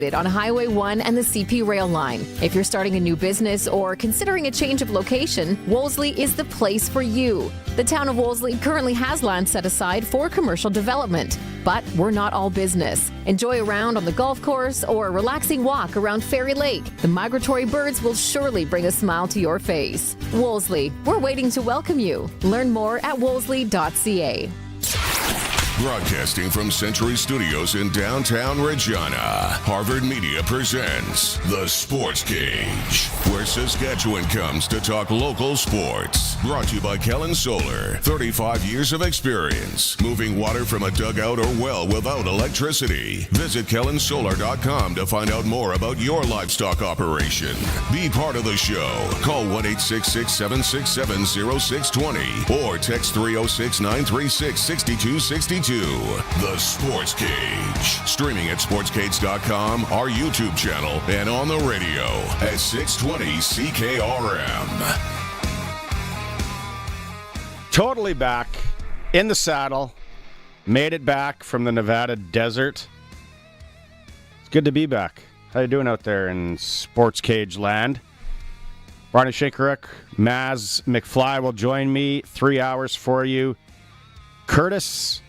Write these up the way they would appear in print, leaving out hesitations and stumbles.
On Highway 1 and the CP Rail Line. If you're starting a new business or considering a change of location, Wolseley is the place for you. The town of Wolseley currently has land set aside for commercial development, but we're not all business. Enjoy a round on the golf course or a relaxing walk around Fairy Lake. The migratory birds will surely bring a smile to your face. Wolseley, we're waiting to welcome you. Learn more at wolseley.ca. Broadcasting from Century Studios in downtown Regina, Harvard Media presents The Sportscage, where Saskatchewan comes to talk local sports. Brought to you by Kellen Solar, 35 years of experience, moving water from a dugout or well without electricity. Visit kellensolar.com to find out more about your livestock operation. Be part of the show. Call 1-866-767-0620 or text 306-936-6262. The Sports Cage. Streaming at sportscage.com, our YouTube channel, and on the radio at 620 CKRM. Totally back in the saddle. Made it back from the Nevada desert. It's good to be back. How you doing out there in Sports Cage land? Barney Shakeruk, Maz McFly will join me. 3 hours for you. Curtis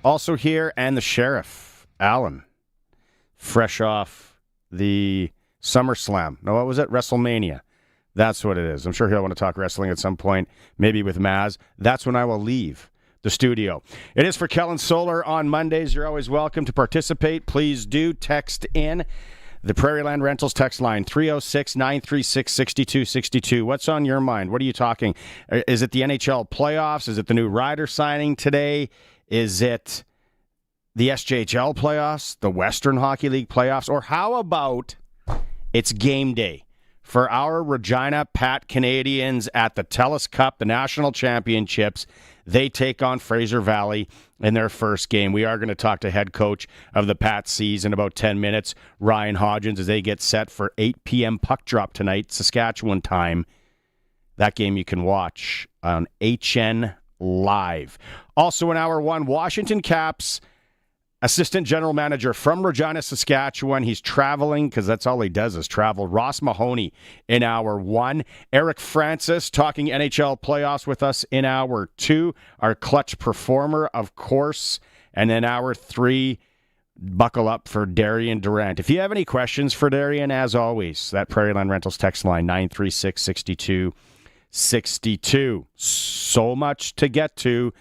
also here, and the Sheriff, Alan, fresh off the SummerSlam. No, what was it? WrestleMania. That's what it is. I'm sure he'll want to talk wrestling at some point, maybe with Maz. That's when I will leave the studio. It is for Kellen Solar on Mondays. You're always welcome to participate. Please do text in the Prairieland Rentals text line, 306-936-6262. What's on your mind? What are you talking? Is it the NHL playoffs? Is it the new rider signing today? Is it the SJHL playoffs, the Western Hockey League playoffs, or how about it's game day for our Regina Pat Canadians at the Telus Cup, the national championships? They take on Fraser Valley in their first game. We are going to talk to head coach of the Pat Seas in about 10 minutes, Ryan Hodgins, as they get set for 8 p.m. puck drop tonight, Saskatchewan time. That game you can watch on HN Live. Also in hour one, Washington Caps assistant general manager from Regina, Saskatchewan. He's traveling because that's all he does is travel. Ross Mahoney in hour one. Eric Francis talking NHL playoffs with us in hour two. Our clutch performer, of course. And then hour three, buckle up for Darian Durant. If you have any questions for Darian, as always, that Prairieland Rentals text line, 936-6262. So much to get to.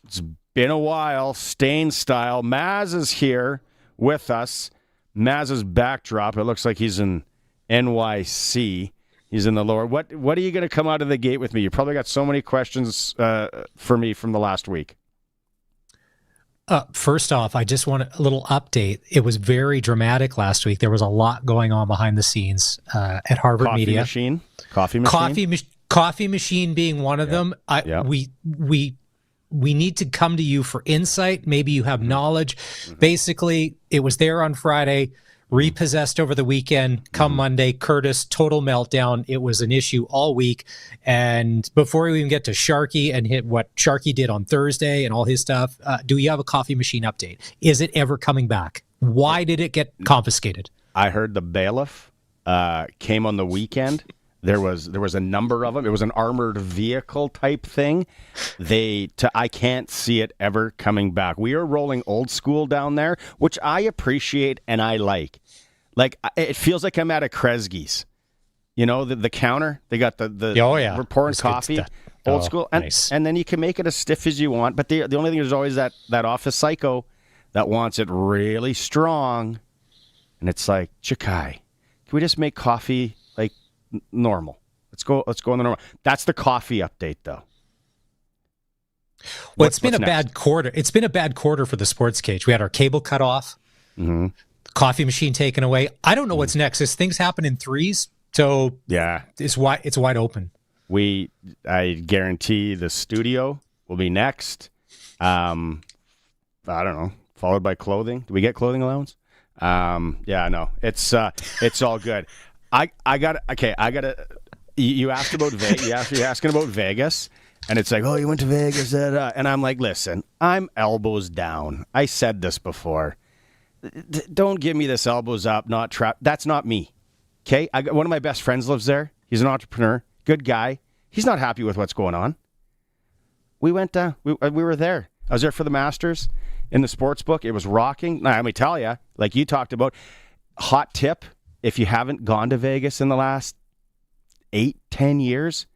It's been a while. Stain style. Maz is here with us. Maz's backdrop. It looks like he's in NYC. He's in the lower. What are you going to come out of the gate with me? You probably got so many questions for me from the last week. First off, I just want a little update. It was very dramatic last week. There was a lot going on behind the scenes at Harvard Media. Coffee machine being one of them. We need to come to you for insight. Maybe you have knowledge. Basically, it was there on Friday, repossessed over the weekend. Come Monday, Curtis, total meltdown. It was an issue all week. And before we even get to Sharky and hit what Sharky did on Thursday and all his stuff, do you have a coffee machine update? Is it ever coming back? Why did it get confiscated? I heard the bailiff came on the weekend. There was a number of them. It was an armored vehicle type thing. I can't see it ever coming back. We are rolling old school down there, which I appreciate and I like. Like, it feels like I'm at a Kresge's. You know, the counter. They got the we're pouring coffee, old school, and nice. And then you can make it as stiff as you want. But the only thing is always that office psycho that wants it really strong, and it's like, Chikai, can we just make coffee like normal? Let's go on the normal. That's the coffee update, though. Well, it's been a bad quarter. It's been a bad quarter for the Sports Cage. We had our cable cut off, coffee machine taken away. I don't know what's next. As things happen in threes, so yeah, it's wide open. I guarantee the studio will be next. I don't know. Followed by clothing. Do we get clothing allowance? Yeah, no. It's all good. You asked about Vegas. You're asking about Vegas, and it's like, oh, you went to Vegas, and I'm like, listen, I'm elbows down. I said this before. Don't give me this elbows up, not trap. That's not me. Okay? One of my best friends lives there. He's an entrepreneur. Good guy. He's not happy with what's going on. We went down. We were there. I was there for the Masters in the sports book. It was rocking. Now, let me tell you, like you talked about, hot tip, if you haven't gone to Vegas in the last 8-10 years,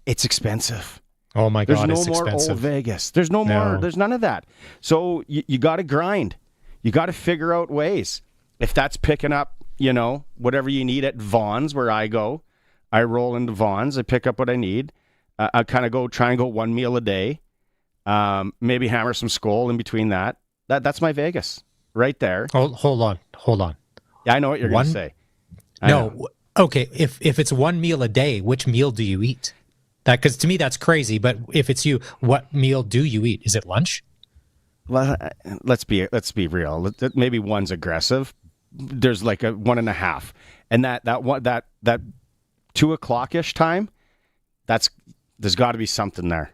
it's expensive. Oh my God, There's it's no more expensive. old Vegas. There's no more. There's none of that. So you got to grind. You got to figure out ways. If that's picking up, whatever you need at Vaughn's, where I go, I roll into Vaughn's. I pick up what I need. I kind of try and go one meal a day. Maybe hammer some skull in between that. That's my Vegas right there. Hold on. Yeah, I know what you're going to say. Okay. If it's one meal a day, which meal do you eat? Because to me that's crazy. But if it's you, what meal do you eat? Is it lunch? Well, let's be real. Maybe one's aggressive. There's like a 1.5, and that 2:00-ish time. There's got to be something there.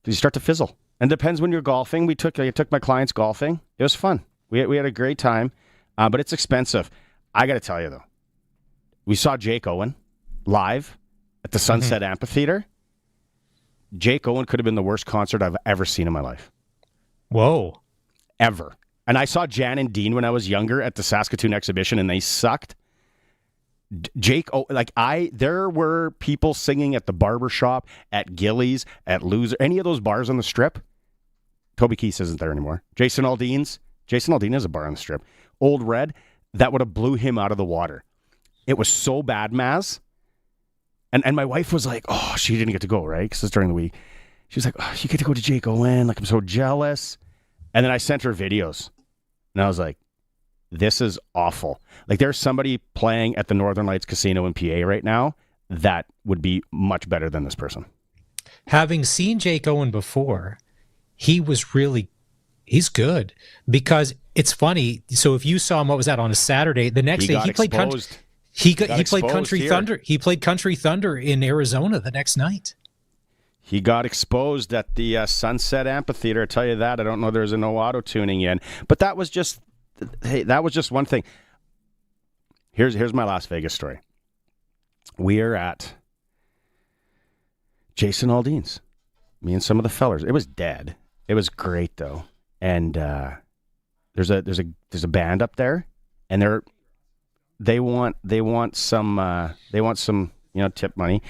You start to fizzle, and it depends when you're golfing. I took my clients golfing. It was fun. We had a great time, but it's expensive. I got to tell you though, we saw Jake Owen live at the Sunset Amphitheater. Jake Owen could have been the worst concert I've ever seen in my life. Whoa. Ever. And I saw Jan and Dean when I was younger at the Saskatoon exhibition, and they sucked. There were people singing at the barbershop, at Gillies, at Loser, any of those bars on the Strip. Toby Keith isn't there anymore. Jason Aldean has a bar on the Strip. Old Red, that would have blew him out of the water. It was so bad, Maz. And my wife was like, oh, she didn't get to go, right? Because it's during the week. She was like, oh, you get to go to Jake Owen. Like, I'm so jealous. And then I sent her videos. And I was like, this is awful. Like, there's somebody playing at the Northern Lights Casino in PA right now that would be much better than this person. Having seen Jake Owen before, he's good. Because it's funny. So if you saw him, what was that, on a Saturday? The next day, he played country. He played Country here. Thunder. He played Country Thunder in Arizona the next night. He got exposed at the Sunset Amphitheater. I tell you that. I don't know there's no auto-tuning in. But that was just one thing. Here's my Las Vegas story. We are at Jason Aldean's. Me and some of the fellers. It was dead. It was great though. And there's a band up there, and they want some tip money.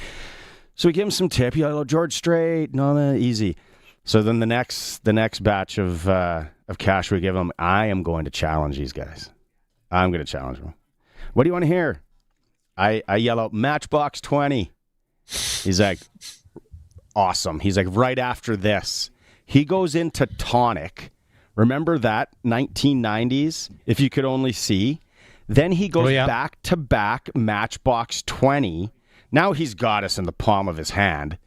So we give him some tip. George Strait and all that, easy. So then the next batch of cash we give him, I am going to challenge these guys. I'm going to challenge them. What do you want to hear? I yell out Matchbox 20. He's like, awesome. He's like, right after this, he goes into Tonic. Remember that 1990s? If you could only see. Then he goes back to back Matchbox 20. Now he's got us in the palm of his hand.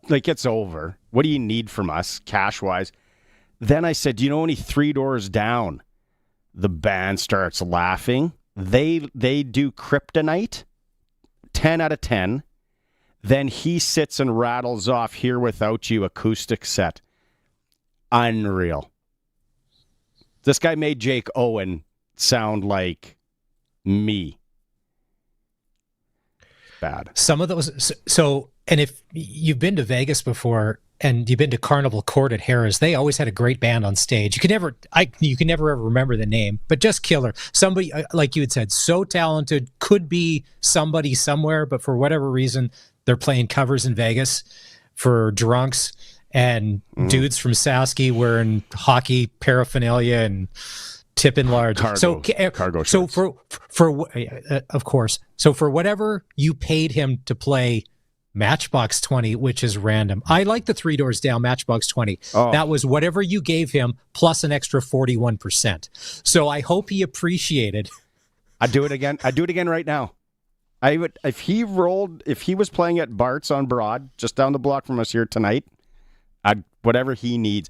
Like, it's over. What do you need from us, cash-wise? Then I said, do you know any 3 doors down? The band starts laughing. They do Kryptonite, 10 out of 10. Then he sits and rattles off Here Without You acoustic set. Unreal. This guy made Jake Owen sound like me. Bad. Some of those. So, and if you've been to Vegas before and you've been to Carnival Court at Harrah's, they always had a great band on stage. You can never ever remember the name, but just killer. Somebody, like you had said, so talented, could be somebody somewhere, but for whatever reason, they're playing covers in Vegas for drunks and dudes from Sasky wearing hockey paraphernalia and tipping large. Cargo so shirts. for of course. So for whatever you paid him to play Matchbox 20, which is random. I like the 3 doors down Matchbox 20. Oh. That was whatever you gave him plus an extra 41%. So I hope he appreciated. I'd do it again. I'd do it again right now. I would, if he was playing at Bart's on Broad, just down the block from us here tonight, whatever he needs.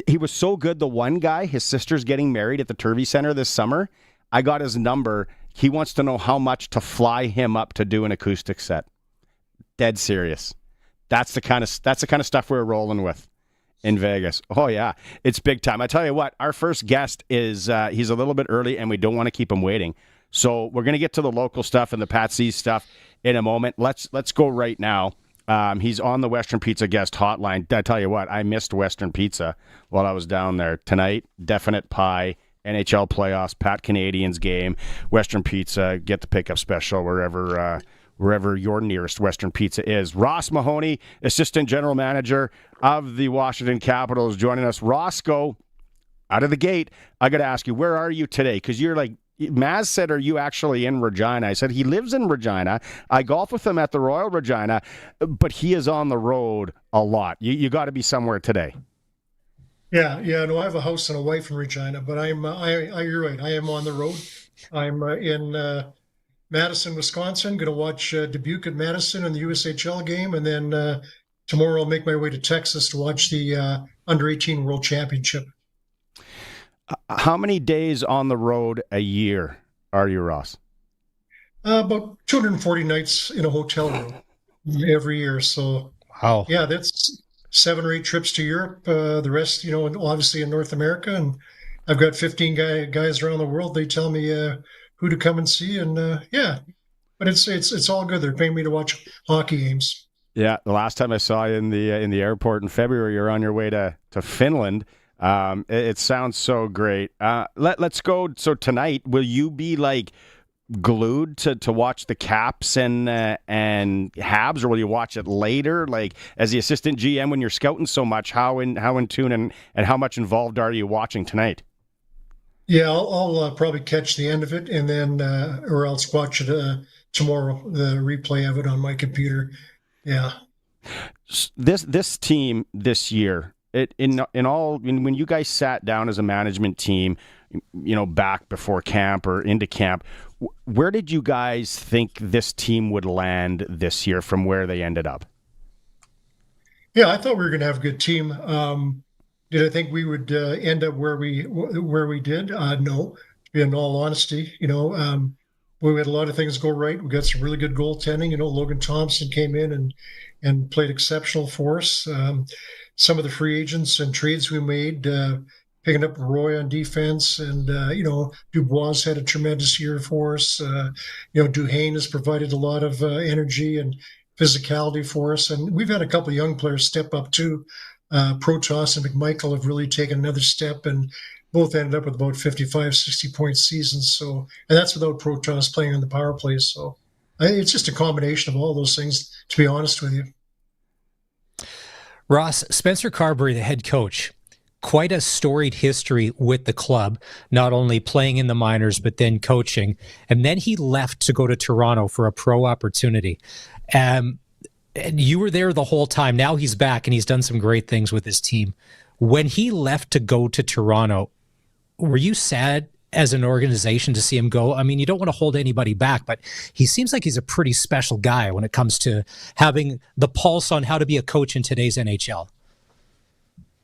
He was so good. The one guy, his sister's getting married at the Turvey Center this summer. I got his number. He wants to know how much to fly him up to do an acoustic set. Dead serious. That's the kind of stuff we're rolling with. in Vegas. Oh, yeah. It's big time. I tell you what, our first guest is, he's a little bit early, and we don't want to keep him waiting. So we're going to get to the local stuff and the Patsy stuff in a moment. Let's go right now. He's on the Western Pizza guest hotline. I tell you what, I missed Western Pizza while I was down there. Tonight, definite pie, NHL playoffs, Pat Canadians game, Western Pizza, get the pickup special wherever your nearest Western Pizza is. Ross Mahoney, Assistant General Manager of the Washington Capitals, joining us. Roscoe, out of the gate, I got to ask you, where are you today? Because you're like, Maz said, are you actually in Regina? I said, he lives in Regina. I golf with him at the Royal Regina, but he is on the road a lot. You got to be somewhere today. Yeah. No, I have a house and a wife in Regina, but you're right. I am on the road. I'm in Madison, Wisconsin. Going to watch Dubuque at Madison in the USHL game, and then tomorrow I'll make my way to Texas to watch the Under-18 World Championship. How many days on the road a year are you, Ross? About 240 nights in a hotel room every year. So, wow. Yeah, that's 7 or 8 trips to Europe. The rest, obviously in North America. And I've got 15 guys around the world. They tell me who to come and see. And but it's all good. They're paying me to watch hockey games. Yeah, the last time I saw you in the airport in February, you're on your way to Finland. It sounds so great. Let's go. So tonight, will you be like glued to watch the Caps and Habs, or will you watch it later? Like as the assistant GM, when you're scouting so much, how in tune and how much involved are you watching tonight? Yeah, I'll probably catch the end of it, and then or else watch it tomorrow. The replay of it on my computer. Yeah. This team this year. When you guys sat down as a management team, back before camp or into camp, where did you guys think this team would land this year from where they ended up? Yeah, I thought we were going to have a good team. Did I think we would end up where we did? No, in all honesty, we had a lot of things go right. We got some really good goaltending. Logan Thompson came in and played exceptional for us. Some of the free agents and trades we made, picking up Roy on defense, and Dubois had a tremendous year for us. Duhane has provided a lot of energy and physicality for us, and we've had a couple of young players step up too. Protas and McMichael have really taken another step, and both ended up with about 55, 60 point seasons. So, and that's without Protas playing on the power play. So, it's just a combination of all those things, to be honest with you. Ross, Spencer Carberry, the head coach, quite a storied history with the club, not only playing in the minors, but then coaching. And then he left to go to Toronto for a pro opportunity. And you were there the whole time. Now he's back and he's done some great things with his team. When he left to go to Toronto, were you sad as an organization to see him go? I mean, you don't want to hold anybody back, but he seems like he's a pretty special guy when it comes to having the pulse on how to be a coach in today's NHL.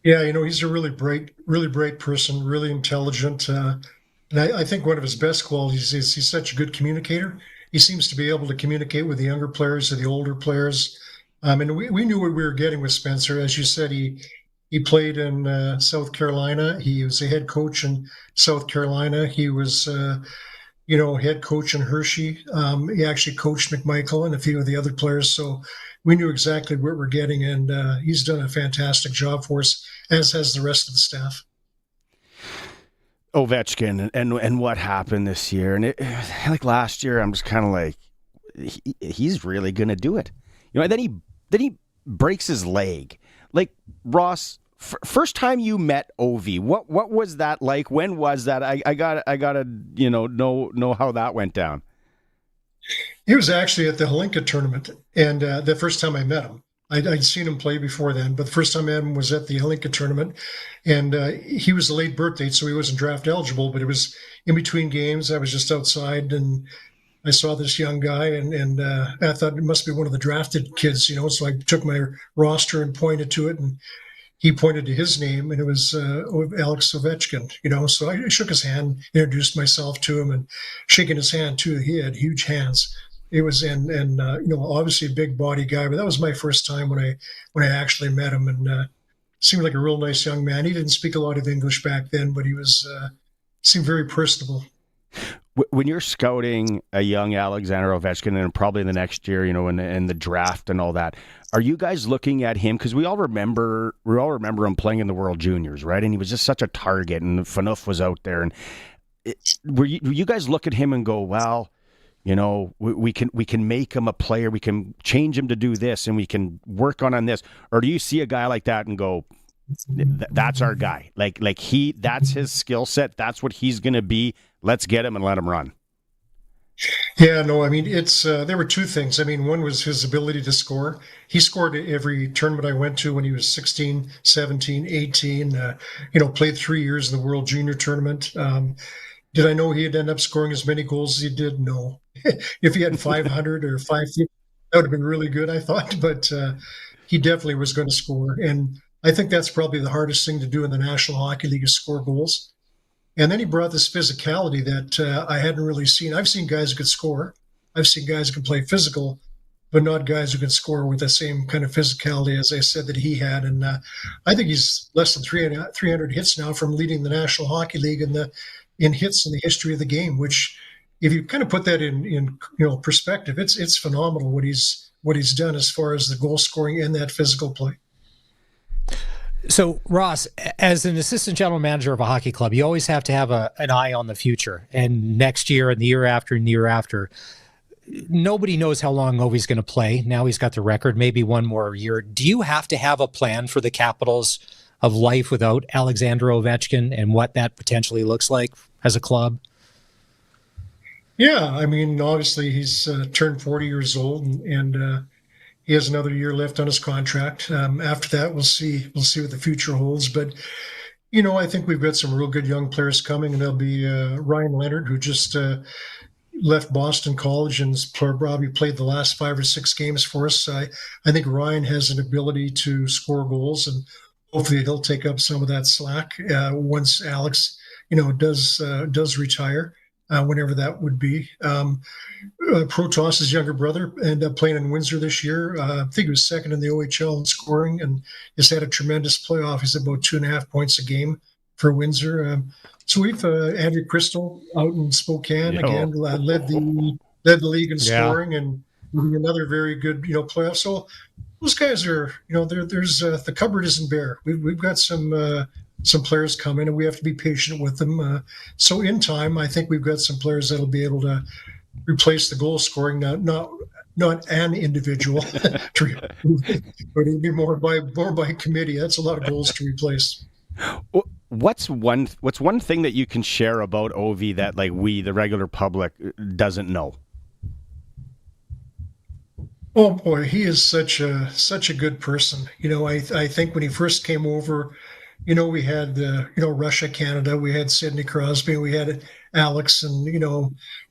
Yeah, he's a really bright person, really intelligent. And I think one of his best qualities is he's such a good communicator. He seems to be able to communicate with the younger players and the older players. And we knew what we were getting with Spencer. As you said, he played in South Carolina. He was a head coach in South Carolina. He was, head coach in Hershey. He actually coached McMichael and a few of the other players. So we knew exactly what we're getting, and he's done a fantastic job for us, as has the rest of the staff. Ovechkin and what happened this year, and like last year, I'm just kind of like, he's really gonna do it, and then he breaks his leg. Like Ross, first time you met Ovi, what was that like? When was that? I gotta know how that went down. He was actually at the Hlinka tournament, and the first time I met him, I'd seen him play before then, but the first time I met him was at the Hlinka tournament, and he was a late birth date, so he wasn't draft eligible, but it was in between games. I was just outside, and I saw this young guy, and I thought it must be one of the drafted kids, so I took my roster and pointed to it, and he pointed to his name, and it was Alex Ovechkin, so I shook his hand, introduced myself to him, and shaking his hand too. He had huge hands. It was, obviously a big body guy, but that was my first time when I actually met him. And seemed like a real nice young man. He didn't speak a lot of English back then, but he was seemed very personable. When you're scouting a young Alexander Ovechkin, and probably the next year, in the draft and all that, are you guys looking at him? Because we all remember him playing in the World Juniors, right? And he was just such a target, and Phaneuf was out there. And were you guys look at him and go, well, we can make him a player, we can change him to do this, and we can work on this? Or do you see a guy like that and go, that's our guy, that's his skill set, that's what he's going to be, let's get him and let him run? Yeah, no, I mean, it's there were two things. I mean, one was his ability to score. He scored at every tournament I went to when he was 16, 17, 18, played 3 years in the World Junior Tournament. Did I know he'd end up scoring as many goals as he did? No. If he had 500 or 550, that would have been really good, I thought. But he definitely was going to score. And I think that's probably the hardest thing to do in the National Hockey League is score goals. And then he brought this physicality that I hadn't really seen. I've seen guys who could score. I've seen guys who can play physical, but not guys who can score with the same kind of physicality, as I said, that he had. And I think he's less than 300 hits now from leading the National Hockey League in hits in the history of the game, which, if you kind of put that in perspective, it's phenomenal what he's done as far as the goal scoring and that physical play. So, Ross, as an assistant general manager of a hockey club, you always have to have an eye on the future. And next year and the year after and the year after, nobody knows how long Ovi's going to play. Now he's got the record, maybe one more year. Do you have to have a plan for the Capitals of life without Alexander Ovechkin and what that potentially looks like as a club? Yeah, I mean, obviously he's turned 40 years old, and he has another year left on his contract. After that, we'll see what the future holds. But, I think we've got some real good young players coming, and there'll be Ryan Leonard, who just left Boston College and probably played the last 5 or 6 games for us. I think Ryan has an ability to score goals, and hopefully he'll take up some of that slack once Alex, does retire. Whenever that would be. Protoss' younger brother ended up playing in Windsor this year. I think he was second in the OHL in scoring and has had a tremendous playoff. He's about 2.5 points a game for Windsor. So we've Andrew Crystal out in Spokane again, led the league in scoring and another very good playoff. So those guys are there's the cupboard isn't bare. We've got some players come in, and we have to be patient with them. So in time, I think we've got some players that'll be able to replace the goal scoring, not an individual, but it'll be more by committee. That's a lot of goals to replace. What's one thing that you can share about Ovi that we, the regular public, doesn't know? Oh boy, he is such a good person. I think when he first came over, we had Russia, Canada, we had Sidney Crosby, we had Alex, and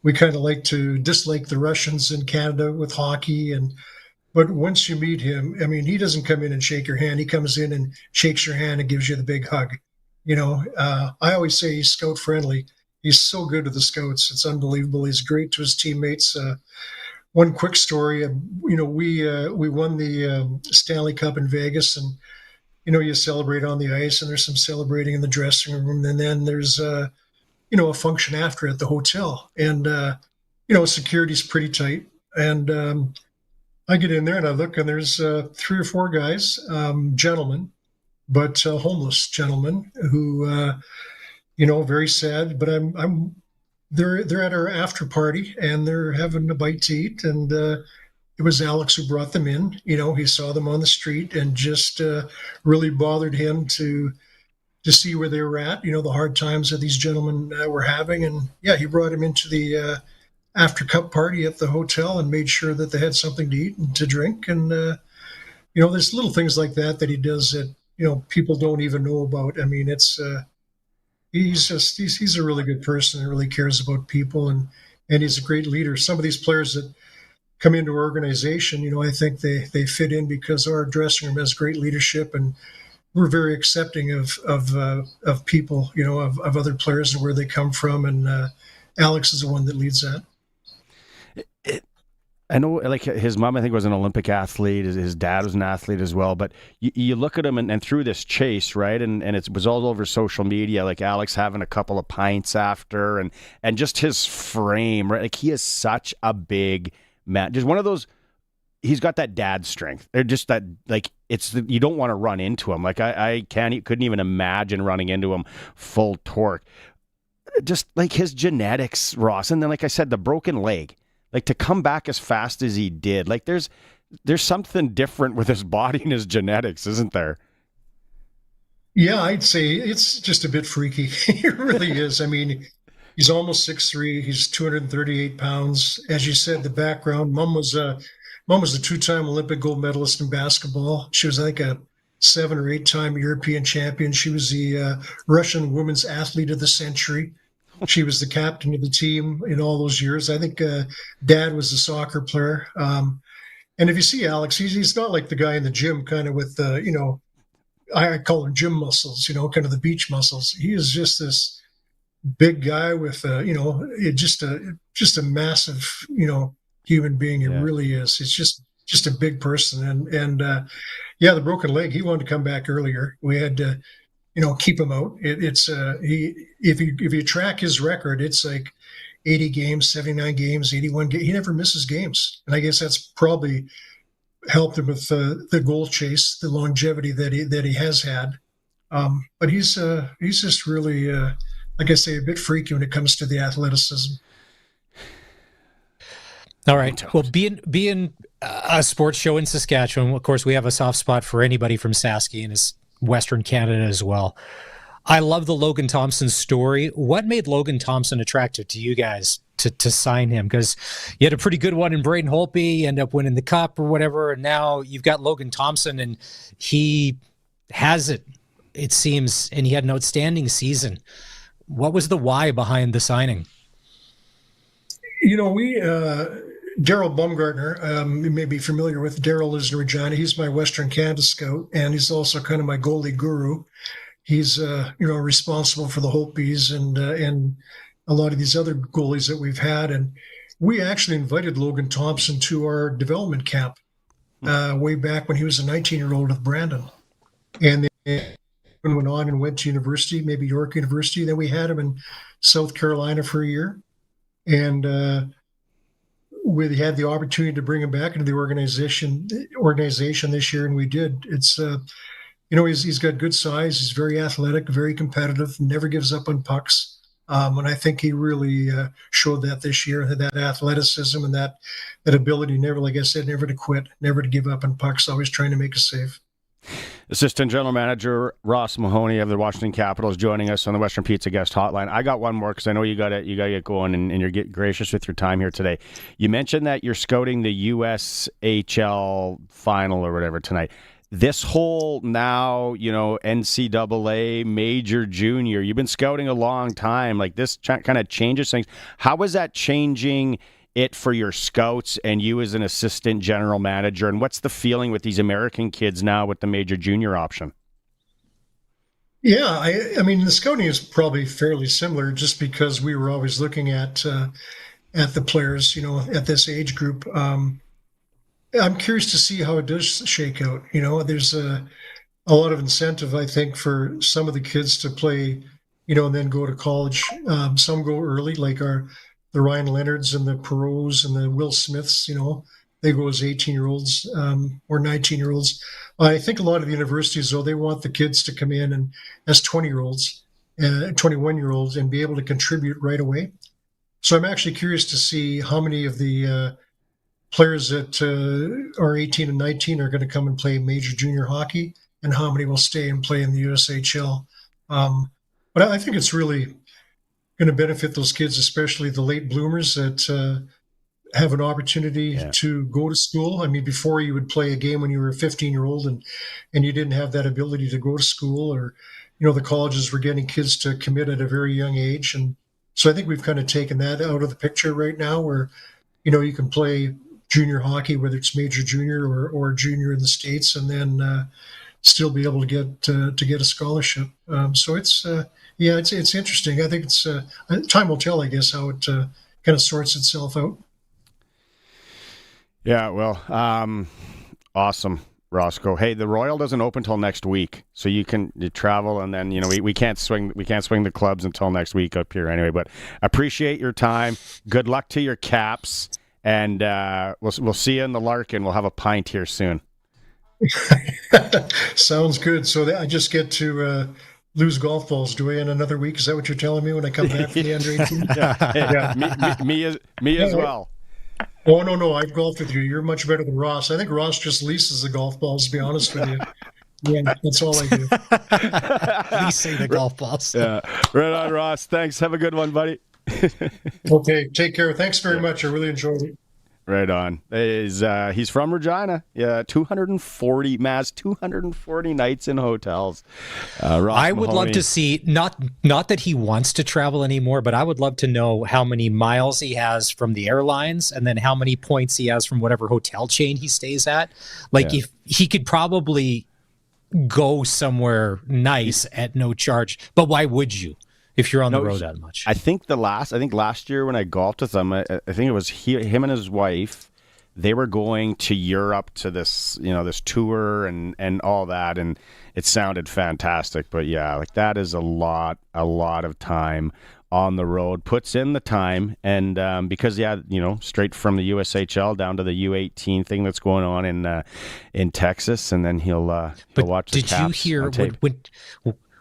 we kind of like to dislike the Russians in Canada with hockey. But once you meet him, I mean, he doesn't come in and shake your hand. He comes in and shakes your hand and gives you the big hug. I always say he's scout friendly. He's so good to the scouts. It's unbelievable. He's great to his teammates. One quick story, we won the Stanley Cup in Vegas, and you celebrate on the ice, and there's some celebrating in the dressing room, and then there's a function after at the hotel, and security's pretty tight, and I get in there and I look, and there's 3 or 4 guys, gentlemen, but homeless gentlemen who very sad, but they're at our after party and they're having a bite to eat, and it was Alex who brought them in. He saw them on the street and just really bothered him to see where they were at, the hard times that these gentlemen were having. And yeah, he brought them into the after cup party at the hotel and made sure that they had something to eat and to drink. And, there's little things like that he does that, people don't even know about. I mean, he's a really good person and really cares about people, and he's a great leader. Some of these players that come into our organization, I think they fit in because our dressing room has great leadership, and we're very accepting of people, of other players and where they come from. And Alex is the one that leads that. I know, like his mom, I think, was an Olympic athlete. His dad was an athlete as well. But you look at him and through this chase, right? And it was all over social media, like Alex having a couple of pints after, and just his frame, right? Like he is such a big man. Just one of those. He's got that dad strength. They're just that, like, you don't want to run into him. Like I couldn't even imagine running into him full torque. Just like his genetics, Ross, and then like I said, the broken leg. Like to come back as fast as he did, like there's something different with his body and his genetics, isn't there? Yeah, I'd say it's just a bit freaky. It really is. I mean, he's almost 6'3". He's 238 pounds. As you said, the background, mom was a two-time Olympic gold medalist in basketball. She was, I think, a 7 or 8-time European champion. She was the Russian Women's Athlete of the Century. She was the captain of the team in all those years. I think Dad was a soccer player. And if you see Alex, he's not like the guy in the gym, kind of with I call him gym muscles, kind of the beach muscles. He is just this big guy with just a massive human being. It really is. It's just a big person. And the broken leg. He wanted to come back earlier. We had to keep him out. If you track his record, it's like 80 games, 79 games, 81 games. He never misses games, and I guess that's probably helped him with the goal chase, the longevity that he has had. But he's just really, like I say, a bit freaky when it comes to the athleticism. All right. Well, being a sports show in Saskatchewan, of course, we have a soft spot for anybody from Saski and his Western Canada as well. I love the Logan Thompson story. What made Logan Thompson attractive to you guys to sign him? Because you had a pretty good one in Braden Holtby, you end up winning the cup or whatever, and now you've got Logan Thompson, and he has it seems, and he had an outstanding season. What was the why behind the signing? Daryl Baumgartner, you may be familiar with. Daryl is in Regina. He's my Western Canada scout, and he's also kind of my goalie guru. He's responsible for the Holtbys and a lot of these other goalies that we've had. And we actually invited Logan Thompson to our development camp way back when he was a 19-year-old with Brandon, and then went on and went to university, maybe York University. Then we had him in South Carolina for a year, and we had the opportunity to bring him back into the organization this year, and we did. It's he's got good size. He's very athletic, very competitive, never gives up on pucks. And I think he really showed that this year, that athleticism and that ability, never, like I said, never to quit, never to give up on pucks, always trying to make a save. Assistant General Manager Ross Mahoney of the Washington Capitals joining us on the Western Pizza Guest Hotline. I got one more because I know you got to get going and you're gracious with your time here today. You mentioned that you're scouting the USHL final or whatever tonight. This whole now, NCAA major junior, you've been scouting a long time. Like this kind of changes things. How is that changing it for your scouts and you as an assistant general manager? And what's the feeling with these American kids now with the major junior option? Yeah, I mean, the scouting is probably fairly similar just because we were always looking at the players, at this age group. I'm curious to see how it does shake out. There's a lot of incentive, I think, for some of the kids to play, and then go to college. Some go early, like the Ryan Leonards and the Perreaults and the Will Smiths, they go as 18-year-olds or 19-year-olds. I think a lot of the universities, though, they want the kids to come in and as 20-year-olds, 21-year-olds, and be able to contribute right away. So I'm actually curious to see how many of the players that are 18 and 19 are going to come and play major junior hockey, and how many will stay and play in the USHL. But I think it's really going to benefit those kids, especially the late bloomers that have an opportunity to go to school. I mean, before you would play a game when you were a 15-year-old and you didn't have that ability to go to school, or, the colleges were getting kids to commit at a very young age. And so I think we've kind of taken that out of the picture right now where, you can play junior hockey, whether it's major junior or junior in the States, and then still be able to get a scholarship. So it's interesting. I think it's time will tell, I guess, how it kind of sorts itself out. Yeah, well, awesome, Roscoe. Hey, the Royal doesn't open till next week, so you travel, and then we can't swing the clubs until next week up here anyway. But appreciate your time. Good luck to your Caps, and we'll see you in the Larkin. We'll have a pint here soon. Sounds good. So I just get to lose golf balls, do I, in another week? Is that what you're telling me when I come back from the under 18? Yeah. Me as well. Oh, no, I've golfed with you. You're much better than Ross. I think Ross just leases the golf balls, to be honest with you. Yeah, that's all I do. Leasing the golf balls. Yeah. Right on, Ross. Thanks. Have a good one, buddy. Okay, take care. Thanks very much. I really enjoyed it. Right on. He's from Regina. Yeah, 240 nights in hotels. I would love to see, not that he wants to travel anymore, but I would love to know how many miles he has from the airlines and then how many points he has from whatever hotel chain he stays at. If he could probably go somewhere nice at no charge, but why would you? If you're on the road that much. I think last year when I golfed with him, I think it was him and his wife. They were going to Europe to this tour and all that, and it sounded fantastic. But yeah, that is a lot of time on the road. Puts in the time, and because straight from the USHL down to the U18 thing that's going on in Texas, and then he'll watch the Caps. Did you hear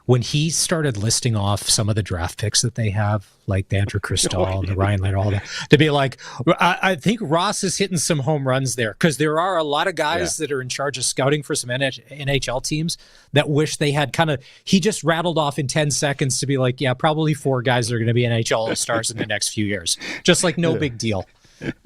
when he started listing off some of the draft picks that they have, like the Andrew Cristall, the Ryan Leonard, all that, to be like, I think Ross is hitting some home runs there, because there are a lot of guys that are in charge of scouting for some NHL teams that wish they had he just rattled off in 10 seconds to be like, yeah, probably 4 guys that are going to be NHL All-Stars in the next few years. Just no big deal.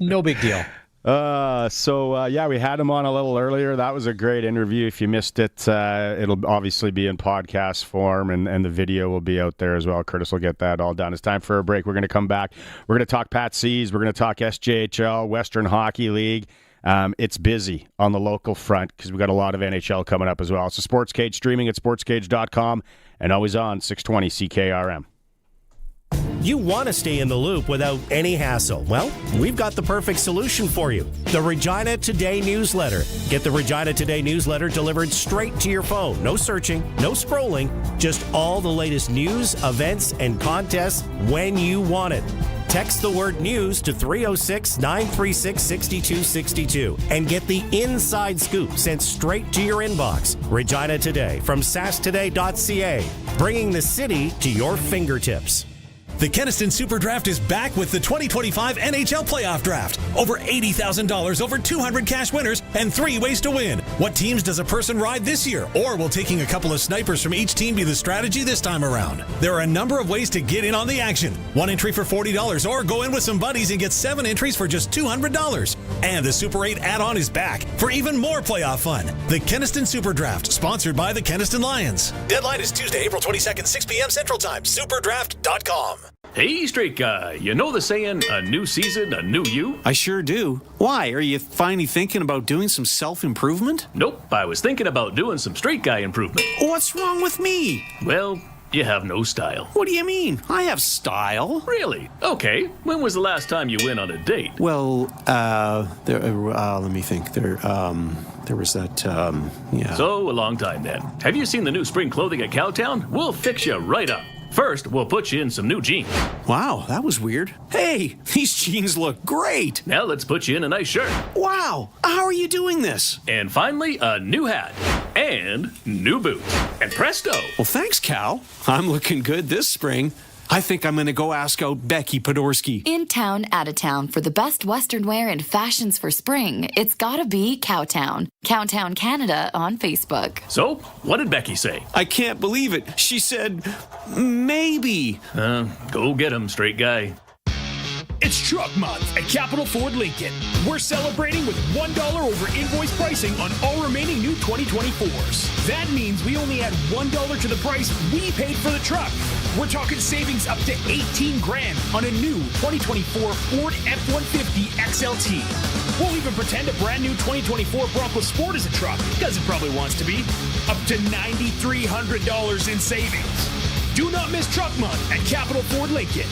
No big deal. We had him on a little earlier. That was a great interview. If you missed it, it'll obviously be in podcast form, and the video will be out there as well. Curtis will get that all done. It's time for a break. We're going to come back. We're going to talk Pat C's. We're going to talk SJHL, Western Hockey League. It's busy on the local front because we've got a lot of NHL coming up as well. It's a Sportscage, streaming at sportscage.com and always on 620 CKRM. You want to stay in the loop without any hassle. Well, we've got the perfect solution for you. The Regina Today newsletter. Get the Regina Today newsletter delivered straight to your phone. No searching, no scrolling, just all the latest news, events, and contests when you want it. Text the word news to 306-936-6262 and get the inside scoop sent straight to your inbox. Regina Today from sastoday.ca, bringing the city to your fingertips. The Keniston Super Draft is back with the 2025 NHL Playoff Draft. Over $80,000, over 200 cash winners, and 3 ways to win. What teams does a person ride this year? Or will taking a couple of snipers from each team be the strategy this time around? There are a number of ways to get in on the action. 1 entry for $40, or go in with some buddies and get 7 entries for just $200. And the Super 8 add-on is back for even more playoff fun. The Keniston Super Draft, sponsored by the Keniston Lions. Deadline is Tuesday, April 22nd, 6 p.m. Central Time. Superdraft.com. Hey, straight guy, you know the saying, a new season, a new you? I sure do. Why? Are you finally thinking about doing some self-improvement? Nope, I was thinking about doing some straight guy improvement. What's wrong with me? Well, you have no style. What do you mean? I have style. Really? Okay. When was the last time you went on a date? Well, let me think. There was that, yeah. So, a long time then. Have you seen the new spring clothing at Cowtown? We'll fix you right up. First, we'll put you in some new jeans. Wow, that was weird. Hey, these jeans look great. Now let's put you in a nice shirt. Wow, how are you doing this? And finally, a new hat. And new boots. And presto. Well, thanks, Cal. I'm looking good this spring. I think I'm going to go ask out Becky Podorski. In town, out of town, for the best Western wear and fashions for spring, it's gotta be Cowtown. Cowtown Canada on Facebook. So, what did Becky say? I can't believe it. She said, maybe. Go get him, straight guy. It's Truck Month at Capital Ford Lincoln. We're celebrating with $1 over invoice pricing on all remaining new 2024s. That means we only add $1 to the price we paid for the truck. We're talking savings up to $18,000 on a new 2024 Ford F-150 XLT. We'll even pretend a brand new 2024 Bronco Sport is a truck, because it probably wants to be. Up to $9,300 in savings. Do not miss Truck Month at Capital Ford Lincoln.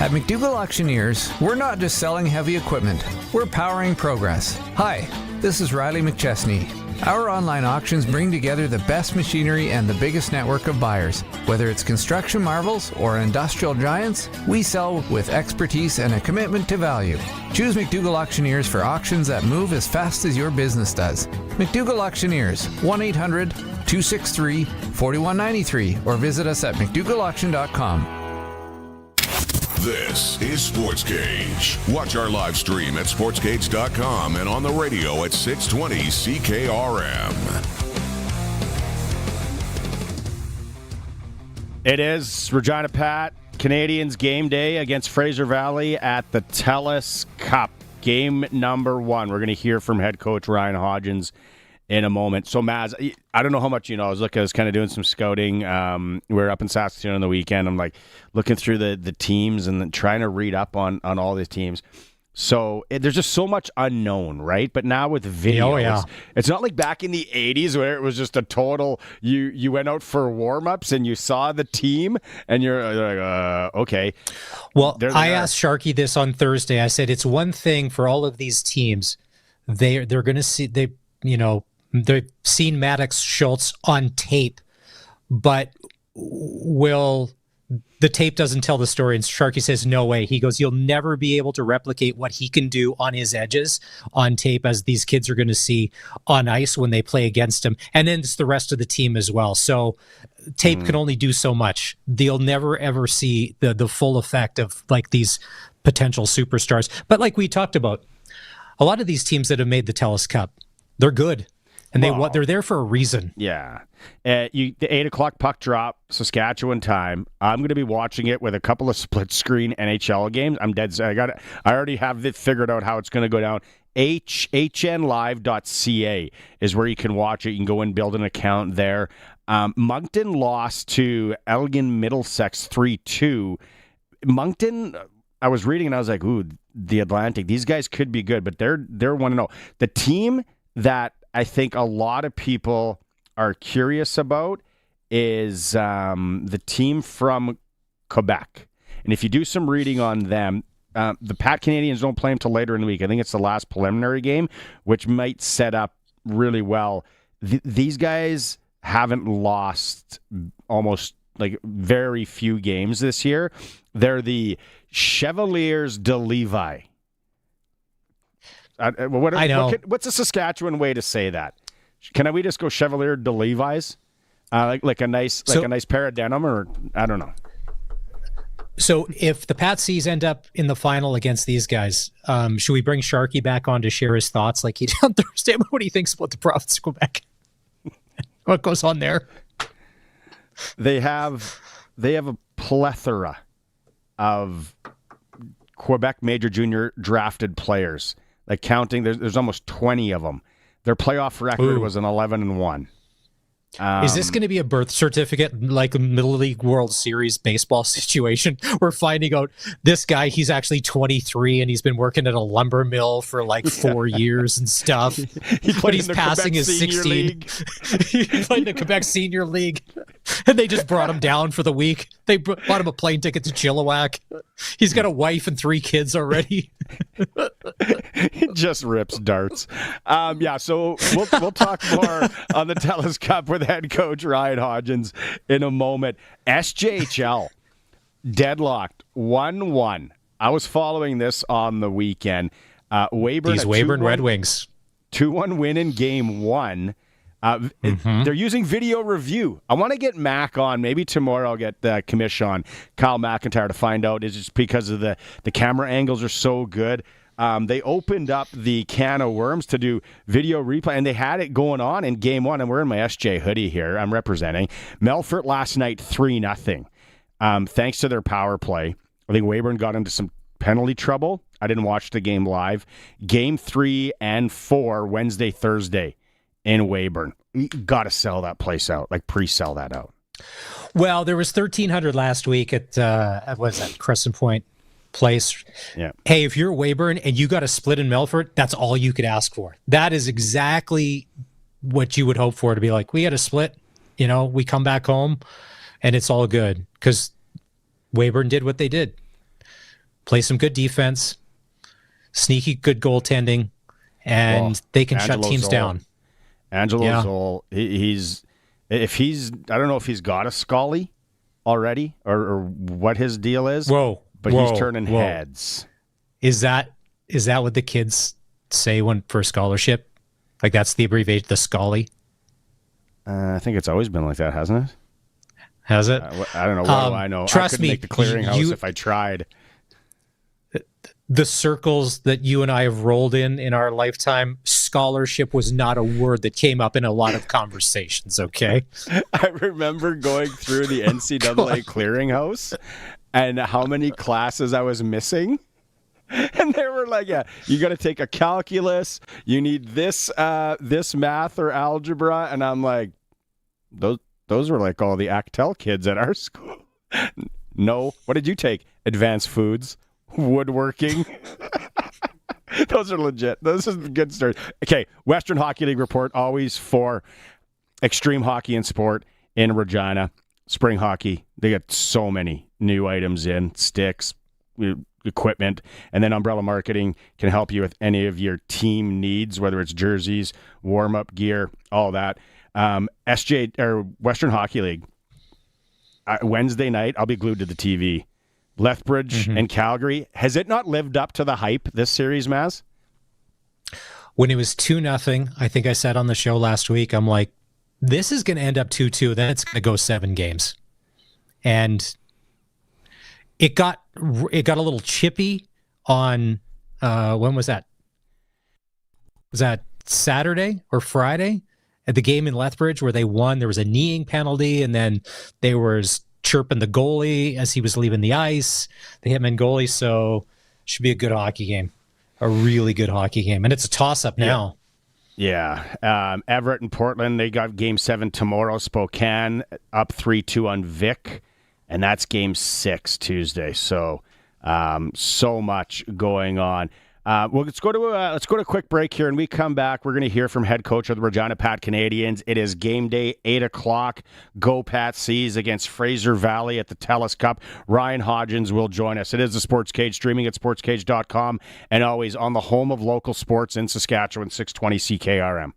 At McDougall Auctioneers, we're not just selling heavy equipment, we're powering progress. Hi, this is Riley McChesney. Our online auctions bring together the best machinery and the biggest network of buyers. Whether it's construction marvels or industrial giants, we sell with expertise and a commitment to value. Choose McDougall Auctioneers for auctions that move as fast as your business does. McDougall Auctioneers, 1-800-263-4193, or visit us at mcdougallauction.com. This is Sportscage. Watch our live stream at sportscage.com and on the radio at 620 CKRM. It is Regina Pat Canadians game day against Fraser Valley at the Telus Cup. Game number 1. We're going to hear from head coach Ryan Hodgins in a moment. So, Maz, I don't know how much you know. I was kind of doing some scouting. We were up in Saskatchewan on the weekend. I'm like looking through the teams and then trying to read up on all these teams. So there's just so much unknown, right? But now with video, it's not like back in the 80s where it was just a total, you went out for warm-ups and you saw the team and you're like, okay. Well, I asked Sharky this on Thursday. I said, it's one thing for all of these teams. They're going to see, they've seen Maddox Schultz on tape, but the tape doesn't tell the story? And Sharky says, no way. He goes, you'll never be able to replicate what he can do on his edges on tape, as these kids are going to see on ice when they play against him. And then it's the rest of the team as well. So tape can only do so much. They'll never, ever see the full effect of like these potential superstars. But like we talked about, a lot of these teams that have made the Telus Cup, they're good. And they're there for a reason. Yeah. The 8 o'clock puck drop, Saskatchewan time. I'm going to be watching it with a couple of split screen NHL games. I'm dead set. I already have it figured out how it's going to go down. hnlive.ca is where you can watch it. You can go and build an account there. Moncton lost to Elgin Middlesex 3-2. Moncton, I was reading and I was like, ooh, the Atlantic. These guys could be good, but they're 1-0. The team that I think a lot of people are curious about is the team from Quebec. And if you do some reading on them, the Pat Canadians don't play them till later in the week. I think it's the last preliminary game, which might set up really well. These guys haven't lost almost like very few games this year. They're the Chevaliers de Levi. I know. What's a Saskatchewan way to say that? We just go Chevalier de Levi's? Like a nice pair of denim, or I don't know. So if the Patsies end up in the final against these guys, should we bring Sharky back on to share his thoughts like he did on Thursday about what he thinks about the province of Quebec? What goes on there? They have a plethora of Quebec major junior drafted players. Like counting, there's almost 20 of them. Their playoff record was an 11-1. Is this going to be a birth certificate, like a Middle League World Series baseball situation? We're finding out this guy, he's actually 23 and he's been working at a lumber mill for like 4 years and stuff. But he's passing his 16. He played in the Quebec Senior League, and they just brought him down for the week. They bought him a plane ticket to Chilliwack. He's got a wife and 3 kids already. He just rips darts. So we'll talk more on the Telus Cup with head coach Ryan Hodgins in a moment. SJHL deadlocked 1-1. I was following this on the weekend. Weyburn Red Wings 2-1 win in game 1. They're using video review. I want to get Mac on. Maybe tomorrow I'll get the commission on Kyle McIntyre to find out. Is it just because of the camera angles are so good? They opened up the can of worms to do video replay, and they had it going on in game 1. And we're in my SJ hoodie here. I'm representing Melfort last night 3-0. Thanks to their power play. I think Weyburn got into some penalty trouble. I didn't watch the game live. Game 3 and 4 Wednesday, Thursday in Weyburn. You got to sell that place out, like pre-sell that out. Well, there was 1,300 last week at Crescent Point Place. Yeah. Hey, if you're Weyburn and you got a split in Melfort, that's all you could ask for. That is exactly what you would hope for, to be like, we had a split, we come back home and it's all good, because Weyburn did what they did. play some good defense, sneaky good goaltending, and they can shut teams down. Angelo Zoll, he's I don't know if he's got a Scully already or what his deal is. He's turning heads. Is that what the kids say for a scholarship? Like that's the abbreviation, the Scully? I think it's always been like that, hasn't it? Has it? I don't know. What do I know? Trust I couldn't me, make the clearinghouse if I tried. The circles that you and I have rolled in our lifetime, scholarship was not a word that came up in a lot of conversations, okay? I remember going through the NCAA clearinghouse and how many classes I was missing. And they were like, yeah, you got to take a calculus. You need this math or algebra. And I'm like, those were like all the Actel kids at our school. No. What did you take? Advanced foods, woodworking. Those are legit. Those are the good stories. Okay, Western Hockey League report, always for extreme hockey and sport in Regina. Spring hockey, they got so many new items in, sticks, equipment, and then Umbrella Marketing can help you with any of your team needs, whether it's jerseys, warm-up gear, all that. Western Hockey League, Wednesday night, I'll be glued to the TV. Lethbridge and Calgary. Has it not lived up to the hype, this series, Maz? When it was 2-0, I think I said on the show last week, I'm like, this is going to end up 2-2, then it's going to go 7 games. And it got a little chippy on, when was that? Was that Saturday or Friday? At the game in Lethbridge where they won, there was a kneeing penalty, and then they was chirping the goalie as he was leaving the ice. They hit him in goalie, so should be a good hockey game. A really good hockey game. And it's a toss-up now. Yeah. Everett and Portland, they got Game 7 tomorrow. Spokane up 3-2 on Vic, and that's Game 6 Tuesday. So, so much going on. Well, let's go to a quick break here, and we come back. We're going to hear from head coach of the Regina Pat Canadians. It is game day, 8 o'clock. Go Pat C's against Fraser Valley at the Telus Cup. Ryan Hodgins will join us. It is the Sports Cage, streaming at sportscage.com, and always on the home of local sports in Saskatchewan, 620 CKRM.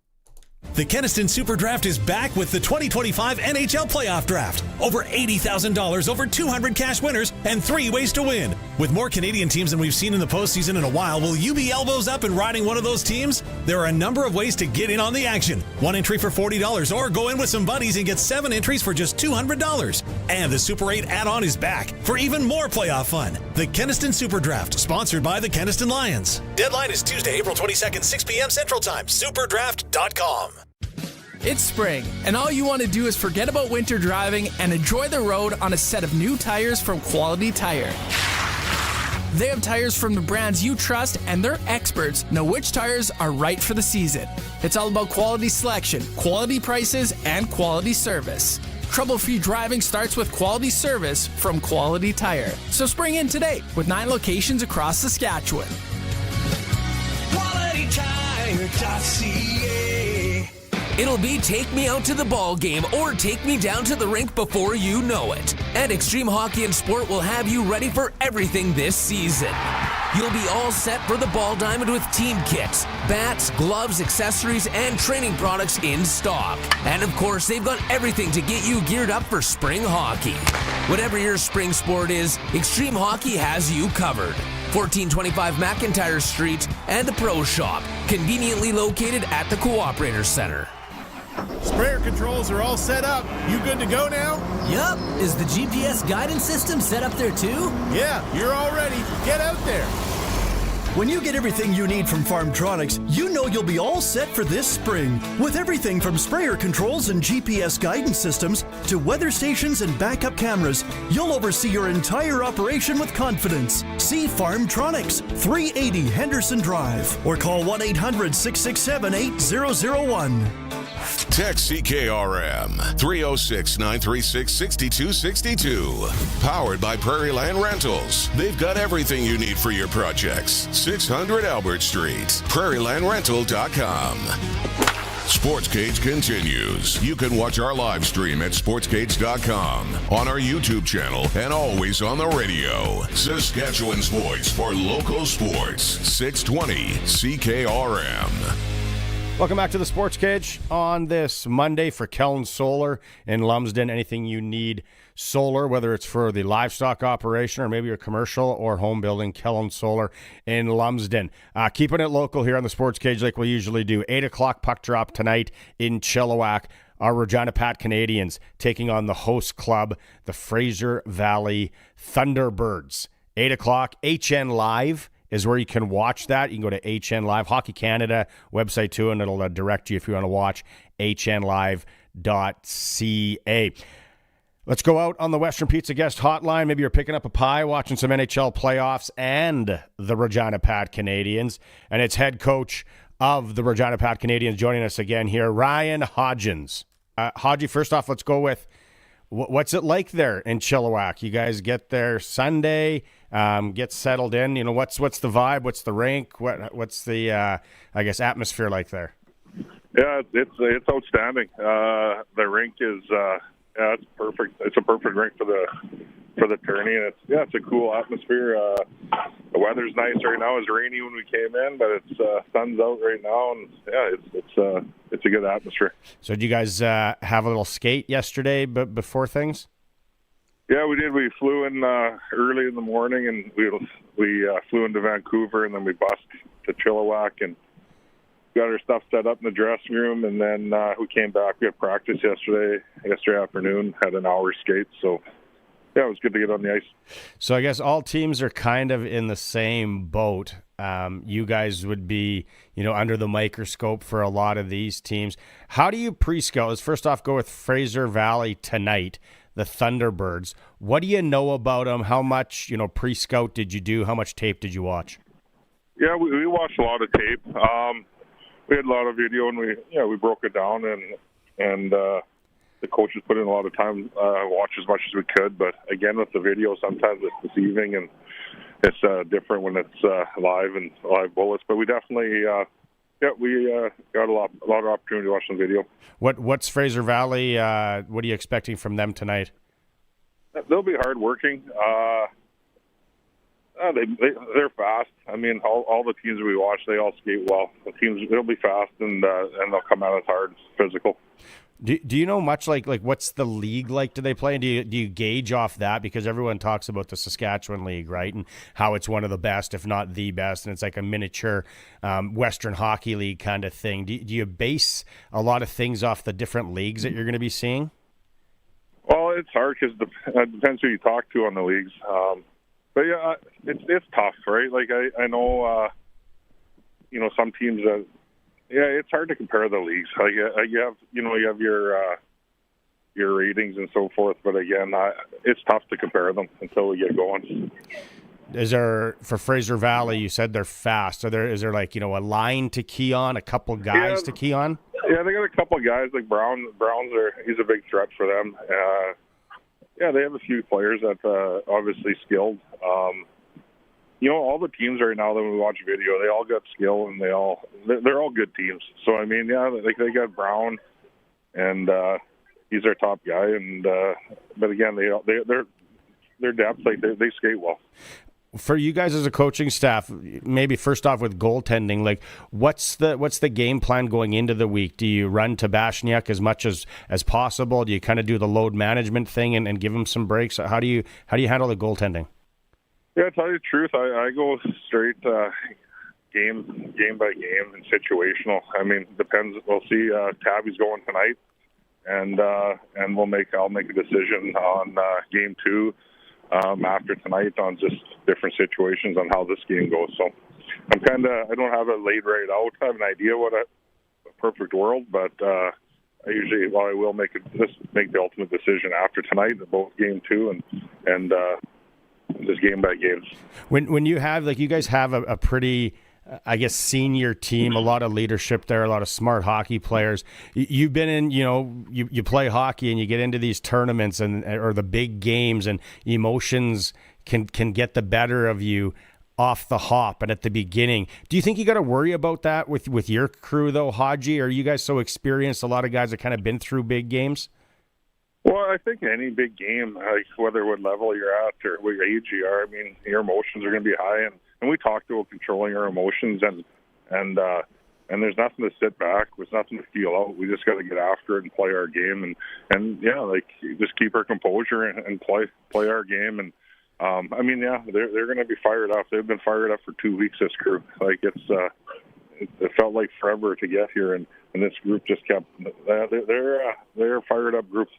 The Keniston Super Draft is back with the 2025 NHL Playoff Draft. Over $80,000, over 200 cash winners, and 3 ways to win. With more Canadian teams than we've seen in the postseason in a while, will you be elbows up and riding one of those teams? There are a number of ways to get in on the action. 1 entry for $40, or go in with some buddies and get 7 entries for just $200. And the Super 8 add-on is back for even more playoff fun. The Keniston Super Draft, sponsored by the Keniston Lions. Deadline is Tuesday, April 22nd, 6 p.m. Central Time. Superdraft.com. It's spring, and all you want to do is forget about winter driving and enjoy the road on a set of new tires from Quality Tire. They have tires from the brands you trust, and their experts know which tires are right for the season. It's all about quality selection, quality prices, and quality service. Trouble-free driving starts with quality service from Quality Tire. So spring in today with 9 locations across Saskatchewan. QualityTire.ca. It'll be take me out to the ball game or take me down to the rink before you know it. And Extreme Hockey and Sport will have you ready for everything this season. You'll be all set for the ball diamond with team kits, bats, gloves, accessories, and training products in stock. And of course, they've got everything to get you geared up for spring hockey. Whatever your spring sport is, Extreme Hockey has you covered. 1425 McIntyre Street and the Pro Shop, conveniently located at the Cooperator Center. Sprayer controls are all set up. You good to go now? Yup. Is the GPS guidance system set up there too? Yeah, you're all ready. Get out there. When you get everything you need from Farmtronics, you know you'll be all set for this spring. With everything from sprayer controls and GPS guidance systems to weather stations and backup cameras, you'll oversee your entire operation with confidence. See Farmtronics, 380 Henderson Drive, or call 1-800-667-8001. Text CKRM 306-936-6262. Powered by Prairie Land Rentals. They've got everything you need for your projects. 600 Albert Street. PrairieLandRental.com. Sportscage continues. You can watch our live stream at sportscage.com, on our YouTube channel, and always on the radio. Saskatchewan's voice for local sports. 620 CKRM. Welcome back to the Sports Cage on this Monday for Kellen Solar in Lumsden. Anything you need solar, whether it's for the livestock operation or maybe your commercial or home building, Kellen Solar in Lumsden. Keeping it local here on the Sports Cage like we usually do. 8 o'clock puck drop tonight in Chilliwack. Our Regina Pat Canadians taking on the host club, the Fraser Valley Thunderbirds. 8 o'clock, HN Live is where you can watch that. You can go to HN Live, Hockey Canada website too, and it'll direct you if you want to watch hnlive.ca. Let's go out on the Western Pizza guest hotline. Maybe you're picking up a pie, watching some NHL playoffs and the Regina Pat Canadians. And it's head coach of the Regina Pat Canadians joining us again here, Ryan Hodgins. Hodgie, first off, let's go with what's it like there in Chilliwack? You guys get there Sunday, get settled in. You know, what's the vibe? What's the rink? What's the atmosphere like there? Yeah, it's outstanding. The rink is it's perfect. It's a perfect rink for the tourney, and it's a cool atmosphere. The weather's nice right now. It's rainy when we came in, but it's sun's out right now, and it's a good atmosphere. So did you guys have a little skate yesterday before things? Yeah, we did. We flew in early in the morning, and we flew into Vancouver, and then we bussed to Chilliwack and got our stuff set up in the dressing room, and then we came back. We had practice yesterday afternoon, had an hour skate, so yeah, it was good to get on the ice. So I guess all teams are kind of in the same boat. You guys would be, under the microscope for a lot of these teams. How do you pre-scout? Let's first off go with Fraser Valley tonight, the Thunderbirds. What do you know about them? How much, pre-scout did you do? How much tape did you watch? Yeah, we watched a lot of tape. We had a lot of video, and we broke it down, and the coaches put in a lot of time, watch as much as we could. But again, with the video, sometimes it's deceiving, and it's different when it's live bullets. But we definitely, we got a lot of opportunity to watch some video. What's Fraser Valley? What are you expecting from them tonight? They'll be hardworking. They're fast. I mean, all the teams we watch, they all skate well. The teams, they'll be fast, and they'll come out as hard, physical. Do you know much like what's the league like? Do they play? And do you gauge off that? Because everyone talks about the Saskatchewan League, right? And how it's one of the best, if not the best, and it's like a miniature Western Hockey League kind of thing. Do you base a lot of things off the different leagues that you're going to be seeing? Well, it's hard because it depends who you talk to on the leagues. But yeah, it's tough, right? Like I know, some teams that. Yeah, it's hard to compare the leagues. You have your ratings and so forth, but again, it's tough to compare them until we get going. Is there, for Fraser Valley, you said they're fast. Is there like, a line to key on, a couple guys to key on? Yeah, they got a couple guys like Brown's he's a big threat for them. They have a few players that obviously skilled. All the teams right now that we watch video, they all got skill, and they're all good teams. So I mean, they got Brown, and he's our top guy. And but again, their depth, they skate well. For you guys as a coaching staff, maybe first off with goaltending, like what's the game plan going into the week? Do you run to Bashniak as much as possible? Do you kind of do the load management thing and give him some breaks? How do you handle the goaltending? Yeah, to tell you the truth, I go straight game by game and situational. I mean, depends. We'll see. Tabby's going tonight, and I'll make a decision on game 2 after tonight on just different situations on how this game goes. So I don't have it laid right out. I have an idea what a perfect world, but I will make the ultimate decision after tonight, both game 2 and just game by game. When you have, like, you guys have a pretty, I guess, senior team, a lot of leadership there, a lot of smart hockey players. You've been in, you play hockey and you get into these tournaments or the big games, and emotions can get the better of you. off the hop and at the beginning. Do you think you got to worry about that with your crew, though, Hodgie? Are you guys so experienced, a lot of guys that kind of been through big games? Well, I think any big game, like whether what level you're at or what age you are, I mean, your emotions are going to be high, and we talked about controlling our emotions, and there's nothing to sit back. There's nothing to feel out. We just got to get after it and play our game, and yeah, like just keep our composure and play our game. And I mean, yeah, they're going to be fired up. They've been fired up for 2 weeks. This crew, like it felt like forever to get here, and this group just kept. They're fired up groups.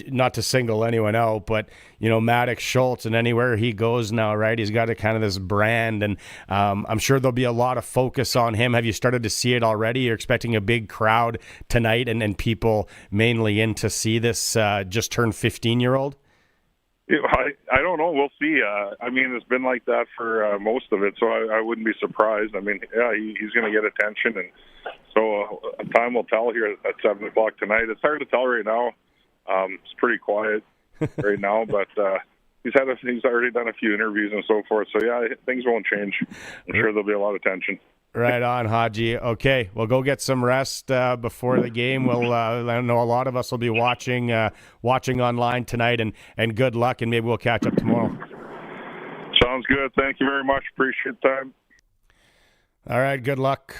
Not to single anyone out, but Maddox Schultz, and anywhere he goes now, right? He's got a kind of this brand, and I'm sure there'll be a lot of focus on him. Have you started to see it already? You're expecting a big crowd tonight, and people mainly in to see this just turned 15-year-old. I don't know. We'll see. I mean, it's been like that for most of it, so I wouldn't be surprised. I mean, yeah, he's going to get attention, and so time will tell here at 7 o'clock tonight. It's hard to tell right now. It's pretty quiet right now, but he's already done a few interviews and so forth. So yeah, things won't change. I'm sure there'll be a lot of tension. Right on, Hodgie. Okay, well, go get some rest before the game. I know a lot of us will be watching online tonight, and good luck, and maybe we'll catch up tomorrow. Sounds good. Thank you very much. Appreciate the time. All right, good luck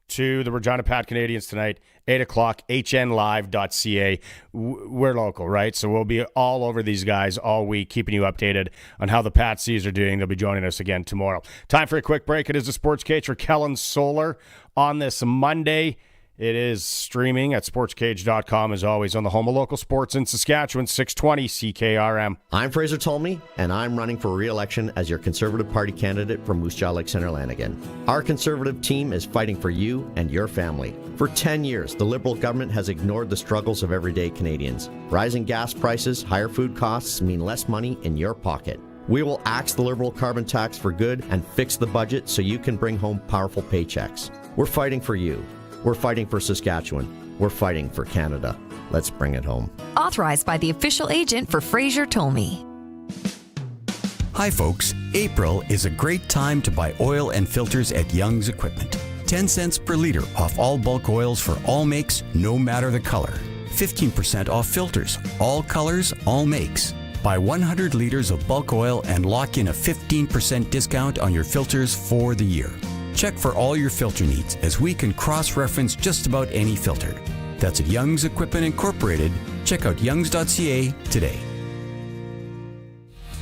to the Regina Pat Canadians tonight, 8 o'clock, hnlive.ca. We're local, right? So we'll be all over these guys all week, keeping you updated on how the Patsies are doing. They'll be joining us again tomorrow. Time for a quick break. It is the Sportscage for Kellen Solar on this Monday. It is streaming at sportscage.com, as always, on the home of local sports in Saskatchewan, 620 CKRM. I'm Fraser Tolmie, and I'm running for re-election as your Conservative Party candidate for Moose Jaw Lake Centre Lanigan. Our Conservative team is fighting for you and your family. For 10 years, the Liberal government has ignored the struggles of everyday Canadians. Rising gas prices, higher food costs mean less money in your pocket. We will axe the Liberal carbon tax for good and fix the budget so you can bring home powerful paychecks. We're fighting for you. We're fighting for Saskatchewan. We're fighting for Canada. Let's bring it home. Authorized by the official agent for Fraser Tolmie. Hi folks, April is a great time to buy oil and filters at Young's Equipment. 10 cents per liter off all bulk oils for all makes, no matter the color. 15% off filters, all colors, all makes. Buy 100 liters of bulk oil and lock in a 15% discount on your filters for the year. Check for all your filter needs, as we can cross-reference just about any filter. That's at Young's Equipment Incorporated. Check out youngs.ca today.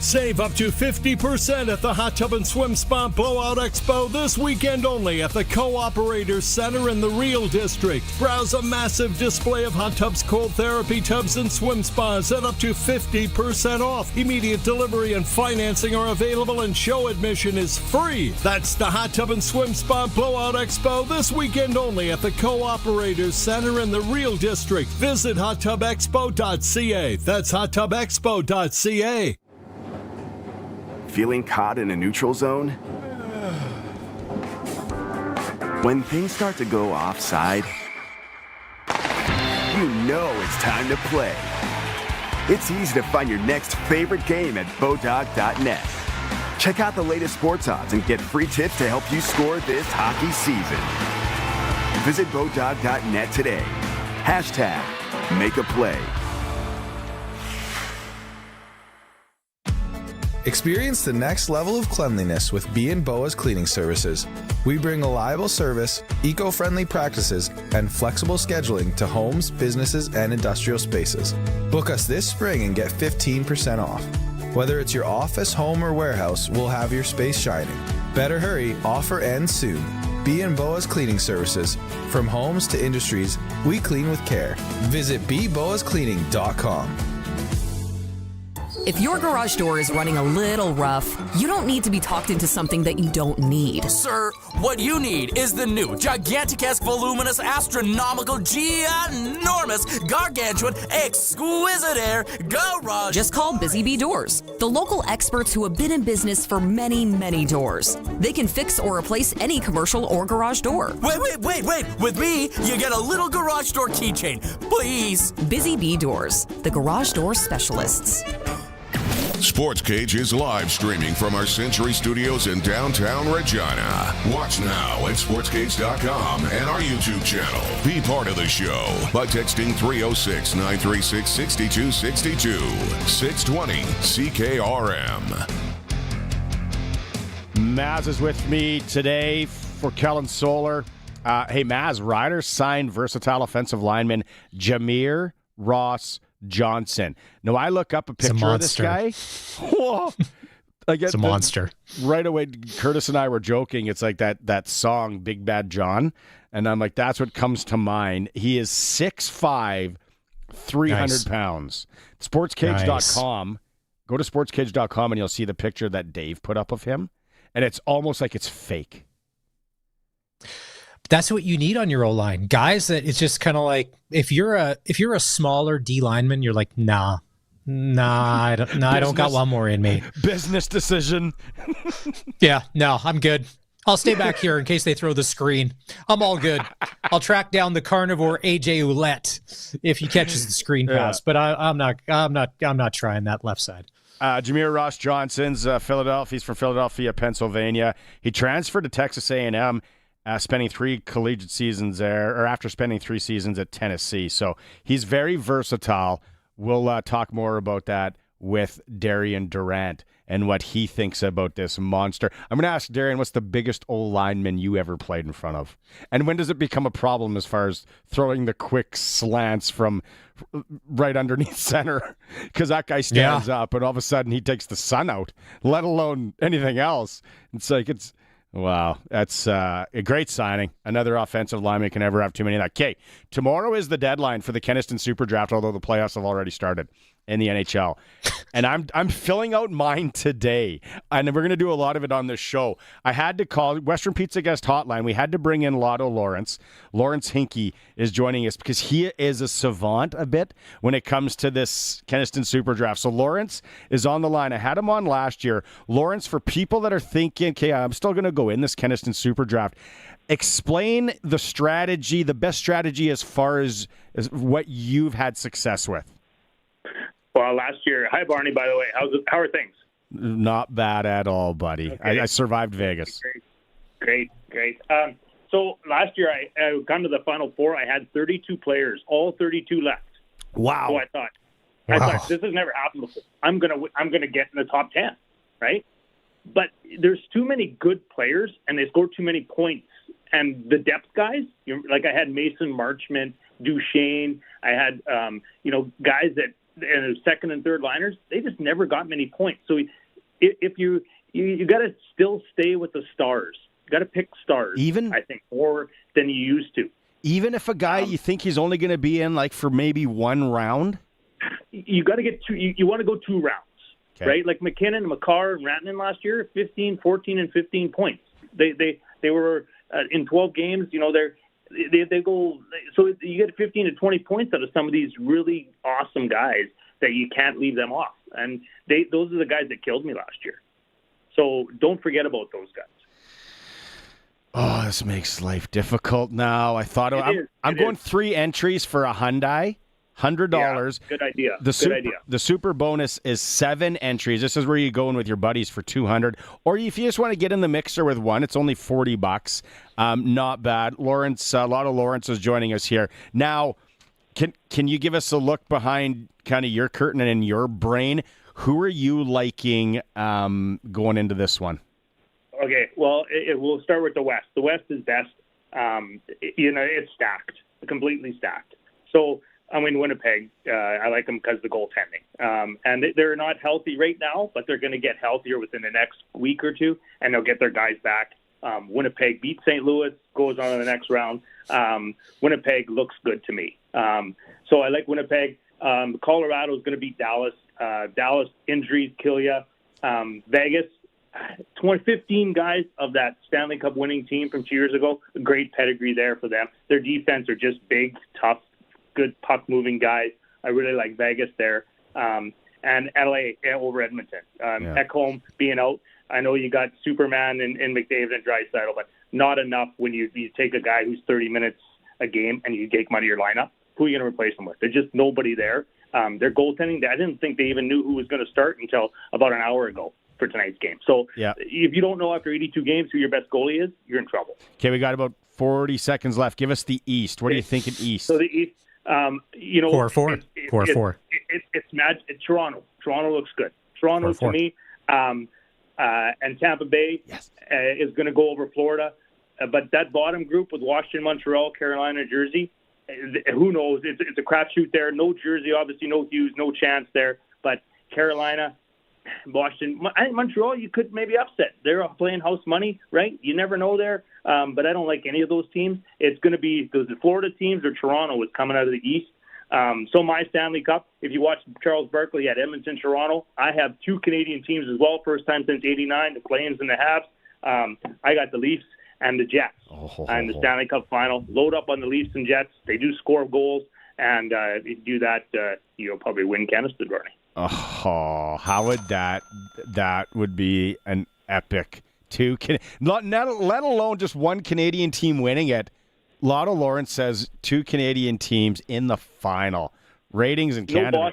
Save up to 50% at the Hot Tub and Swim Spa Blowout Expo this weekend only at the Cooperator Center in the Real District. Browse a massive display of hot tubs, cold therapy tubs, and swim spas at up to 50% off. Immediate delivery and financing are available, and show admission is free. That's the Hot Tub and Swim Spa Blowout Expo this weekend only at the Cooperator Center in the Real District. Visit hottubexpo.ca. That's hottubexpo.ca. Feeling caught in a neutral zone? When things start to go offside, you know it's time to play. It's easy to find your next favorite game at Bodog.net. Check out the latest sports odds and get free tips to help you score this hockey season. Visit Bodog.net today. #Make a play. Experience the next level of cleanliness with B&Boa's Cleaning Services. We bring reliable service, eco-friendly practices, and flexible scheduling to homes, businesses, and industrial spaces. Book us this spring and get 15% off. Whether it's your office, home, or warehouse, we'll have your space shining. Better hurry, offer ends soon. B&Boa's Cleaning Services. From homes to industries, we clean with care. Visit bboascleaning.com. If your garage door is running a little rough, you don't need to be talked into something that you don't need. Sir, what you need is the new gigantic-esque, voluminous, astronomical, ginormous, gargantuan, exquisite air garage. Just call Busy Bee Doors, the local experts who have been in business for many, many doors. They can fix or replace any commercial or garage door. Wait. With me, you get a little garage door keychain, please. Busy Bee Doors, the garage door specialists. Sportscage is live streaming from our Century Studios in downtown Regina. Watch now at sportscage.com and our YouTube channel. Be part of the show by texting 306-936-6262. 620 CKRM. Maz is with me today for Kellen Solar. Hey, Maz, Riders signed versatile offensive lineman Jameer Ross Johnson. Now, I look up a picture of this guy. Whoa. It's a monster. Right away, Curtis and I were joking. It's like that song, Big Bad John. And I'm like, that's what comes to mind. He is 6'5", 300 pounds. Sportscage.com. Go to sportscage.com and you'll see the picture that Dave put up of him. And it's almost like it's fake. That's what you need on your O-line. Guys that it's just kind of like, if you're a smaller D lineman, you're like, I don't got one more in me. Business decision. Yeah, no, I'm good. I'll stay back here in case they throw the screen. I'm all good. I'll track down the carnivore AJ Ouellette if he catches the screen pass. But I'm not trying that left side. Jameer Ross Johnson's Philadelphia. He's from Philadelphia, Pennsylvania. He transferred to Texas A&M, spending 3 collegiate seasons there, or after spending 3 seasons at Tennessee. So he's very versatile. We'll talk more about that with Darian Durant and what he thinks about this monster. I'm going to ask Darian, what's the biggest O-lineman you ever played in front of? And when does it become a problem as far as throwing the quick slants from right underneath center? Because that guy stands up, and all of a sudden he takes the sun out, let alone anything else. Wow, that's a great signing. Another offensive lineman can never have too many of that. Okay, tomorrow is the deadline for the Keniston Super Draft, although the playoffs have already started in the NHL. And I'm filling out mine today, and we're going to do a lot of it on this show. I had to call Western Pizza Guest Hotline. We had to bring in Lotto Lawrence. Lawrence Hinkie is joining us because he is a savant a bit when it comes to this Keniston Super Draft. So Lawrence is on the line. I had him on last year. Lawrence, for people that are thinking, okay, I'm still going to go in this Keniston Super Draft, explain the strategy, the best strategy as far as what you've had success with. Well, last year, hi Barney, by the way. How are things? Not bad at all, buddy. Okay. I survived Vegas. Great. So last year, I got to the Final Four. I had 32 players, all 32 left. Wow. So I thought this has never happened before. I'm gonna get in the top 10, right? But there's too many good players, and they score too many points. And the depth guys, like I had Mason Marchment, Duchesne. I had guys that. And second and third liners, they just never got many points. So if you got to still stay with the stars. You got to pick stars, I think, more than you used to. Even if a guy you think he's only going to be in like for maybe one round? You got to get two. You want to go 2 rounds, right? Like McKinnon, McCarr, and Rantanen last year, 15, 14, and 15 points. They were in 12 games, they go, so you get 15 to 20 points out of some of these really awesome guys that you can't leave them off. And those are the guys that killed me last year. So don't forget about those guys. Oh, this makes life difficult now. I thought I'm going 3 entries for a Hyundai. $100. Yeah, good idea. The super bonus is 7 entries. This is where you go in with your buddies for $200. Or if you just want to get in the mixer with one, it's only $40. Not bad. Lawrence, a lot of Lawrence is joining us here. Now, can you give us a look behind kind of your curtain and in your brain? Who are you liking going into this one? Okay, well, we'll start with the West. The West is best. It's stacked, completely stacked. So, Winnipeg, I like them because of the goaltending. And they're not healthy right now, but they're going to get healthier within the next week or two, and they'll get their guys back. Winnipeg beats St. Louis, goes on to the next round. Winnipeg looks good to me. So I like Winnipeg. Colorado is going to beat Dallas. Dallas injuries kill you. Vegas, 15 guys of that Stanley Cup winning team from 2 years ago. A great pedigree there for them. Their defense are just big, tough, good puck-moving guys. I really like Vegas there. And LA over Edmonton. Ekholm being out. I know you got Superman and McDavid and Draisaitl, but not enough when you take a guy who's 30 minutes a game and you take him out of your lineup. Who are you going to replace him with? There's just nobody there. Their goaltending, I didn't think they even knew who was going to start until about an hour ago for tonight's game. So if you don't know after 82 games who your best goalie is, you're in trouble. Okay, we got about 40 seconds left. Give us the East. What are you thinking East? So the East, Core four. It's Toronto. Toronto looks good. Toronto to me, and Tampa Bay is going to go over Florida. But that bottom group with Washington, Montreal, Carolina, Jersey, who knows? It's a crapshoot there. No Jersey, obviously, no Hughes, no chance there. But Carolina, Washington, I think Montreal, you could maybe upset. They're playing house money, right? You never know there. But I don't like any of those teams. It's going to be those Florida teams or Toronto is coming out of the East. So my Stanley Cup, if you watch Charles Barkley at Edmonton, Toronto, I have two Canadian teams as well. First time since '89, the Flames and the Habs. I got the Leafs and the Jets and the Stanley Cup final. Load up on the Leafs and Jets. They do score goals, and if you do that, you'll probably win Canada, Barney. Oh, how would that would be an epic let alone just one Canadian team winning it. Lotto Lawrence says two Canadian teams in the final. Ratings in Canada.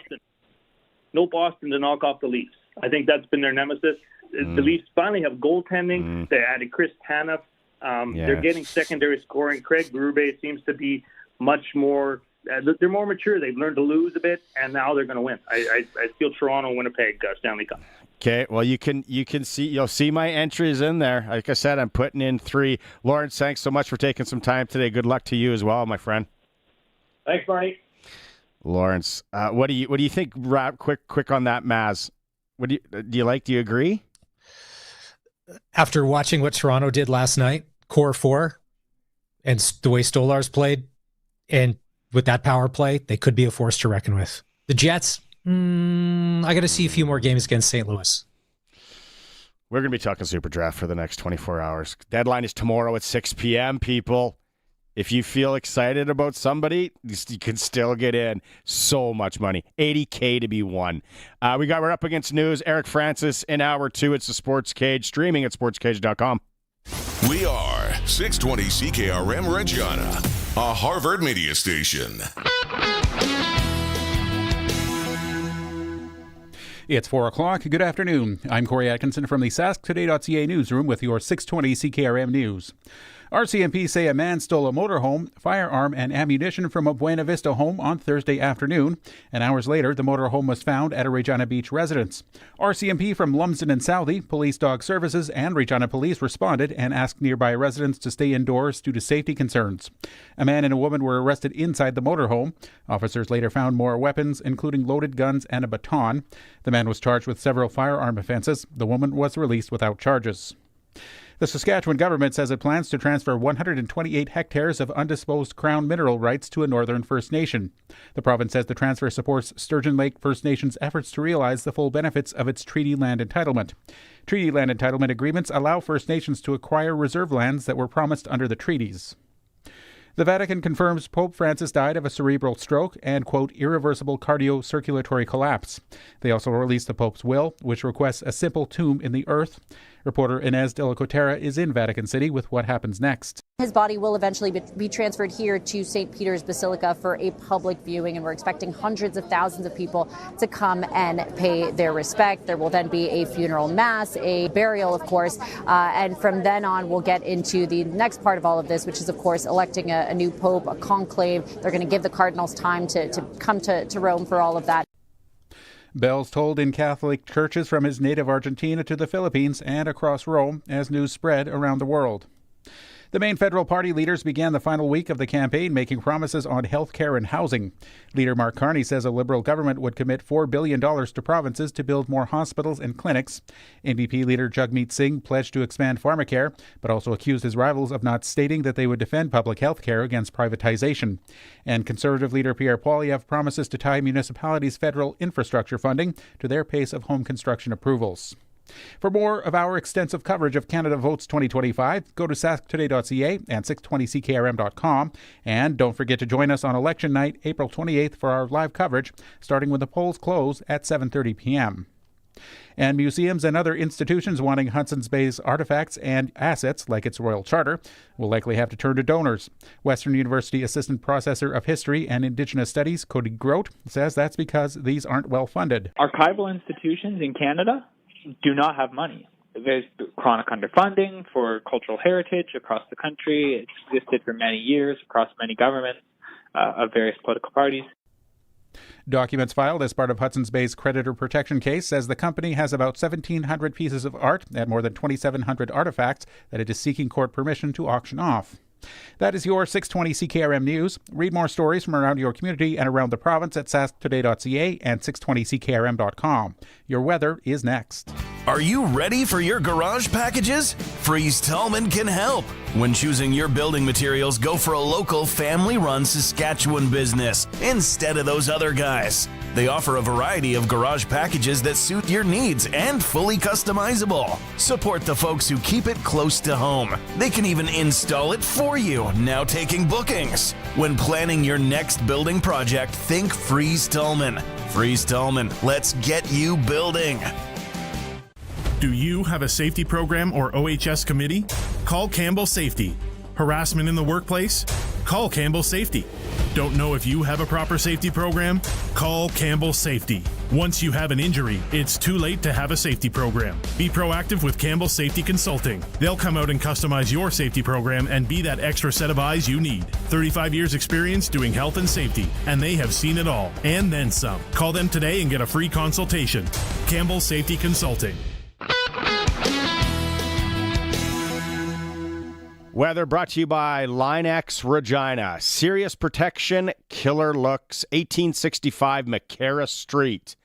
No Boston to knock off the Leafs. I think that's been their nemesis. The Leafs finally have goaltending. They added Chris Tanev. They're getting secondary scoring. Craig Berube seems to be much more. They're more mature. They've learned to lose a bit, and now they're going to win. I feel Toronto, Winnipeg, Stanley Cup. Okay, well you'll see my entries in there. Like I said, I'm putting in 3. Lawrence, thanks so much for taking some time today. Good luck to you as well, my friend. Thanks, Barney. Lawrence, what do you think? Quick on that, Maz. What do you agree? After watching what Toronto did last night, core 4, and the way Stolarz played, and with that power play, they could be a force to reckon with. The Jets, I got to see a few more games against St. Louis. We're going to be talking Super Draft for the next 24 hours. Deadline is tomorrow at 6 p.m., people. If you feel excited about somebody, you can still get in. So much money. $80K to be won. We're up against news. Eric Francis in hour 2. It's the Sports Cage, streaming at sportscage.com. We are 620 CKRM Regina, a Harvard media station. It's 4 o'clock. Good afternoon. I'm Corey Atkinson from the SaskToday.ca newsroom with your 620 CKRM news. RCMP say a man stole a motorhome, firearm, and ammunition from a Buena Vista home on Thursday afternoon, and hours later, the motorhome was found at a Regina Beach residence. RCMP from Lumsden and Southie, Police Dog Services, and Regina Police responded and asked nearby residents to stay indoors due to safety concerns. A man and a woman were arrested inside the motorhome. Officers later found more weapons, including loaded guns and a baton. The man was charged with several firearm offenses. The woman was released without charges. The Saskatchewan government says it plans to transfer 128 hectares of undisposed Crown mineral rights to a Northern First Nation. The province says the transfer supports Sturgeon Lake First Nation's efforts to realize the full benefits of its treaty land entitlement. Treaty land entitlement agreements allow First Nations to acquire reserve lands that were promised under the treaties. The Vatican confirms Pope Francis died of a cerebral stroke and, quote, irreversible cardiocirculatory collapse. They also released the Pope's will, which requests a simple tomb in the earth. Reporter Inez de la Cotera is in Vatican City with what happens next. His body will eventually be transferred here to St. Peter's Basilica for a public viewing, and we're expecting hundreds of thousands of people to come and pay their respect. There will then be a funeral mass, a burial, of course, and from then on we'll get into the next part of all of this, which is, of course, electing a new pope, a conclave. They're going to give the cardinals time to come to Rome for all of that. Bells tolled in Catholic churches from his native Argentina to the Philippines and across Rome as news spread around the world. The main federal party leaders began the final week of the campaign making promises on health care and housing. Leader Mark Carney says a Liberal government would commit $4 billion to provinces to build more hospitals and clinics. NDP leader Jagmeet Singh pledged to expand pharmacare, but also accused his rivals of not stating that they would defend public health care against privatization. And Conservative leader Pierre Poilievre promises to tie municipalities' federal infrastructure funding to their pace of home construction approvals. For more of our extensive coverage of Canada Votes 2025, go to sasktoday.ca and 620ckrm.com. And don't forget to join us on election night, April 28th, for our live coverage, starting when the polls close at 7:30 p.m. And museums and other institutions wanting Hudson's Bay's artifacts and assets, like its royal charter, will likely have to turn to donors. Western University Assistant Professor of History and Indigenous Studies, Cody Grote, says that's because these aren't well funded. Archival institutions in Canada do not have money. There's chronic underfunding for cultural heritage across the country. It's existed for many years across many governments of various political parties. Documents filed as part of Hudson's Bay's creditor protection case says the company has about 1,700 pieces of art and more than 2,700 artifacts that it is seeking court permission to auction off. That is your 620 CKRM News. Read more stories from around your community and around the province at sasktoday.ca and 620ckrm.com. Your weather is next. Are you ready for your garage packages? Freeze Tallman can help. When choosing your building materials, go for a local family-run Saskatchewan business instead of those other guys. They offer a variety of garage packages that suit your needs and fully customizable. Support the folks who keep it close to home. They can even install it for you, now taking bookings. When planning your next building project, think Freeze Tallman. Freeze Tallman, let's get you building. Do you have a safety program or OHS committee? Call Campbell Safety. Harassment in the workplace? Call Campbell Safety. Don't know if you have a proper safety program? Call Campbell Safety. Once you have an injury, it's too late to have a safety program. Be proactive with Campbell Safety Consulting. They'll come out and customize your safety program and be that extra set of eyes you need. 35 years experience doing health and safety, and they have seen it all, and then some. Call them today and get a free consultation. Campbell Safety Consulting. Weather brought to you by Line-X Regina. Serious protection, killer looks. 1865 McCara Street.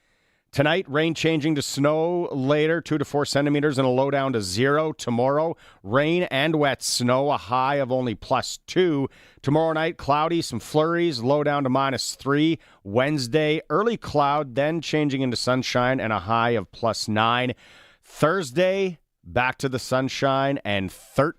Tonight, rain changing to snow later, 2 to 4 centimeters and a low down to 0. Tomorrow, rain and wet snow, a high of only +2. Tomorrow night, cloudy, some flurries, low down to -3. Wednesday, early cloud, then changing into sunshine and a high of +9. Thursday, back to the sunshine and 13,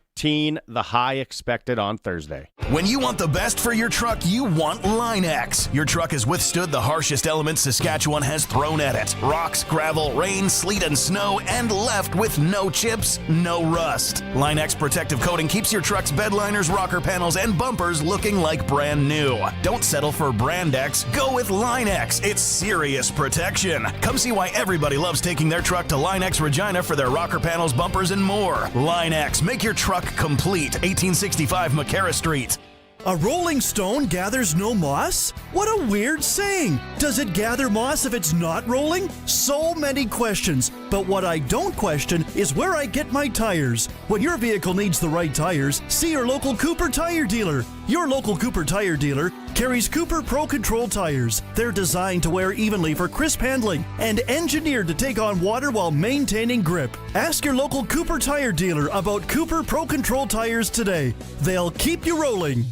the high expected on Thursday. When you want the best for your truck, you want Line-X. Your truck has withstood the harshest elements Saskatchewan has thrown at it. Rocks, gravel, rain, sleet, and snow, and left with no chips, no rust. Line-X protective coating keeps your truck's bed liners, rocker panels, and bumpers looking like brand new. Don't settle for Brand X. Go with Line-X. It's serious protection. Come see why everybody loves taking their truck to Line-X Regina for their rocker panels, bumpers, and more. Line-X. Make your truck complete. 1865 McCara Street. A rolling stone gathers no moss? What a weird saying! Does it gather moss if it's not rolling? So many questions, but what I don't question is where I get my tires. When your vehicle needs the right tires, see your local Cooper tire dealer. Your local Cooper tire dealer carries Cooper Pro Control tires. They're designed to wear evenly for crisp handling and engineered to take on water while maintaining grip. Ask your local Cooper tire dealer about Cooper Pro Control tires today. They'll keep you rolling.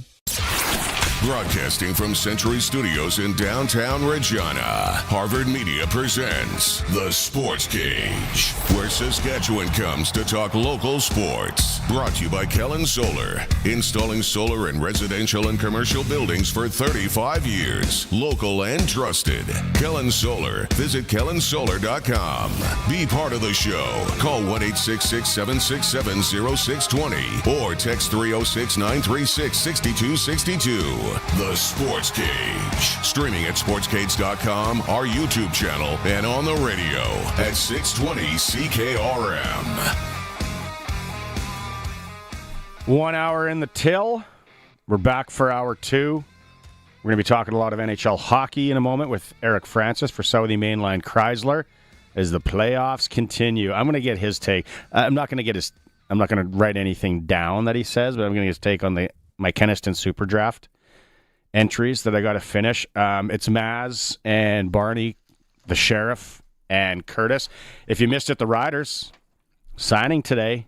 Broadcasting from Century Studios in downtown Regina, Harvard Media presents The Sports Cage, where Saskatchewan comes to talk local sports. Brought to you by Kellen Solar, installing solar in residential and commercial buildings for 35 years. Local and trusted. Kellen Solar. Visit kellensolar.com. Be part of the show. Call 1-866-767-0620 or text 306-936-6262. The Sports Cage. Streaming at sportscage.com, our YouTube channel, and on the radio at 620 CKRM. 1 hour in the till. We're back for hour 2. We're going to be talking a lot of NHL hockey in a moment with Eric Francis for Southie Mainline Chrysler as the playoffs continue. I'm going to get his take. I'm not going to write anything down that he says, but I'm going to get his take on my Keniston Super Draft entries that I got to finish. It's Maz and Barney, the Sheriff, and Curtis. If you missed it, the Riders signing today,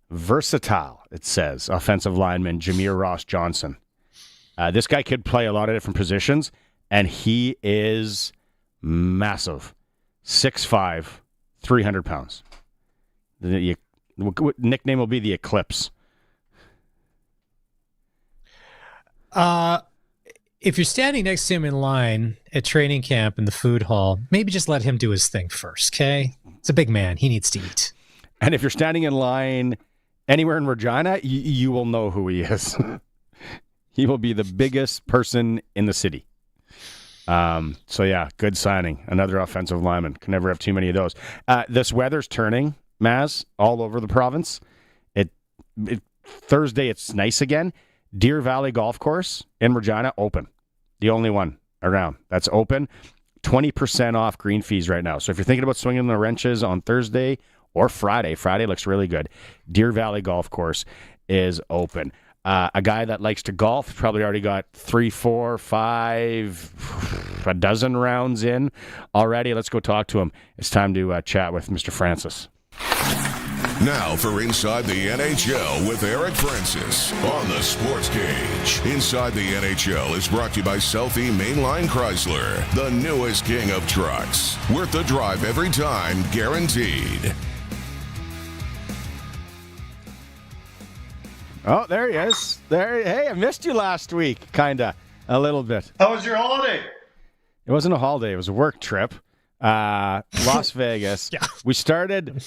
versatile, it says, offensive lineman Jameer Ross Johnson. This guy could play a lot of different positions, and he is massive. 6'5", 300 pounds. The nickname will be the Eclipse. if you're standing next to him in line at training camp in the food hall, maybe just let him do his thing first, okay? It's a big man. He needs to eat. And if you're standing in line anywhere in Regina, you will know who he is. He will be the biggest person in the city. So, yeah, good signing. Another offensive lineman. Can never have too many of those. This weather's turning, Maz, all over the province. Thursday, it's nice again. Deer Valley Golf Course in Regina, open. The only one around that's open. 20% off green fees right now. So if you're thinking about swinging the wrenches on Thursday or Friday looks really good. Deer Valley Golf Course is open. A guy that likes to golf probably already got 3, 4, 5, a dozen rounds in already. Let's go talk to him. It's time to chat with Mr. Francis. Now for Inside the NHL with Eric Francis on the Sportscage. Inside the NHL is brought to you by Selfie Mainline Chrysler, the newest king of trucks. Worth the drive every time, guaranteed. Oh, there he is. Hey, I missed you last week, kinda, a little bit. How was your holiday? It wasn't a holiday. It was a work trip. Las Vegas. Yeah. We started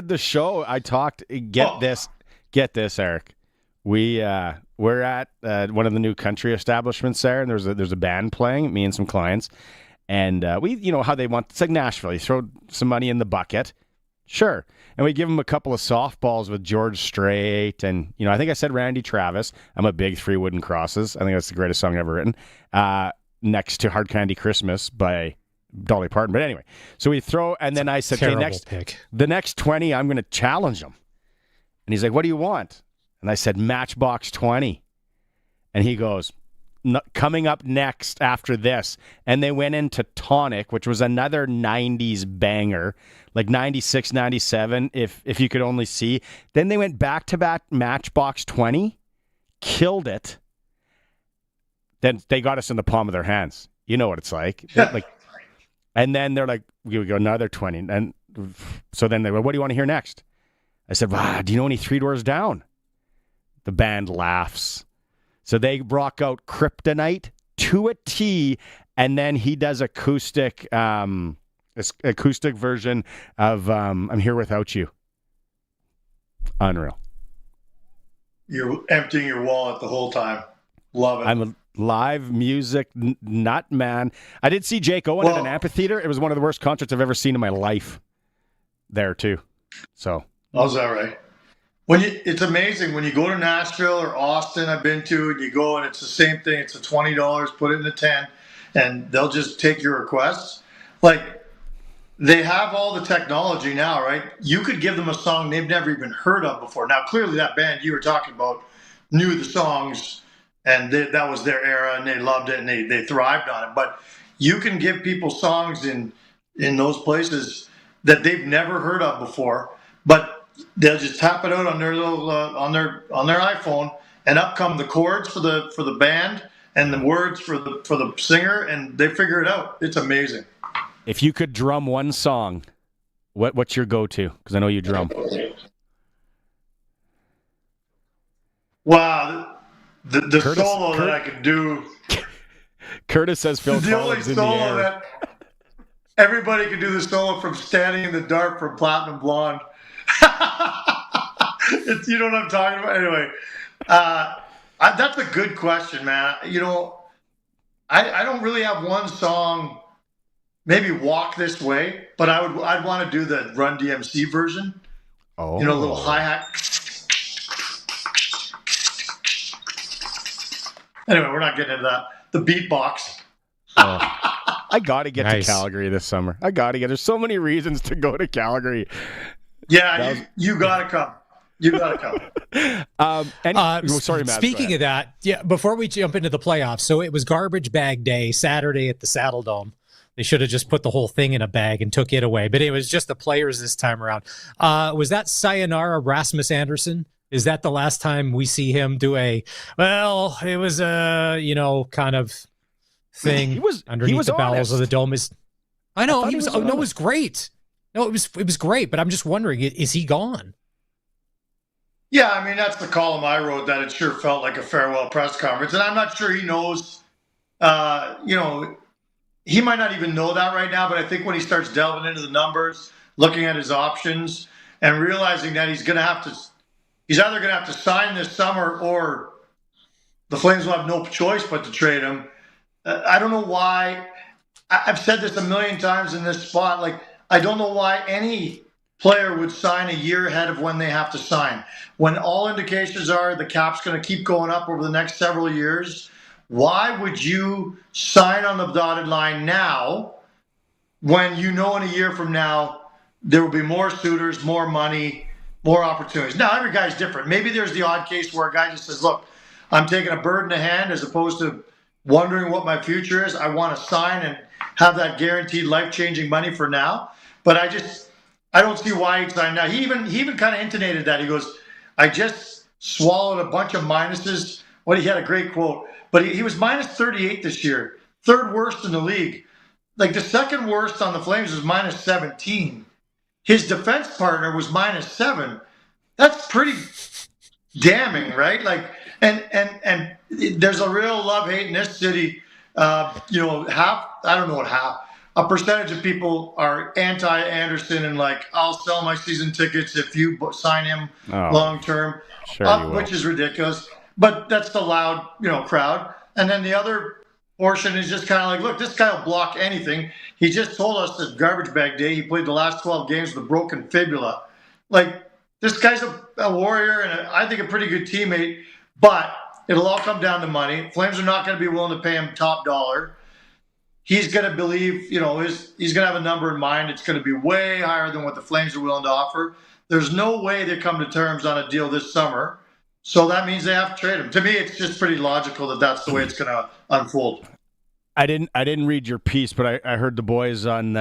the show. I talked. Get this, Eric. We're at one of the new country establishments there, and there's a band playing. Me and some clients, and we how they want. It's like Nashville. You throw some money in the bucket, sure, and we give them a couple of softballs with George Strait, and I think I said Randy Travis. I'm a big Three Wooden Crosses. I think that's the greatest song ever written. Next to Hard Candy Christmas by Dolly Parton. But anyway, so we throw, and then I said, the next 20, I'm going to challenge them. And he's like, what do you want? And I said, Matchbox 20. And he goes, coming up next after this. And they went into Tonic, which was another 90s banger, like 96, 97, if you could only see. Then they went back to back Matchbox 20, killed it. Then they got us in the palm of their hands. You know what it's like. And then they're like, we go another 20. And so then they go, what do you want to hear next? I said, do you know any Three Doors Down? The band laughs. So they rock out Kryptonite to a T, and then he does acoustic version of I'm Here Without You. Unreal. You're emptying your wallet the whole time. Love it. I'm a live music nut, man. I did see Jake Owen at an amphitheater. It was one of the worst concerts I've ever seen in my life. There too. So. How's that right? It's amazing when you go to Nashville or Austin. I've been to, and you go and it's the same thing. It's a $20. Put it in the tent, and they'll just take your requests. Like they have all the technology now, right? You could give them a song they've never even heard of before. Now, clearly, that band you were talking about knew the songs. And that was their era, and they loved it, and they thrived on it. But you can give people songs in those places that they've never heard of before, but they'll just tap it out on their little on their iPhone, and up come the chords for the band and the words for the singer, and they figure it out. It's amazing. If you could drum one song, what's your go-to? Because I know you drum. Wow. The solo that I could do. Curtis says Phil Collins in the air. The only solo that everybody could do the solo from Standing in the Dark from Platinum Blonde. You know what I'm talking about? Anyway, that's a good question, man. I don't really have one song, maybe Walk This Way, but I'd want to do the Run DMC version. Oh. A little hi-hat. Anyway, we're not getting into that. The beatbox. I got to get to Calgary this summer. There's so many reasons to go to Calgary. Yeah, you got to come. You got to come. Sorry, Matt. Speaking of that, before we jump into the playoffs, so it was garbage bag day Saturday at the Saddle Dome. They should have just put the whole thing in a bag and took it away. But it was just the players this time around. Was that Sayonara Rasmus Anderson? Is that the last time we see him do it was a, kind of thing underneath the bowels of the dome. I know, it was great. No, it was great, but I'm just wondering, is he gone? Yeah, I mean, that's the column I wrote, that it sure felt like a farewell press conference. And I'm not sure he knows he might not even know that right now, but I think when he starts delving into the numbers, looking at his options, and realizing that he's either going to have to sign this summer or the Flames will have no choice but to trade him. I don't know why. I've said this a million times in this spot. Like, I don't know why any player would sign a year ahead of when they have to sign. When all indications are the cap's going to keep going up over the next several years, why would you sign on the dotted line now when you know in a year from now there will be more suitors, more money, more opportunities? Now, every guy's different. Maybe there's the odd case where a guy just says, look, I'm taking a bird in the hand as opposed to wondering what my future is. I want to sign and have that guaranteed life-changing money for now. But I don't see why he'd sign now. He even kind of intonated that. He goes, I just swallowed a bunch of minuses. He had a great quote. But he was minus 38 this year, third worst in the league. Like, the second worst on the Flames was minus 17. His defense partner was minus 7. That's pretty damning, right? Like, and there's a real love-hate in this city. A percentage of people are anti-Anderson and like, I'll sell my season tickets if you sign him long-term, which is ridiculous. But that's the loud, crowd. And then the other portion is just kind of like, look, this guy will block anything. He just told us that garbage bag day, he played the last 12 games with a broken fibula. Like, this guy's a warrior and I think a pretty good teammate, but it'll all come down to money. Flames are not going to be willing to pay him top dollar. He's going to believe, he's going to have a number in mind. It's going to be way higher than what the Flames are willing to offer. There's no way they come to terms on a deal this summer. So that means they have to trade him. To me, it's just pretty logical that that's the way it's going to unfold. I didn't read your piece, but I heard the boys on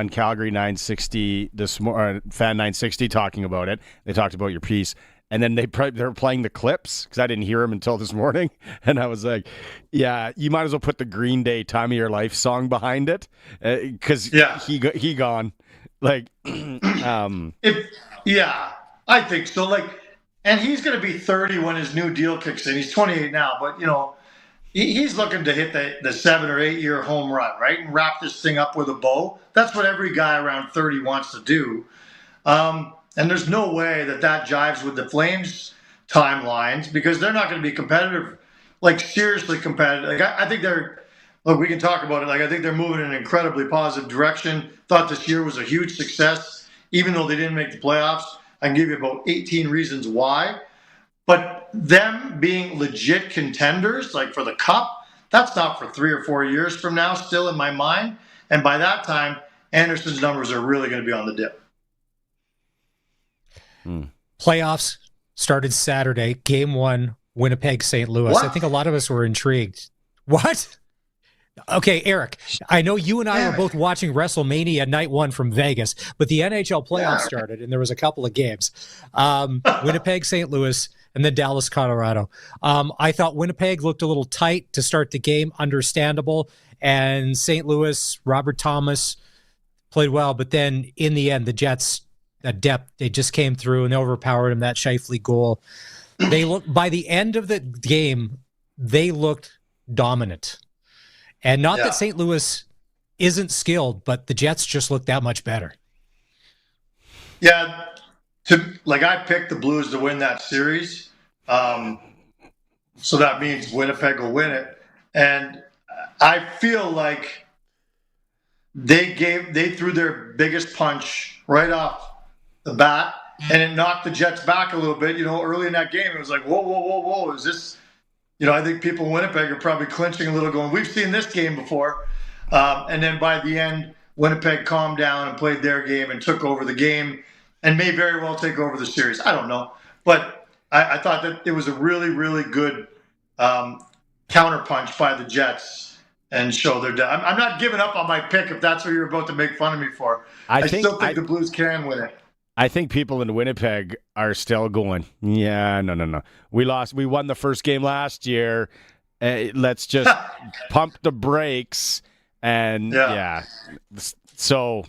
Calgary 960 Fan 960 talking about it. They talked about your piece, and then they were playing the clips because I didn't hear them until this morning, and I was like, "Yeah, you might as well put the Green Day "Time of Your Life" song behind it because he gone." Like, I think so. Like, and he's going to be 30 when his new deal kicks in. He's 28 now, but he's looking to hit the 7 or 8 year home run, right? And wrap this thing up with a bow. That's what every guy around 30 wants to do. And there's no way that jives with the Flames timelines because they're not going to be competitive, like seriously competitive. Like I think we can talk about it. Like I think they're moving in an incredibly positive direction. Thought this year was a huge success, even though they didn't make the playoffs. I can give you about 18 reasons why. But them being legit contenders, like for the Cup, that's not for 3 or 4 years from now, still in my mind. And by that time, Anderson's numbers are really going to be on the dip. Playoffs started Saturday. Game 1, Winnipeg, St. Louis. What? I think a lot of us were intrigued. What? Okay, Eric, I know you and I were both watching WrestleMania night 1 from Vegas, but the NHL playoffs started, and there was a couple of games. Winnipeg, St. Louis, and then Dallas, Colorado. I thought Winnipeg looked a little tight to start the game, understandable, and St. Louis, Robert Thomas played well, but then in the end, the Jets, that depth, they just came through and they overpowered him, that Scheifele goal. By the end of the game, they looked dominant. And not that St. Louis isn't skilled, but the Jets just look that much better. Yeah, I picked the Blues to win that series. So that means Winnipeg will win it. And I feel like they threw their biggest punch right off the bat, and it knocked the Jets back a little bit. Early in that game, it was like, whoa, is this... I think people in Winnipeg are probably clinching a little going, we've seen this game before. And then by the end, Winnipeg calmed down and played their game and took over the game and may very well take over the series. I don't know. But I thought that it was a really, really good counterpunch by the Jets and show their depth. I'm not giving up on my pick if that's what you're about to make fun of me for. I still think the Blues can win it. I think people in Winnipeg are still going, no. We won the first game last year. Let's just pump the brakes. And So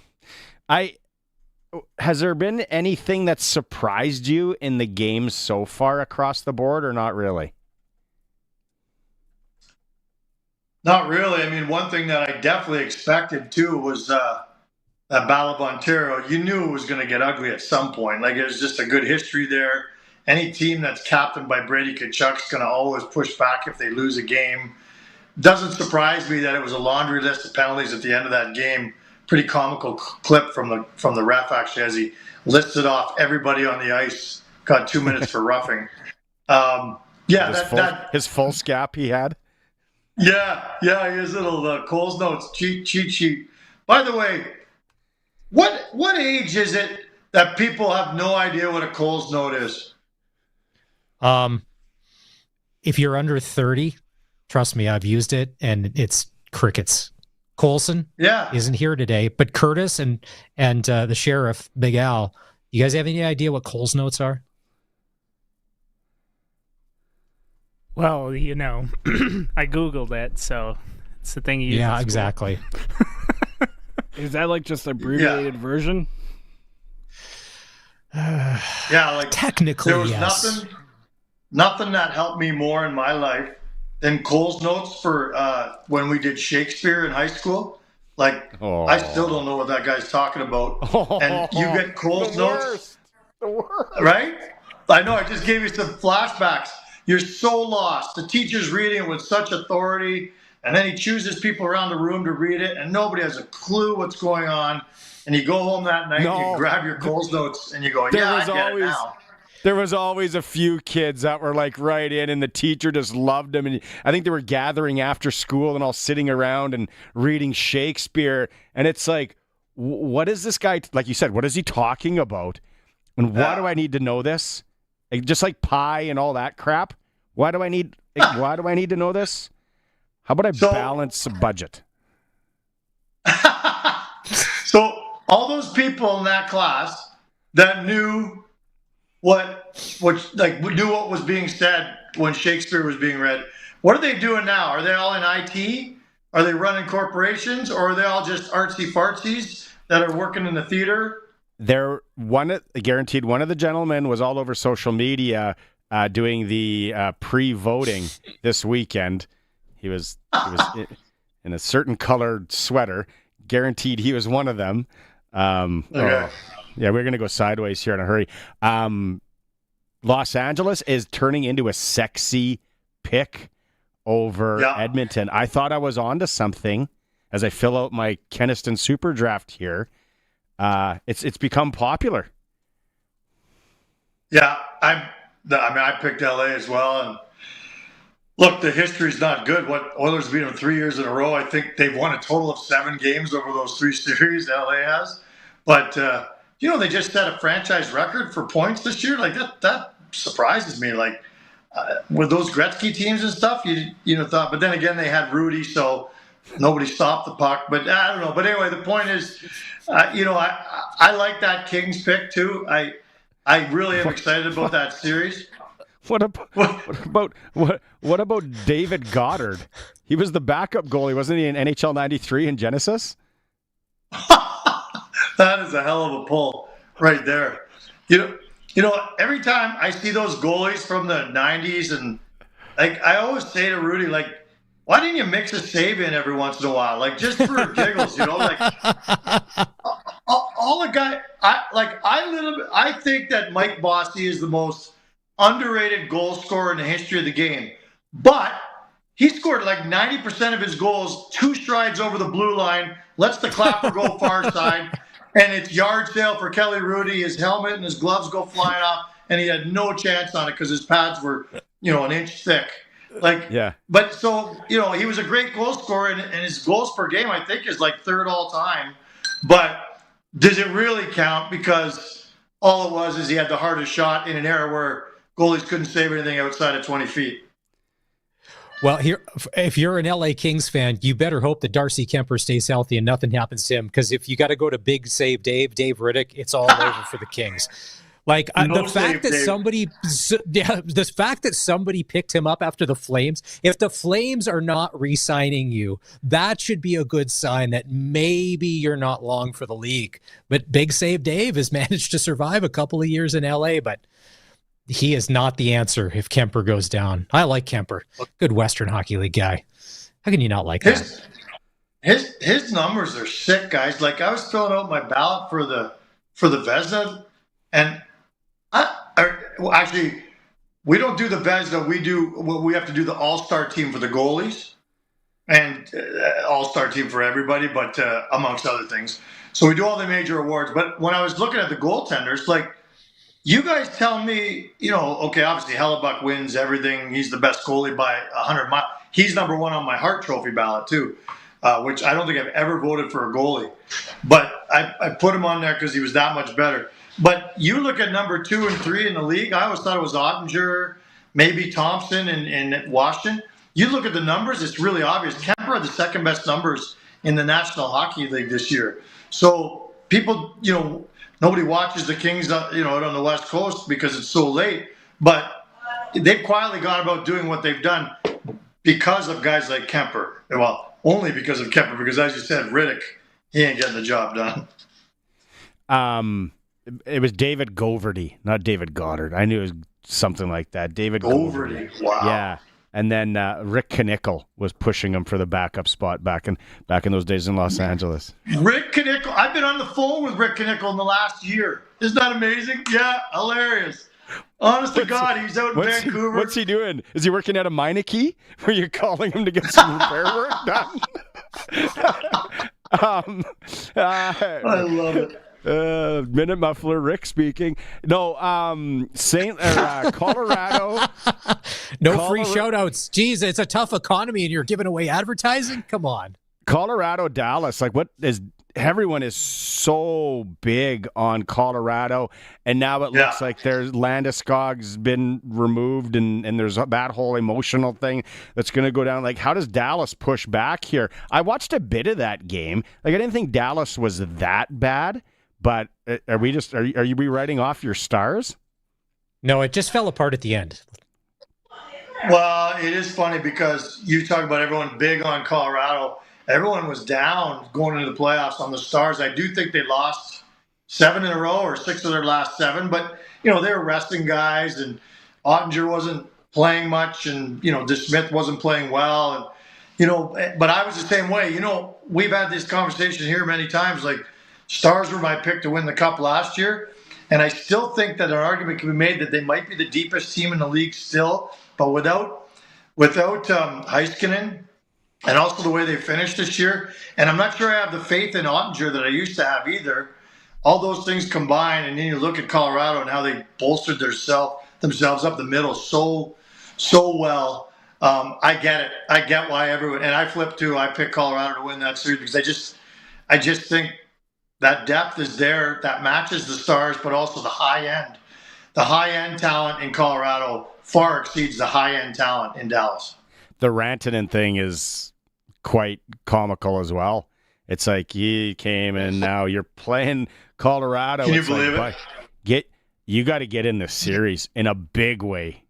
has there been anything that surprised you in the games so far across the board or not really? Not really. I mean, one thing that I definitely expected too was that Battle of Ontario. You knew it was going to get ugly at some point. Like, there's just a good history there. Any team that's captained by Brady Tkachuk's going to always push back if they lose a game. Doesn't surprise me that it was a laundry list of penalties at the end of that game. Pretty comical clip from the ref, actually, as he listed off everybody on the ice. Got 2 minutes for roughing. His full scap he had. Yeah, his little Coles Notes cheat sheet. By the way, what age is it that people have no idea what a Coles Note is? If you're under 30, trust me, I've used it, and it's crickets. Colson isn't here today, but Curtis and the sheriff, Big Al, you guys have any idea what Coles Notes are? Well, I Googled it, so it's the thing you use. Yeah, exactly. Is that like just abbreviated version? Like technically, there was yes. nothing that helped me more in my life than Coles Notes for when we did Shakespeare in high school. Like, I still don't know what that guy's talking about. And you get Coles Notes, right? I know. I just gave you some flashbacks. You're so lost. The teacher's reading it with such authority, and then he chooses people around the room to read it, and nobody has a clue what's going on. And you go home that night, you grab your Coles Notes, and you go, I get it now. There was always a few kids that were like right in, and the teacher just loved them. And I think they were gathering after school and all sitting around and reading Shakespeare. And it's like, what is this guy, like you said, what is he talking about? And why do I need to know this? Just like pie and all that crap. Why do I need to know this? How about I balance a budget? So all those people in that class that knew what was being said when Shakespeare was being read, what are they doing now? Are they all in IT? Are they running corporations, or are they all just artsy fartsies that are working in the theater? Guaranteed one of the gentlemen was all over social media doing the pre-voting this weekend. He was in a certain colored sweater. Guaranteed he was one of them. Okay. Yeah, we're going to go sideways here in a hurry. Los Angeles is turning into a sexy pick over Edmonton. I thought I was onto something as I fill out my Keniston Super Draft here. It's become popular. Yeah, I picked LA as well, and look, the history's not good. What Oilers beat them 3 years in a row. I think they've won a total of 7 games over those 3 series. LA has, but they just set a franchise record for points this year. Like that surprises me. Like with those Gretzky teams and stuff, you thought. But then again, they had Rudy, so nobody stopped the puck. But I don't know. But anyway, the point is. I like that Kings pick too. I really am excited about that series. What about David Goddard? He was the backup goalie, wasn't he, in NHL '93 in Genesis? That is a hell of a pull right there. Every time I see those goalies from the '90s, and I always say to Rudy, why didn't you mix a save in every once in a while? Just for giggles, all the guy. I think that Mike Bossy is the most underrated goal scorer in the history of the game. But he scored 90% of his goals 2 strides over the blue line, lets the clapper go far side, and it's yard sale for Kelly Rudy. His helmet and his gloves go flying off, and he had no chance on it because his pads were, an inch thick. But so, he was a great goal scorer, and his goals per game, I think, is 3rd all time. But does it really count? Because all it was is he had the hardest shot in an era where goalies couldn't save anything outside of 20 feet. Well, here, if you're an LA Kings fan, you better hope that Darcy Kemper stays healthy and nothing happens to him. Because if you got to go to Big Save Dave Riddick, it's all over for the Kings. The fact that somebody picked him up after the Flames, if the Flames are not re-signing you, that should be a good sign that maybe you're not long for the league. But Big Save Dave has managed to survive a couple of years in LA, but he is not the answer if Kemper goes down. I like Kemper. Good Western Hockey League guy. How can you not like that? His numbers are sick, guys. Like, I was filling out my ballot for the Vezina, and actually, we don't do the Vezina. We have to do the All-Star team for the goalies, and All-Star team for everybody, but amongst other things. So we do all the major awards. But when I was looking at the goaltenders, like, you guys tell me, okay, obviously Hellebuck wins everything. He's the best goalie by 100 miles. He's number one on my Hart Trophy ballot too. Which I don't think I've ever voted for a goalie. But I put him on there because he was that much better. But you look at number 2 and 3 in the league, I always thought it was Ottinger, maybe Thompson in Washington. You look at the numbers, it's really obvious. Kemper had the second best numbers in the National Hockey League this year. So people, nobody watches the Kings, out on the West Coast because it's so late. But they've quietly gone about doing what they've done because of guys like Kemper. Well, only because of Kemper, because as you said, Riddick, he ain't getting the job done. It was David Goverty, not David Goddard. I knew it was something like that. David Goverty. Wow. Yeah. And then Rick Knickel was pushing him for the backup spot back in those days in Los Angeles. Rick Knickel. I've been on the phone with Rick Knickel in the last year. Isn't that amazing? Yeah, hilarious. Honest to God, he's out in Vancouver. What's he doing? Is he working at a Meineke? Were you calling him to get some repair work done? I love it. Minute Muffler Rick speaking. No, Colorado. No free shout-outs. Jeez, it's a tough economy and you're giving away advertising? Come on. Colorado, Dallas. Like, what is... Everyone is so big on Colorado, and now it looks like there's Landeskog's been removed, and there's that whole emotional thing that's going to go down. Like, how does Dallas push back here? I watched a bit of that game. Like, I didn't think Dallas was that bad, but are you rewriting off your Stars? No, it just fell apart at the end. Well, it is funny because you talk about everyone big on Colorado. Everyone was down going into the playoffs on the Stars. I do think they lost 7 in a row or 6 of their last 7, but they were resting guys, and Ottinger wasn't playing much, and DeSmith wasn't playing well, and but I was the same way. We've had this conversation here many times. Like, Stars were my pick to win the Cup last year, and I still think that an argument can be made that they might be the deepest team in the league still, but without Heiskanen. And also the way they finished this year. And I'm not sure I have the faith in Ottinger that I used to have either. All those things combined, and then you look at Colorado and how they bolstered themselves up the middle so well. I get it. I get why everyone – and I flipped too. I picked Colorado to win that series because I just think that depth is there that matches the Stars, but also the high end. The high-end talent in Colorado far exceeds the high-end talent in Dallas. The Rantanen thing is quite comical as well. It's like he came and now you're playing Colorado. Can you believe it? You got to get in the series in a big way.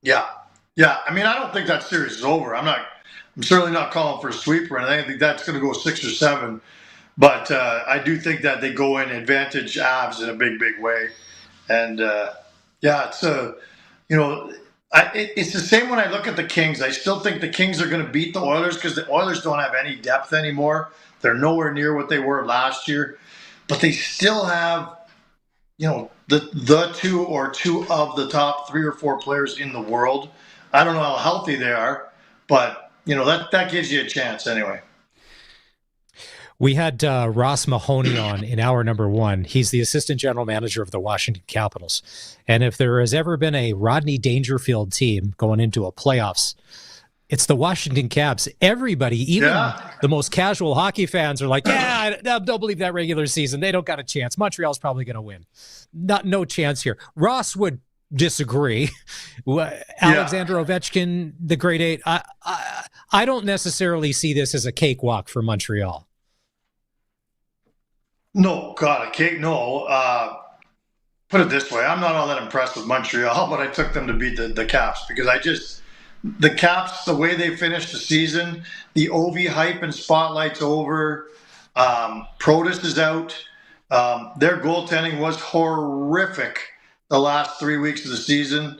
Yeah. I mean, I don't think that series is over. I'm certainly not calling for a sweep or anything. I think that's going to go 6 or 7. But I do think that they go in advantage Avs in a big way. And it's it's the same when I look at the Kings. I still think the Kings are going to beat the Oilers because the Oilers don't have any depth anymore. They're nowhere near what they were last year. But they still have, the 2 or 2 of the top 3 or 4 players in the world. I don't know how healthy they are, but, that gives you a chance anyway. We had Ross Mahoney on in hour number 1. He's the assistant general manager of the Washington Capitals. And if there has ever been a Rodney Dangerfield team going into a playoffs, it's the Washington Caps. Everybody, even the most casual hockey fans, are like, I don't believe that regular season. They don't got a chance. Montreal's probably going to win. No chance here. Ross would disagree. Alexander Ovechkin, the grade 8. I don't necessarily see this as a cakewalk for Montreal. No, God, no. Put it this way. I'm not all that impressed with Montreal, but I took them to beat the Caps because the Caps, the way they finished the season, the Ovi hype and spotlight's over. Protas is out. Their goaltending was horrific the last 3 weeks of the season.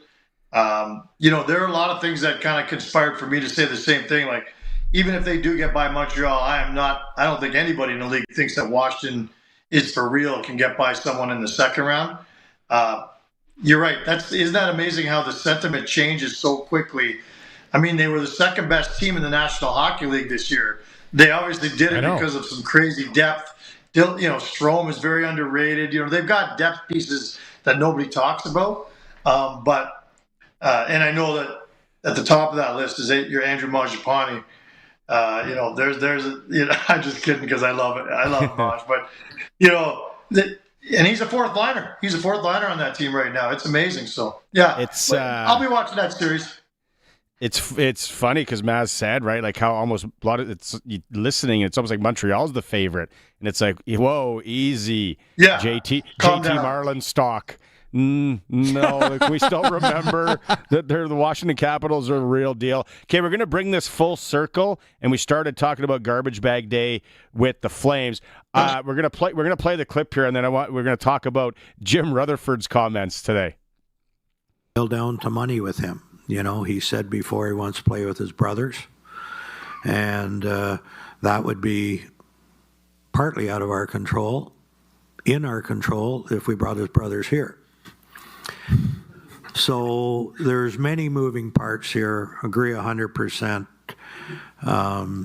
There are a lot of things that kind of conspired for me to say the same thing. Like, even if they do get by Montreal, I don't think anybody in the league thinks that Washington is for real, can get by someone in the second round. You're right. Isn't that amazing how the sentiment changes so quickly? I mean, they were the second best team in the National Hockey League this year. They obviously did it because of some crazy depth. Strome is very underrated. They've got depth pieces that nobody talks about. And I know that at the top of that list is your Andrew Mangiapane. I'm just kidding because I love it. I love Maj, but and he's a fourth liner. He's a fourth liner on that team right now. It's amazing. So yeah, I'll be watching that series. It's funny because Maz said, right, like how almost a lot of listening. It's almost like Montreal's the favorite, and it's like, whoa, easy, yeah, JT Marlin stock. No, we still remember that the Washington Capitals are a real deal. Okay, we're going to bring this full circle, and we started talking about Garbage Bag Day with the Flames. We're going to play the clip here, and then we're going to talk about Jim Rutherford's comments today. Down to money with him. He said before he wants to play with his brothers, and that would be partly out of our control, in our control, if we brought his brothers here. So there's many moving parts here. Agree 100%.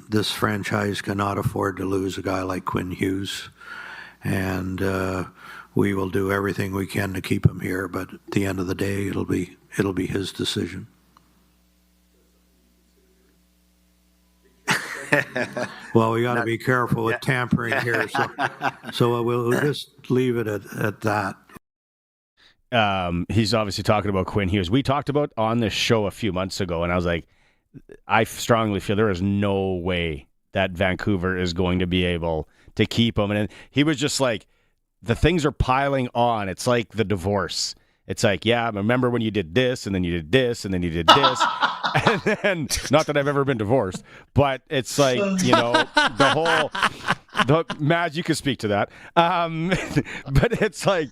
This franchise cannot afford to lose a guy like Quinn Hughes, and we will do everything we can to keep him here. But at the end of the day, it'll be his decision. Well, we got to be careful with tampering here, so we'll just leave it at that. He's obviously talking about Quinn Hughes. We talked about on this show a few months ago, and I was like, I strongly feel there is no way that Vancouver is going to be able to keep him. And he was just like, the things are piling on. It's like the divorce. It's like, yeah, remember when you did this, and then you did this, and then you did this. And then, not that I've ever been divorced, but it's like, Maz, you can speak to that. But it's like,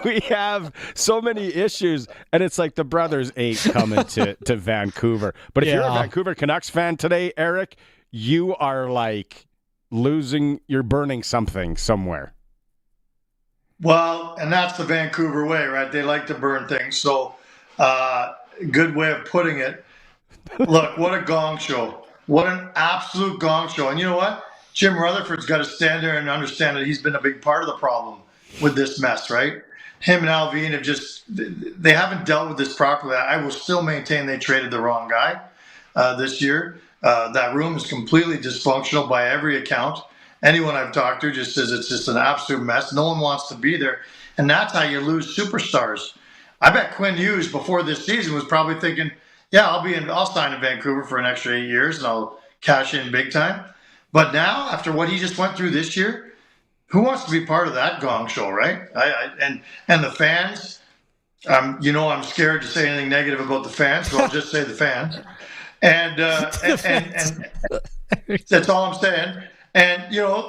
we have so many issues, and it's like the brothers ain't coming to Vancouver. But if you're a Vancouver Canucks fan today, Eric, you are like you're burning something somewhere. Well, and that's the Vancouver way, right? They like to burn things. So, good way of putting it. Look, what a gong show. What an absolute gong show. And you know what? Jim Rutherford's got to stand there and understand that he's been a big part of the problem with this mess, right? Him and Alvin they haven't dealt with this properly. I will still maintain they traded the wrong guy this year. That room is completely dysfunctional by every account. Anyone I've talked to just says it's just an absolute mess. No one wants to be there. And that's how you lose superstars. I bet Quinn Hughes before this season was probably thinking, yeah, I'll sign in Vancouver for an extra 8 years and I'll cash in big time. But now, after what he just went through this year, who wants to be part of that gong show, right? And the fans, I'm scared to say anything negative about the fans, so I'll just say the fans. And that's all I'm saying. And,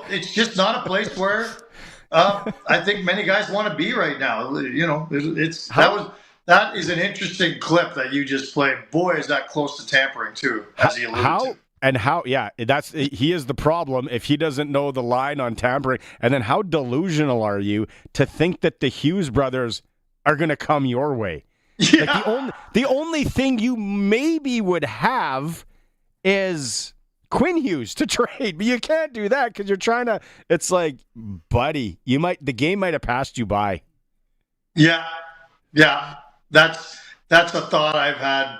it's just not a place where I think many guys want to be right now. That is an interesting clip that you just played. Boy, is that close to tampering, too, as he alluded to. He is the problem if he doesn't know the line on tampering. And then how delusional are you to think that the Hughes brothers are going to come your way? Yeah. Like the only thing you maybe would have is Quinn Hughes to trade, but you can't do that because you're trying to. It's like, buddy, the game might have passed you by. Yeah, that's a thought I've had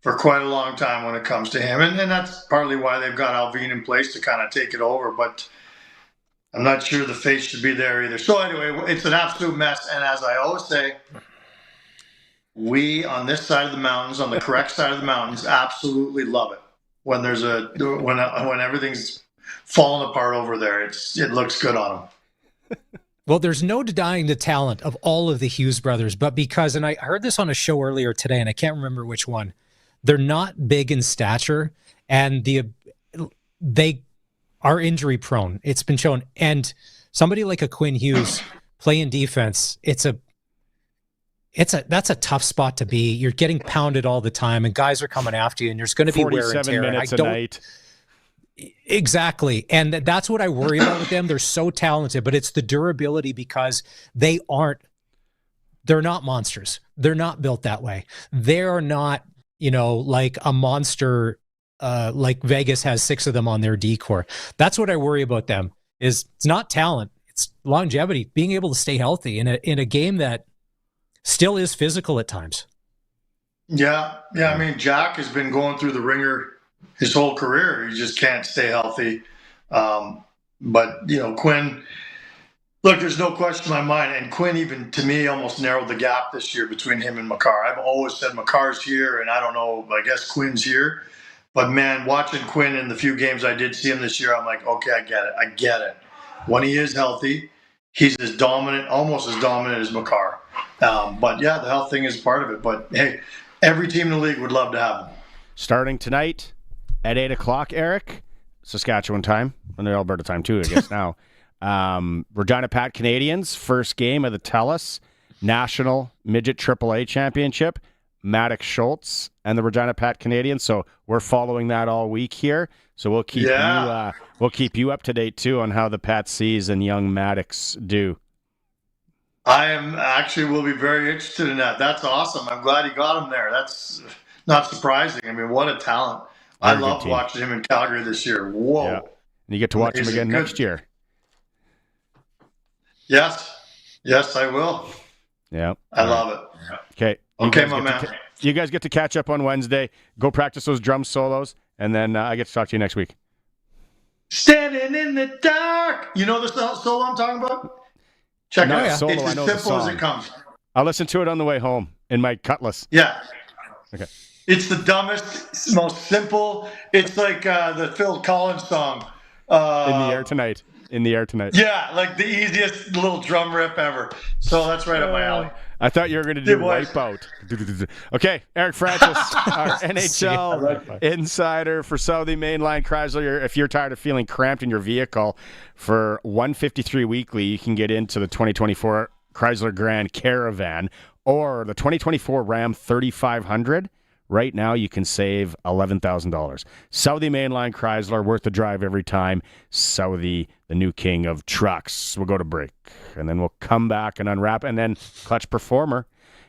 for quite a long time when it comes to him, and that's partly why they've got Alvin in place to kind of take it over. But I'm not sure the face should be there either. So anyway, it's an absolute mess, and as I always say, we on this side of the mountains, on the correct side of the mountains, absolutely love it. When when everything's falling apart over there, it looks good on them. Well, there's no denying the talent of all of the Hughes brothers, but because, and I heard this on a show earlier today, and I can't remember which one, they're not big in stature, and they are injury prone. It's been shown. And somebody like a Quinn Hughes playing defense, it's that's a tough spot to be. You're getting pounded all the time, and guys are coming after you, and there's going to be wear and tear. 47 minutes a night. Exactly. And that's what I worry about with them. They're so talented, but it's the durability because they're not monsters. They're not built that way. They're not, like a monster, like Vegas has 6 of them on their decor. That's what I worry about them is it's not talent. It's longevity, being able to stay healthy in a game that still is physical at times. Yeah. I mean, Jack has been going through the ringer his whole career. He just can't stay healthy. But Quinn, look, there's no question in my mind. And Quinn, even to me, almost narrowed the gap this year between him and Makar. I've always said Makar's here, and I don't know, I guess Quinn's here. But man, watching Quinn in the few games I did see him this year, I'm like, okay, I get it. When he is healthy, he's as dominant, almost as dominant as Makar. But yeah, the health thing is part of it. But hey, every team in the league would love to have him. Starting tonight at 8 o'clock, Eric, Saskatchewan time, and they're Alberta time too, I guess now. Regina Pat Canadians, first game of the Telus National Midget AAA Championship. Maddox Schultz and the Regina Pat Canadians. So we're following that all week here. So we'll keep you up to date too on how the Pat C's and young Maddox do. I am actually will be very interested in that. That's awesome. I'm glad he got him there. That's not surprising. I mean, what a talent. I loved watching him in Calgary this year. Whoa. Yeah. And you get to watch him again next year. Yes, I will. Yeah. I love it. Okay. Okay, my man. You guys get to catch up on Wednesday. Go practice those drum solos, and then I get to talk to you next week. Standing in the dark. You know the solo I'm talking about? Check it out. Solo, it's as simple as it comes. I'll listen to it on the way home in my Cutlass. Yeah. Okay. It's the dumbest, most simple. It's like the Phil Collins song. In the Air Tonight. Yeah, like the easiest little drum riff ever. So that's right up my alley. I thought you were going to do Wipeout. Okay, Eric Francis, our NHL insider for Southie Mainline Chrysler. If you're tired of feeling cramped in your vehicle, for $153 weekly, you can get into the 2024 Chrysler Grand Caravan or the 2024 Ram 3500. Right now, you can save $11,000. Southie Mainline Chrysler, worth the drive every time. Southie, the new king of trucks. We'll go to break, and then we'll come back and unwrap, and then Clutch Performer.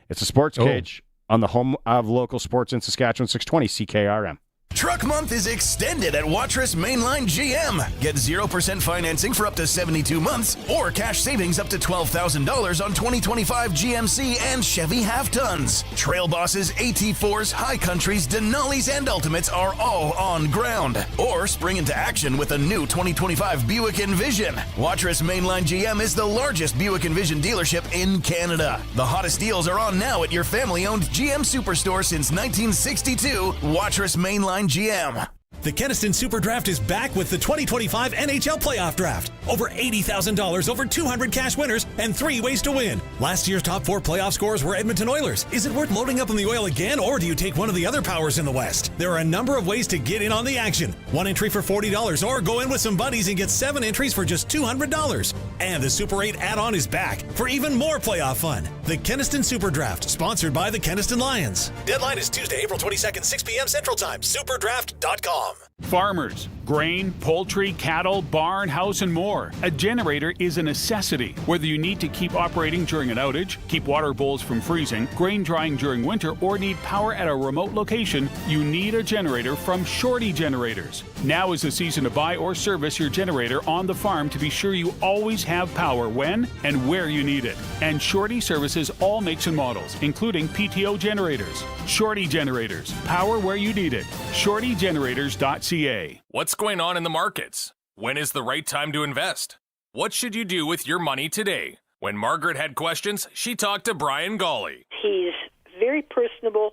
It's a sports cage on the home of local sports in Saskatchewan, 620 CKRM. Truck Month is extended at Watrous Mainline GM. Get 0% financing for up to 72 months or cash savings up to $12,000 on 2025 GMC and Chevy half-tons. Trail Bosses, AT4s, High Countries, Denali's, and Ultimates are all on ground. Or spring into action with a new 2025 Buick Envision. Watrous Mainline GM is the largest Buick Envision dealership in Canada. The hottest deals are on now at your family-owned GM Superstore since 1962, Watrous Mainline GM. The Keniston Super Draft is back with the 2025 NHL Playoff Draft. Over $80,000, over 200 cash winners, and 3 ways to win. Last year's top 4 playoff scorers were Edmonton Oilers. Is it worth loading up on the oil again, or do you take one of the other powers in the West? There are a number of ways to get in on the action. 1 entry for $40, or go in with some buddies and get 7 entries for just $200. And the Super 8 add-on is back for even more playoff fun. The Keniston Super Draft, sponsored by the Keniston Lions. Deadline is Tuesday, April 22nd, 6 p.m. Central Time. Superdraft.com. Farmers, grain, poultry, cattle, barn, house, and more. A generator is a necessity. Whether you need to keep operating during an outage, keep water bowls from freezing, grain drying during winter, or need power at a remote location, you need a generator from Shorty Generators. Now is the season to buy or service your generator on the farm to be sure you always have power when and where you need it. And Shorty services all makes and models, including PTO generators. Shorty Generators. Power where you need it. ShortyGenerators.ca. What's going on in the markets? When is the right time to invest? What should you do with your money today? When Margaret had questions, she talked to Brian Golly. He's very personable,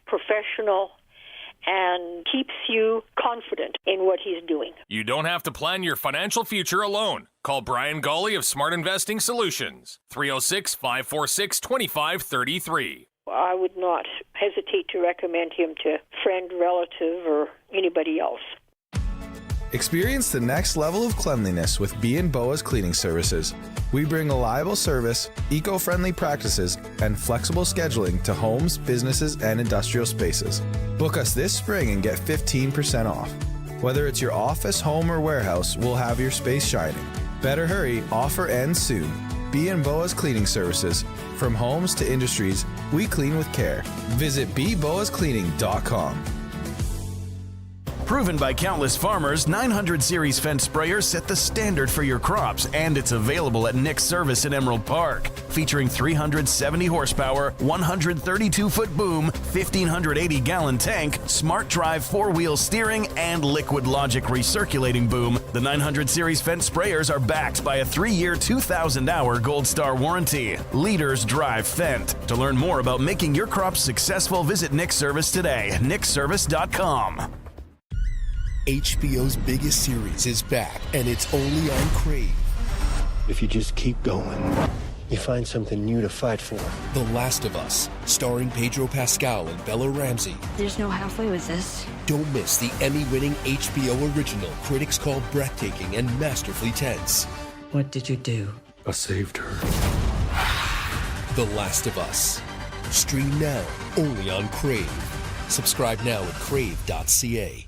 professional, and keeps you confident in what he's doing. You don't have to plan your financial future alone. Call Brian Golly of Smart Investing Solutions. 306-546-2533. I would not hesitate to recommend him to friend, relative, or anybody else. Experience the next level of cleanliness with B&Boa's Cleaning Services. We bring reliable service, eco-friendly practices, and flexible scheduling to homes, businesses, and industrial spaces. Book us this spring and get 15% off. Whether it's your office, home, or warehouse, we'll have your space shining. Better hurry, offer ends soon. B&Boa's Cleaning Services. From homes to industries, we clean with care. Visit bboascleaning.com. Proven by countless farmers, 900 Series fence sprayers set the standard for your crops, and it's available at Nick's Service in Emerald Park. Featuring 370 horsepower, 132-foot boom, 1,580-gallon tank, smart drive 4-wheel steering, and Liquid Logic recirculating boom, the 900 Series fence sprayers are backed by a 3-year, 2,000-hour Gold Star warranty. Leaders drive Fendt. To learn more about making your crops successful, visit Nick's Service today, nickservice.com. HBO's biggest series is back, and it's only on Crave. If you just keep going, you find something new to fight for. The Last of Us, starring Pedro Pascal and Bella Ramsey. There's no halfway with this. Don't miss the Emmy-winning HBO original critics call breathtaking and masterfully tense. What did you do? I saved her. The Last of Us. Stream now, only on Crave. Subscribe now at crave.ca.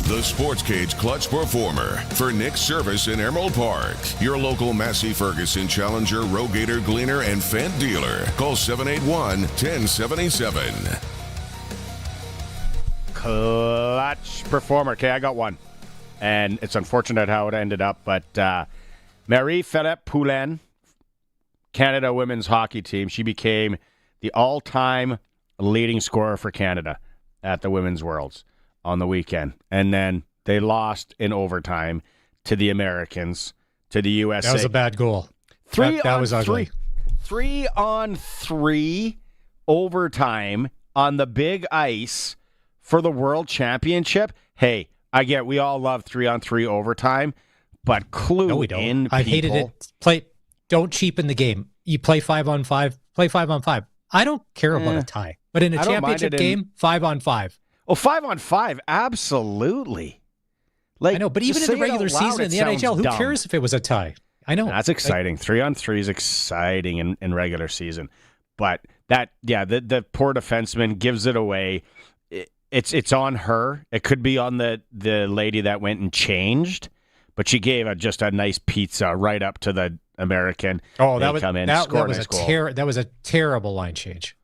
The Sportscage Clutch Performer for Nick's Service in Emerald Park. Your local Massey Ferguson Challenger, Rogator, Gleaner, and Fendt dealer. Call 781-1077. Clutch Performer. Okay, I got one. And it's unfortunate how it ended up, but Marie-Philippe Poulin, Canada women's hockey team, she became the all-time leading scorer for Canada at the Women's Worlds on the weekend. And then they lost in overtime to the Americans, to the USA. That was a bad goal. That was ugly. 3-on-3 overtime on the big ice for the World Championship. Hey, I get we all love 3-on-3 overtime, but clue in I hated it. Don't cheapen the game. You play 5-on-5, play 5-on-5. I don't care about a tie. But in a championship game, 5-on-5. Oh, 5-on-5, absolutely. I know, but even in the regular season in the NHL, who cares if it was a tie? I know. That's exciting. 3-on-3 is exciting in regular season. But the poor defenseman gives it away. It's on her. It could be on the lady that went and changed, but she gave just a nice pizza right up to the American. Oh, that was a terrible line change.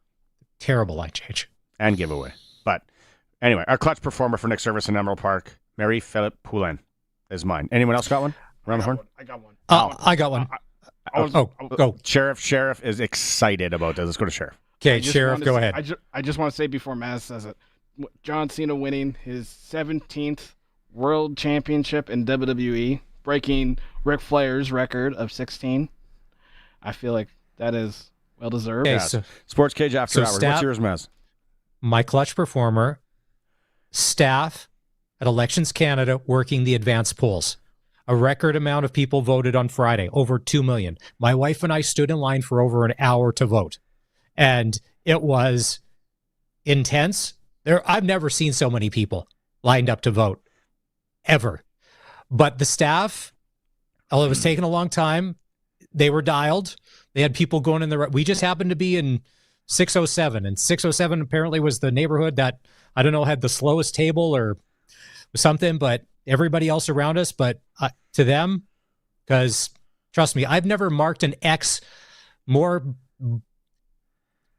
Terrible line change. And giveaway. But anyway, our clutch performer for Nick's Service in Emerald Park, Marie-Philippe Poulin, is mine. Anyone else got one? Around the horn? I got one. I got one. Go. Sheriff is excited about this. Let's go to Sheriff. Okay, Sheriff, go ahead. I just want to say before Maz says it, John Cena winning his 17th World Championship in WWE, breaking Ric Flair's record of 16. I feel like that is well deserved. Okay, so, Sportscage After Hours. What's yours, Maz? My clutch performer, staff at Elections Canada working the advance polls. A record amount of people voted on Friday, over 2 million. My wife and I stood in line for over an hour to vote. And it was intense. I've never seen so many people lined up to vote, ever. But the staff, it was taking a long time. They were dialed. They had people going in we just happened to be in 607, and 607 apparently was the neighborhood that, I don't know, had the slowest table or something, but everybody else around us, but to them, because trust me, I've never marked an X more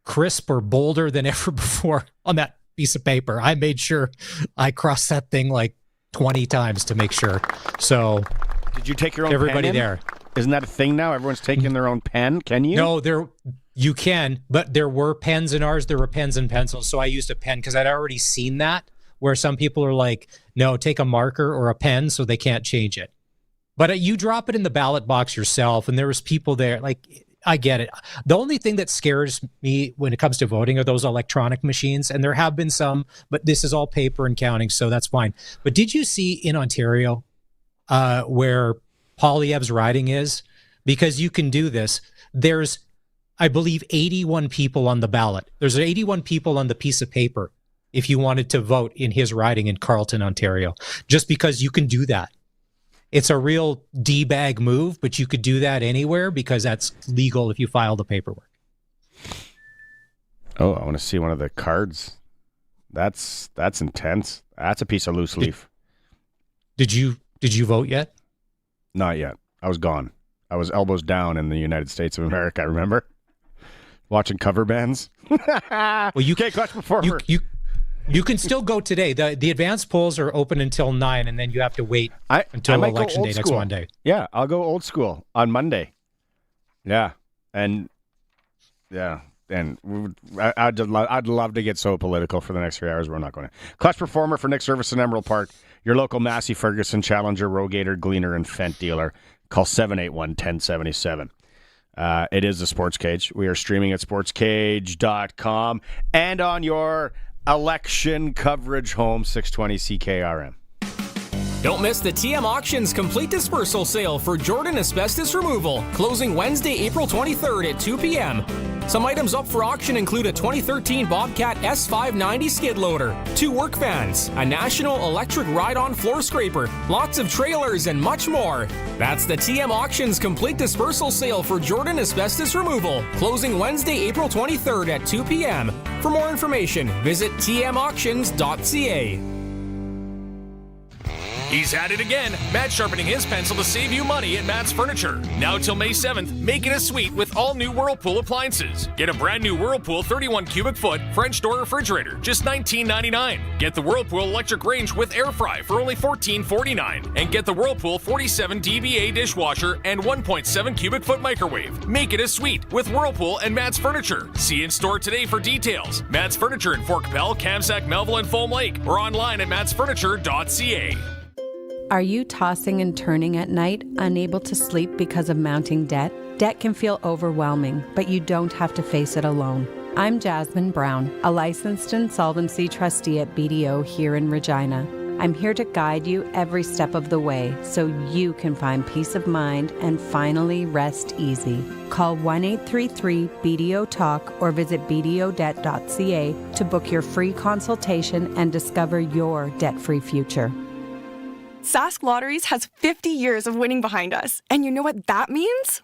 crisp or bolder than ever before on that piece of paper. I made sure I crossed that thing like 20 times to make sure. So did you take your own everybody pen there? Isn't that a thing now? Everyone's taking their own pen. Can you? No, you can, but there were pens in ours. There were pens and pencils, so I used a pen because I'd already seen that, where some people are like, no, take a marker or a pen so they can't change it. But you drop it in the ballot box yourself, and there was people there. Like, I get it. The only thing that scares me when it comes to voting are those electronic machines, and there have been some, but this is all paper and counting, so that's fine. But did you see in Ontario where Poilievre's riding is? Because you can do this. There's, I believe, 81 people on the ballot. There's 81 people on the piece of paper. if you wanted to vote in his riding in Carleton, Ontario, just because you can do that. It's a real D-bag move, but you could do that anywhere because that's legal if you file the paperwork. Oh, I want to see one of the cards. That's intense. That's a piece of loose leaf. Did you vote yet? Not yet. I was gone. I was elbows down in the United States of America, remember? Watching cover bands. Well, you can't clutch before you can still go today. The advanced polls are open until 9, and then you have to wait until election day next Monday. Yeah, I'll go old school on Monday. Yeah, and I'd love to get so political for the next 3 hours. We're not going to. Clutch performer for Nick Service in Emerald Park. Your local Massey Ferguson Challenger, Rogator, Gleaner, and Fent dealer. Call 781-1077. It is the Sportscage. We are streaming at sportscage.com and on your election coverage home, 620 CKRM. Don't miss the TM Auctions Complete Dispersal Sale for Jordan Asbestos Removal, closing Wednesday, April 23rd at 2 p.m. Some items up for auction include a 2013 Bobcat S590 skid loader, 2 work vans, a National Electric ride-on floor scraper, lots of trailers, and much more. That's the TM Auctions Complete Dispersal Sale for Jordan Asbestos Removal, closing Wednesday, April 23rd at 2 p.m. For more information, visit tmauctions.ca. He's at it again. Matt sharpening his pencil to save you money at Matt's Furniture. Now till May 7th, make it a suite with all new Whirlpool appliances. Get a brand new Whirlpool 31 cubic foot French door refrigerator, just $19.99. Get the Whirlpool electric range with air fry for only $14.49. And get the Whirlpool 47 dBA dishwasher and 1.7 cubic foot microwave. Make it a suite with Whirlpool and Matt's Furniture. See in store today for details. Matt's Furniture in Fort Capel, Kamsack, Melville, and Foam Lake, or online at mattsfurniture.ca. Are you tossing and turning at night, unable to sleep because of mounting debt? Debt can feel overwhelming, but you don't have to face it alone. I'm Jasmine Brown, a licensed insolvency trustee at BDO here in Regina. I'm here to guide you every step of the way so you can find peace of mind and finally rest easy. Call 1-833-BDO-TALK or visit bdodebt.ca to book your free consultation and discover your debt-free future. Sask Lotteries has 50 years of winning behind us. And you know what that means?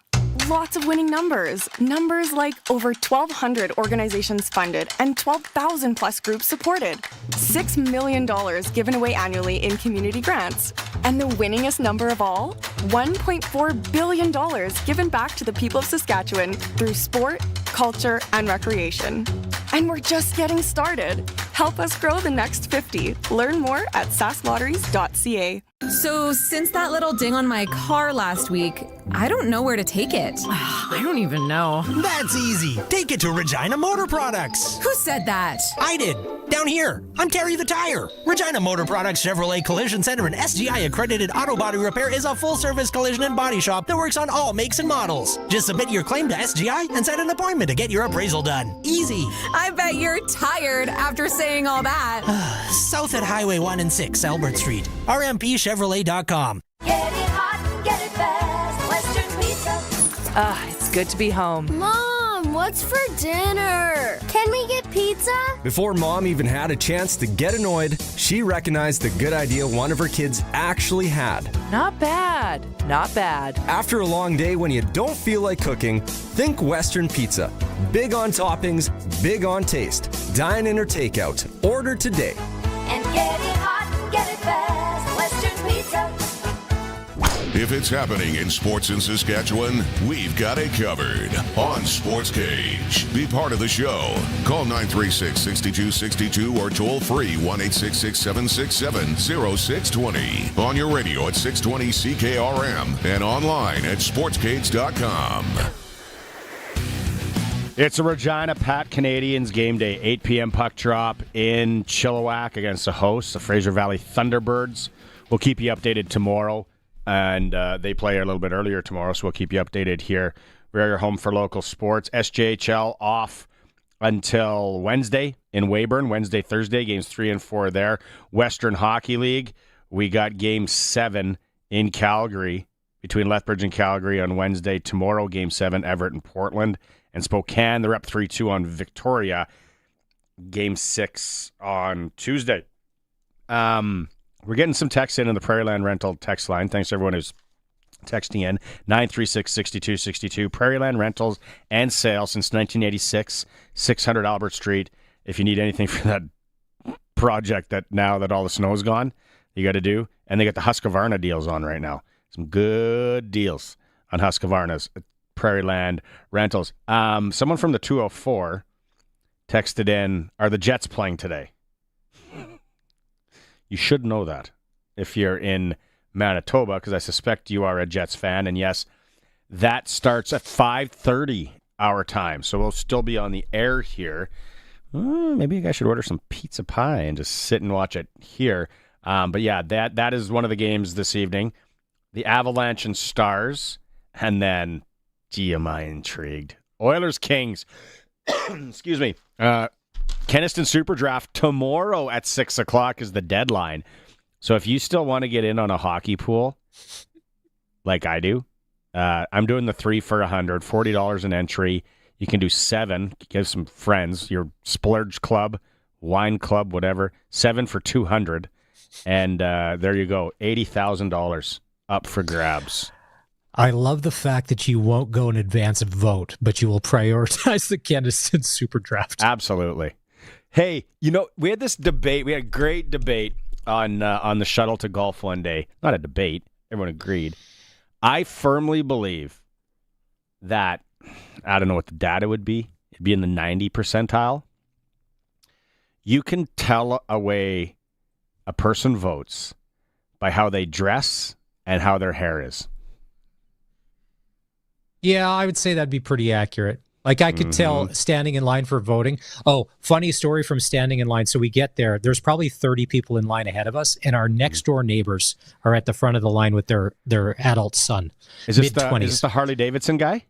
Lots of winning numbers. Numbers like over 1,200 organizations funded and 12,000 plus groups supported. $6 million given away annually in community grants. And the winningest number of all? $1.4 billion given back to the people of Saskatchewan through sport, culture, and recreation. And we're just getting started. Help us grow the next 50. Learn more at sasklotteries.ca. So, since that little ding on my car last week, I don't know where to take it. I don't even know. That's easy. Take it to Regina Motor Products. Who said that? I did. Down here. I'm Terry the Tire. Regina Motor Products Chevrolet Collision Center and SGI accredited auto body repair is a full-service collision and body shop that works on all makes and models. Just submit your claim to SGI and set an appointment to get your appraisal done. Easy. I bet you're tired after saying all that. South at Highway 1 and 6, Albert Street. RMPChevrolet.com. Get it hot, get it fast, Western Pizza. It's good to be home. Mom, what's for dinner? Can we get pizza? Before Mom even had a chance to get annoyed, she recognized the good idea one of her kids actually had. Not bad. Not bad. After a long day when you don't feel like cooking, think Western Pizza. Big on toppings, big on taste. Dine in or takeout. Order today. And get it hot, get it fast, Western Pizza. If it's happening in sports in Saskatchewan, we've got it covered on Sportscage. Be part of the show. Call 936-6262 or toll free 1-866-767-0620. On your radio at 620 CKRM and online at sportscage.com. It's a Regina Pat Canadians game day, 8 p.m. puck drop in Chilliwack against the hosts, the Fraser Valley Thunderbirds. We'll keep you updated tomorrow, and they play a little bit earlier tomorrow, so we'll keep you updated here. We're your home for local sports. SJHL off until Wednesday in Weyburn. Wednesday, Thursday, games 3 and 4 there. Western Hockey League, we got game 7 in Calgary between Lethbridge and Calgary on Wednesday. Tomorrow, game 7, Everett and Portland. And Spokane, they're up 3-2 on Victoria. Game 6 on Tuesday. We're getting some texts in the Prairieland Rental text line. Thanks to everyone who's texting in. 936-6262. Prairieland Rentals and Sales since 1986. 600 Albert Street. If you need anything for that project that now that all the snow's gone, you got to do. And they got the Husqvarna deals on right now. Some good deals on Husqvarna's at Prairieland Rentals. Someone from the 204 texted in, are the Jets playing today? You should know that if you're in Manitoba, because I suspect you are a Jets fan. And yes, that starts at 5:30 our time. So we'll still be on the air here. Maybe you guys should order some pizza pie and just sit and watch it here. But yeah, that is one of the games this evening. The Avalanche and Stars. And then, gee, am I intrigued. Oilers Kings. Excuse me. Keniston Super Draft tomorrow at 6 o'clock is the deadline. So if you still want to get in on a hockey pool, like I do, I'm doing the 3 for $100, $40 an entry. You can do 7, give some friends, your splurge club, wine club, whatever, 7 for $200. And there you go, $80,000 up for grabs. I love the fact that you won't go in advance of vote, but you will prioritize the Keniston Super Draft. Absolutely. Hey, we had this debate. We had a great debate on the shuttle to golf one day. Not a debate. Everyone agreed. I firmly believe that, I don't know what the data would be. It'd be in the 90 percentile. You can tell a way a person votes by how they dress and how their hair is. Yeah, I would say that'd be pretty accurate. Like I could tell standing in line for voting. Oh, funny story from standing in line. So we get there. There's probably 30 people in line ahead of us, and our next door neighbors are at the front of the line with their adult son. Is this the Harley Davidson guy?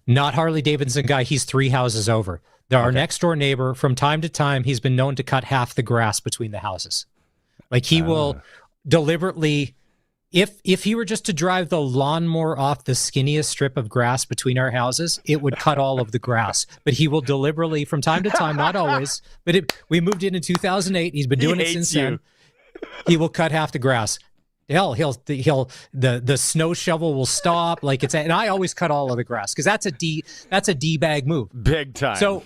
Not Harley Davidson guy. He's 3 houses over. Our next door neighbor, from time to time, he's been known to cut half the grass between the houses. Like he will deliberately... If he were just to drive the lawnmower off the skinniest strip of grass between our houses, it would cut all of the grass. But he will deliberately, from time to time, not always, but we moved in 2008. He's been doing it since then. He will cut half the grass. Hell, the snow shovel will stop and I always cut all of the grass because that's a D bag move, big time. So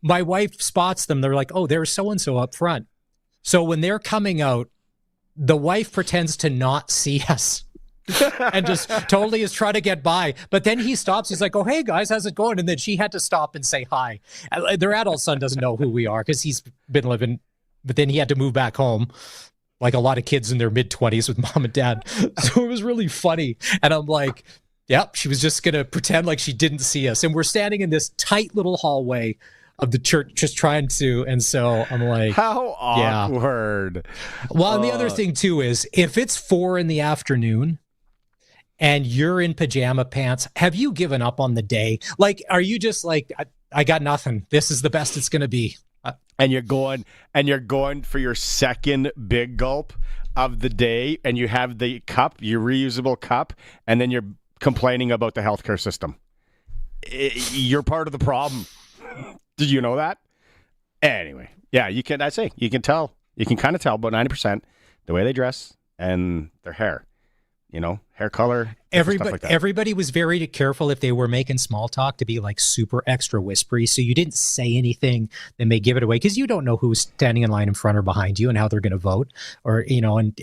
my wife spots them. They're like, oh, there's so and so up front. So when they're coming out, the wife pretends to not see us and just totally is trying to get by. But then he stops. He's like, oh, hey, guys, how's it going? And then she had to stop and say hi. Their adult son doesn't know who we are because he's been living, but then he had to move back home like a lot of kids in their mid-20s with mom and dad. So it was really funny. And I'm like, yep, she was just going to pretend like she didn't see us. And we're standing in this tight little hallway of the church just trying to, and so I'm like, how awkward. Yeah. Well, and the other thing too is if it's 4 p.m. and you're in pajama pants, have you given up on the day? Like, are you just like, I got nothing. This is the best it's going to be. And you're going for your second big gulp of the day, and you have the cup, your reusable cup, and then you're complaining about the healthcare system. You're part of the problem. Did you know that? Anyway, yeah, you can tell. You can kind of tell about 90% the way they dress and their hair. Hair color. Everybody was very careful if they were making small talk to be like super extra whispery. So you didn't say anything that may give it away because you don't know who's standing in line in front or behind you and how they're going to vote. Or, and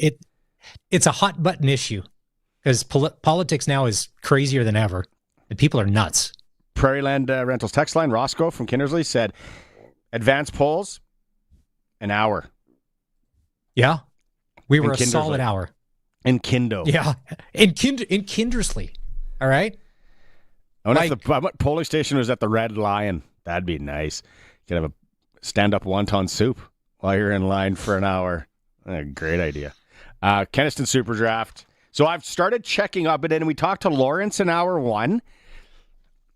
it's a hot button issue because politics now is crazier than ever. And people are nuts. Prairieland Rentals text line, Roscoe from Kindersley said, advance polls, an hour. Yeah. We were a solid hour. In Kindo. Yeah. In Kindersley. All right. I wonder if the polling station was at the Red Lion. That'd be nice. You could have a stand-up wonton soup while you're in line for an hour. Great idea. Keniston Super Draft. So I've started checking up it, and we talked to Lawrence in hour 1.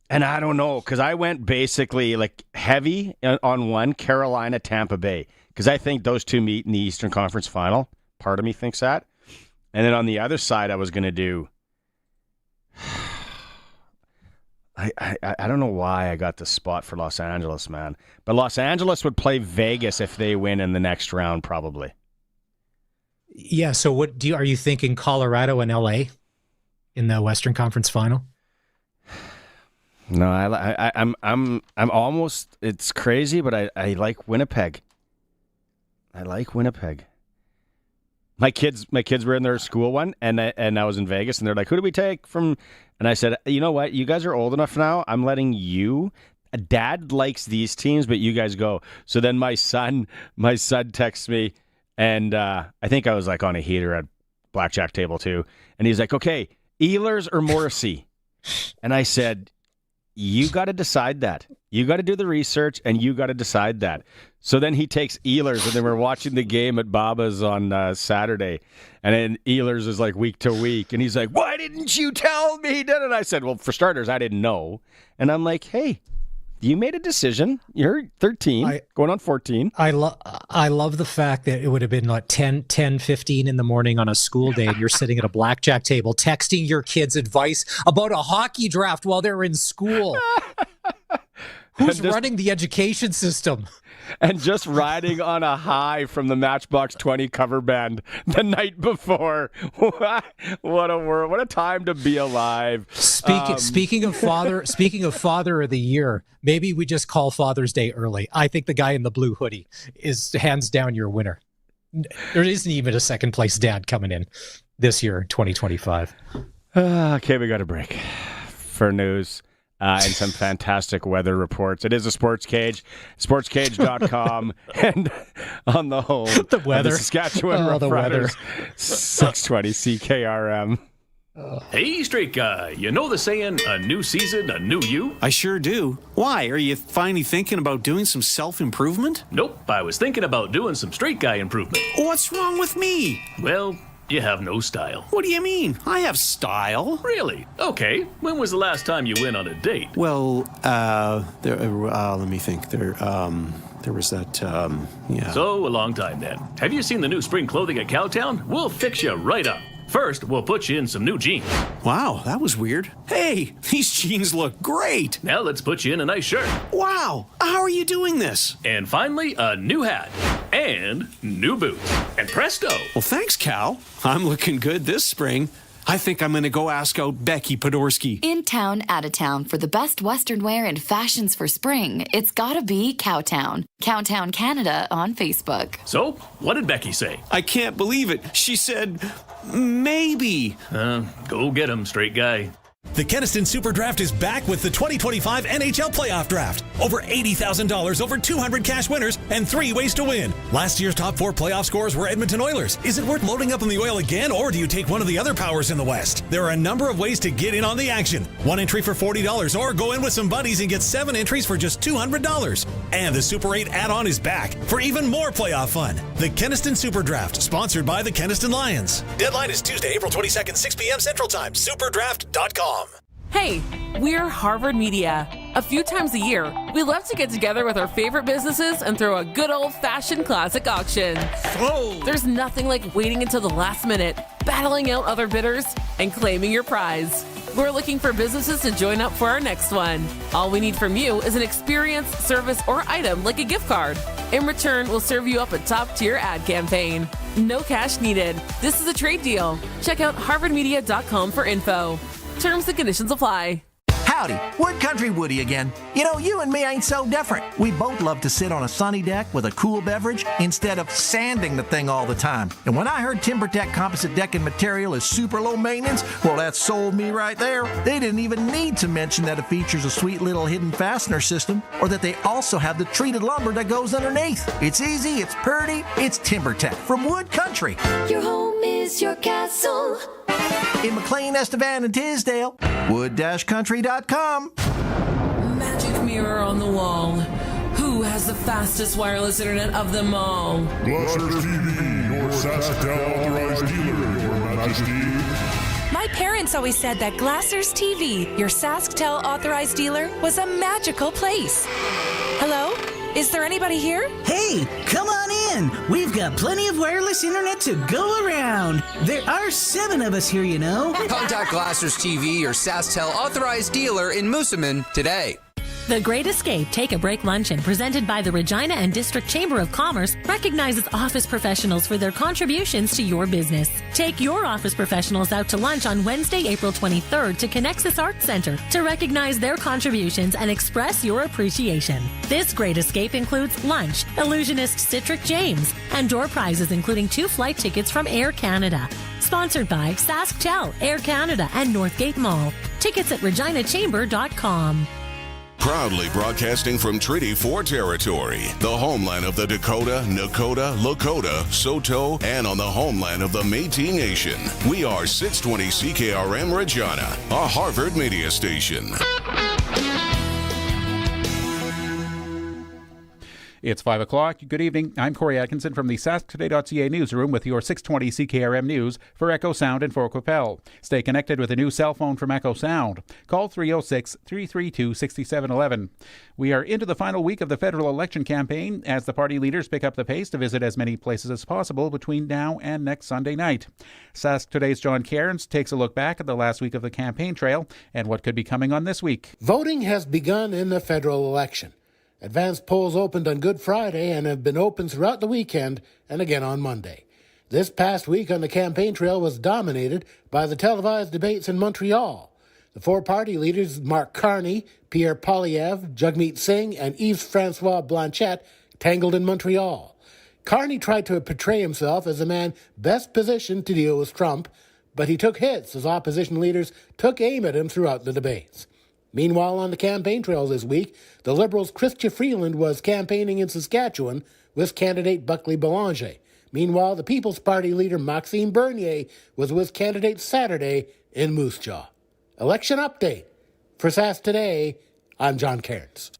And I don't know, because I went basically like heavy on 1, Carolina, Tampa Bay, because I think those two meet in the Eastern Conference Final. Part of me thinks that. And then on the other side, I was going to do, I don't know why I got the spot for Los Angeles, man. But Los Angeles would play Vegas if they win in the next round, probably. Yeah. So are you thinking Colorado and LA in the Western Conference Final? No, I'm almost. It's crazy, but I like Winnipeg. I like Winnipeg. My kids were in their school one, and I was in Vegas, and they're like, "Who do we take from?" And I said, "You know what? You guys are old enough now. I'm letting you. Dad likes these teams, but you guys go." So then my son texts me, and I think I was like on a heater at blackjack table too, and he's like, "Okay, Ehlers or Morrissey?" And I said, "You got to decide that. You got to do the research, and you got to decide that." So then he takes Ehlers, and then we're watching the game at Baba's on Saturday, and then Ehlers is like week to week, and he's like, "Why didn't you tell me?" And I said, "Well, for starters, I didn't know." And I'm like, "Hey, you made a decision. You're 13, going on 14. I love the fact that it would have been like 10:15 in the morning on a school day, and you're sitting at a blackjack table texting your kids advice about a hockey draft while they're in school. Who's running the education system? And just riding on a high from the Matchbox 20 cover band the night before. What a world! What a time to be alive. Speaking of Father of the Year, maybe we just call Father's Day early. I think the guy in the blue hoodie is hands down your winner. There isn't even a second place dad coming in this year, 2025. Okay, we got a break for news. And some fantastic weather reports. It is a Sportscage, sportscage.com, and on the home, the weather. The Saskatchewan Roughriders, 620 CKRM. Hey, straight guy, you know the saying, a new season, a new you? I sure do. Why? Are you finally thinking about doing some self-improvement? Nope, I was thinking about doing some straight guy improvement. What's wrong with me? Well, you have no style. What do you mean? I have style. Really? Okay. When was the last time you went on a date? Well, let me think. There was that, yeah. So, a long time then. Have you seen the new spring clothing at Cowtown? We'll fix you right up. First, we'll put you in some new jeans. Wow, that was weird. Hey, these jeans look great. Now let's put you in a nice shirt. Wow, how are you doing this? And finally, a new hat. And new boots. And presto. Well, thanks, Cal. I'm looking good this spring. I think I'm going to go ask out Becky Podorsky. In town, out of town, for the best Western wear and fashions for spring, it's gotta be Cowtown. Cowtown Canada on Facebook. So, what did Becky say? I can't believe it. She said, maybe. Go get him, straight guy. The Keniston Super Draft is back with the 2025 NHL Playoff Draft. Over $80,000, over 200 cash winners, and 3 ways to win. Last year's top 4 playoff scorers were Edmonton Oilers. Is it worth loading up on the oil again, or do you take one of the other powers in the West? There are a number of ways to get in on the action. 1 entry for $40, or go in with some buddies and get 7 entries for just $200. And the Super 8 add-on is back for even more playoff fun. The Keniston Super Draft, sponsored by the Keniston Lions. Deadline is Tuesday, April 22nd, 6 p.m. Central Time. Superdraft.com. Hey, we're Harvard Media. A few times a year, we love to get together with our favorite businesses and throw a good old-fashioned classic auction. Oh! There's nothing like waiting until the last minute, battling out other bidders, and claiming your prize. We're looking for businesses to join up for our next one. All we need from you is an experience, service, or item like a gift card. In return, we'll serve you up a top-tier ad campaign. No cash needed. This is a trade deal. Check out harvardmedia.com for info. Terms and conditions apply. Howdy, Wood Country Woody again. You know, you and me ain't so different. We both love to sit on a sunny deck with a cool beverage instead of sanding the thing all the time. And when I heard TimberTech composite decking material is super low maintenance, well, that sold me right there. They didn't even need to mention that it features a sweet little hidden fastener system, or that they also have the treated lumber that goes underneath. It's easy, it's pretty, it's TimberTech from Wood Country. Your home is your castle. In McLean, Estevan, and Tisdale, wood-country.com. Magic mirror on the wall. Who has the fastest wireless internet of them all? Gloucester's TV, your Sasktel authorized dealer, your majesty. My parents always said that Gloucester's TV, your Sasktel authorized dealer, was a magical place. Hello? Is there anybody here? Hey, come on in. We've got got plenty of wireless internet to go around. There are 7 of us here, you know. Contact Glassers TV, your SaskTel authorized dealer in Moosomin today. The Great Escape Take a Break Luncheon, presented by the Regina and District Chamber of Commerce, recognizes office professionals for their contributions to your business. Take your office professionals out to lunch on Wednesday, April 23rd to Connexus Arts Center to recognize their contributions and express your appreciation. This Great Escape includes lunch, illusionist Citric James, and door prizes including 2 flight tickets from Air Canada. Sponsored by SaskTel, Air Canada, and Northgate Mall. Tickets at reginachamber.com. Proudly broadcasting from Treaty 4 territory, the homeland of the Dakota, Nakota, Lakota, Saulteaux, and on the homeland of the Métis Nation. We are 620 CKRM Regina, a Harvard media station. It's 5 o'clock. Good evening. I'm Corey Atkinson from the SaskToday.ca newsroom with your 620 CKRM News for Echo Sound and Fort Qu'Appelle. Stay connected with a new cell phone from Echo Sound. Call 306-332-6711. We are into the final week of the federal election campaign as the party leaders pick up the pace to visit as many places as possible between now and next Sunday night. Sask Today's John Cairns takes a look back at the last week of the campaign trail and what could be coming on this week. Voting has begun in the federal election. Advanced polls opened on Good Friday and have been open throughout the weekend and again on Monday. This past week on the campaign trail was dominated by the televised debates in Montreal. The 4 party leaders, Mark Carney, Pierre Poilievre, Jagmeet Singh, and Yves-Francois Blanchet, tangled in Montreal. Carney tried to portray himself as the man best positioned to deal with Trump, but he took hits as opposition leaders took aim at him throughout the debates. Meanwhile, on the campaign trail this week, the Liberals' Chrystia Freeland was campaigning in Saskatchewan with candidate Buckley Belanger. Meanwhile, the People's Party leader Maxime Bernier was with candidate Saturday in Moose Jaw. Election update. For Sask Today, I'm John Cairns.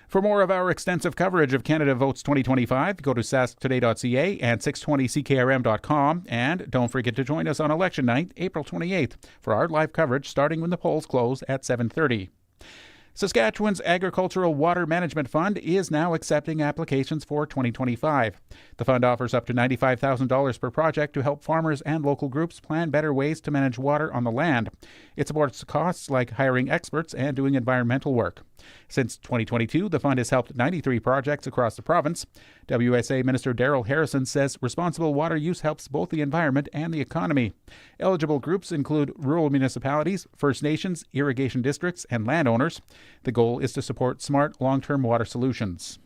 For more of our extensive coverage of Canada Votes 2025, go to sasktoday.ca and 620ckrm.com. And don't forget to join us on election night, April 28th, for our live coverage starting when the polls close at 7:30. Saskatchewan's Agricultural Water Management Fund is now accepting applications for 2025. The fund offers up to $95,000 per project to help farmers and local groups plan better ways to manage water on the land. It supports costs like hiring experts and doing environmental work. Since 2022, the fund has helped 93 projects across the province. WSA Minister Daryl Harrison says responsible water use helps both the environment and the economy. Eligible groups include rural municipalities, First Nations, irrigation districts, and landowners. The goal is to support smart, long-term water solutions.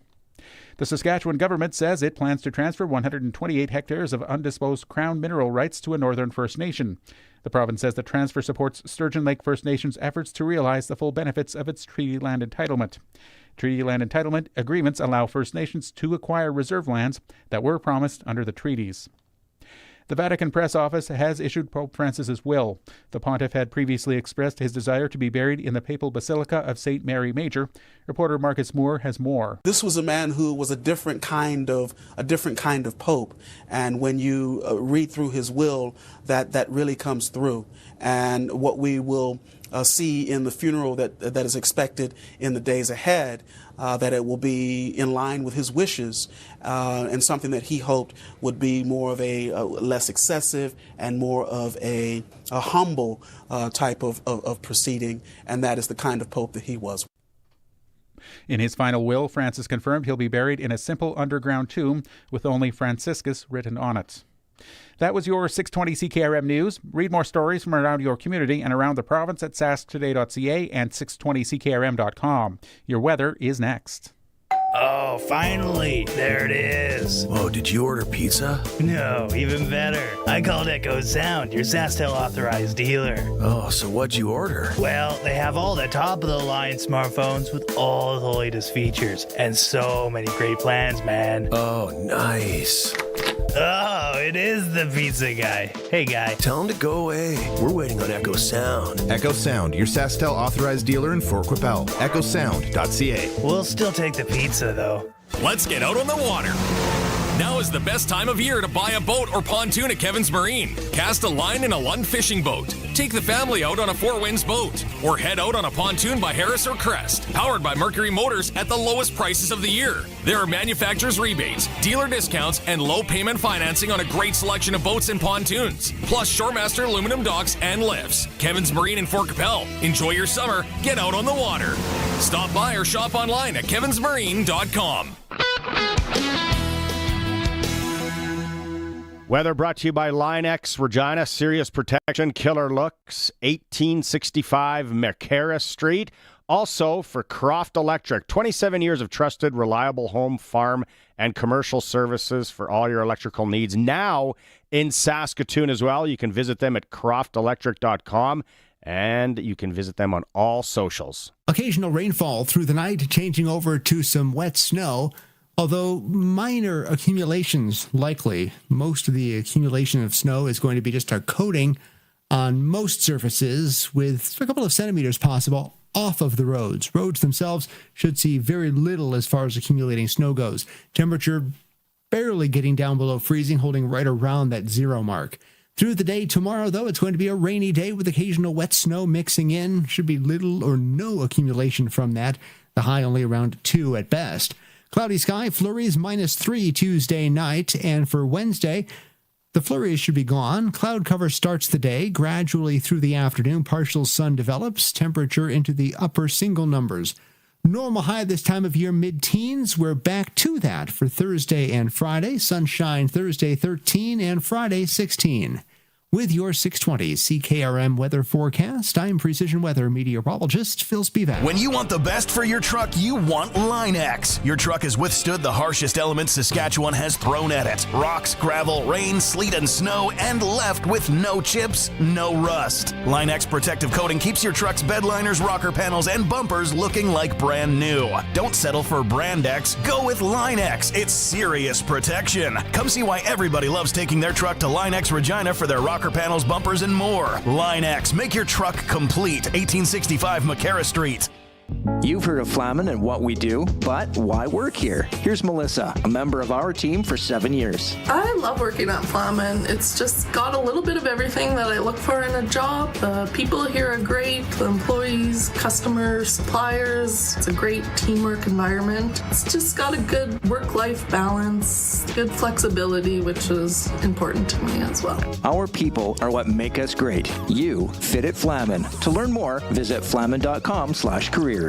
The Saskatchewan government says it plans to transfer 128 hectares of undisposed Crown mineral rights to a northern First Nation. The province says the transfer supports Sturgeon Lake First Nation's efforts to realize the full benefits of its treaty land entitlement. Treaty land entitlement agreements allow First Nations to acquire reserve lands that were promised under the treaties. The Vatican Press Office has issued Pope Francis's will. The pontiff had previously expressed his desire to be buried in the Papal Basilica of St. Mary Major. Reporter Marcus Moore has more. This was a man who was a different kind of pope, and when you read through his will, that really comes through. And what we will see in the funeral that is expected in the days ahead, that it will be in line with his wishes, and something that he hoped would be more of a less excessive and more of a humble type of proceeding, and that is the kind of pope that he was. In his final will, Francis confirmed he'll be buried in a simple underground tomb with only Franciscus written on it. That was your 620 CKRM News. Read more stories from around your community and around the province at sasktoday.ca and 620ckrm.com. Your weather is next. Oh, finally. There it is. Whoa, did you order pizza? No, even better. I called Echo Sound, your SaskTel authorized dealer. Oh, so what'd you order? Well, they have all the top-of-the-line smartphones with all the latest features and so many great plans, man. Oh, nice. Oh, it is the pizza guy. Hey, guy. Tell him to go away. We're waiting on Echo Sound. Echo Sound, your SaskTel authorized dealer in Fort Qu'Appelle. EchoSound.ca. We'll still take the pizza, though. Let's get out on the water. Now is the best time of year to buy a boat or pontoon at Kevin's Marine. Cast a line in a Lund fishing boat. Take the family out on a Four Winds boat, or head out on a pontoon by Harris or Crest, powered by Mercury Motors at the lowest prices of the year. There are manufacturer's rebates, dealer discounts, and low payment financing on a great selection of boats and pontoons, plus Shoremaster aluminum docks and lifts. Kevin's Marine in Fort Capel. Enjoy your summer. Get out on the water. Stop by or shop online at kevinsmarine.com. Weather brought to you by Line-X Regina, Serious Protection, Killer Looks, 1865 McCarra Street. Also for Croft Electric, 27 years of trusted, reliable home, farm, and commercial services for all your electrical needs. Now in Saskatoon as well. You can visit them at croftelectric.com, and you can visit them on all socials. Occasional rainfall through the night, changing over to some wet snow. Although minor accumulations likely, most of the accumulation of snow is going to be just a coating on most surfaces with a couple of centimeters possible off of the roads. Roads themselves should see very little as far as accumulating snow goes. Temperature barely getting down below freezing, holding right around that 0 mark. Through the day tomorrow, though, it's going to be a rainy day with occasional wet snow mixing in. Should be little or no accumulation from that. The high only around 2 at best. Cloudy sky, flurries -3 Tuesday night, and for Wednesday, the flurries should be gone. Cloud cover starts the day. Gradually through the afternoon, partial sun develops. Temperature into the upper single numbers. Normal high this time of year, mid-teens. We're back to that for Thursday and Friday. Sunshine Thursday 13 and Friday 16. With your 620 CKRM weather forecast, I'm Precision Weather meteorologist Phil Spivak. When you want the best for your truck, you want Line-X. Your truck has withstood the harshest elements Saskatchewan has thrown at it. Rocks, gravel, rain, sleet, and snow, and left with no chips, no rust. Line-X protective coating keeps your truck's bed liners, rocker panels, and bumpers looking like brand new. Don't settle for Brand X. Go with Line-X. It's serious protection. Come see why everybody loves taking their truck to Line-X Regina for their rocker panels, bumpers, and more. Line-X, make your truck complete. 1865 McCarra Street. You've heard of Flamin and what we do, but why work here? Here's Melissa, a member of our team for 7 years. I love working at Flamin. It's just got a little bit of everything that I look for in a job. The people here are great, the employees, customers, suppliers. It's a great teamwork environment. It's just got a good work-life balance, good flexibility, which is important to me as well. Our people are what make us great. You fit at Flamin. To learn more, visit flamin.com/careers.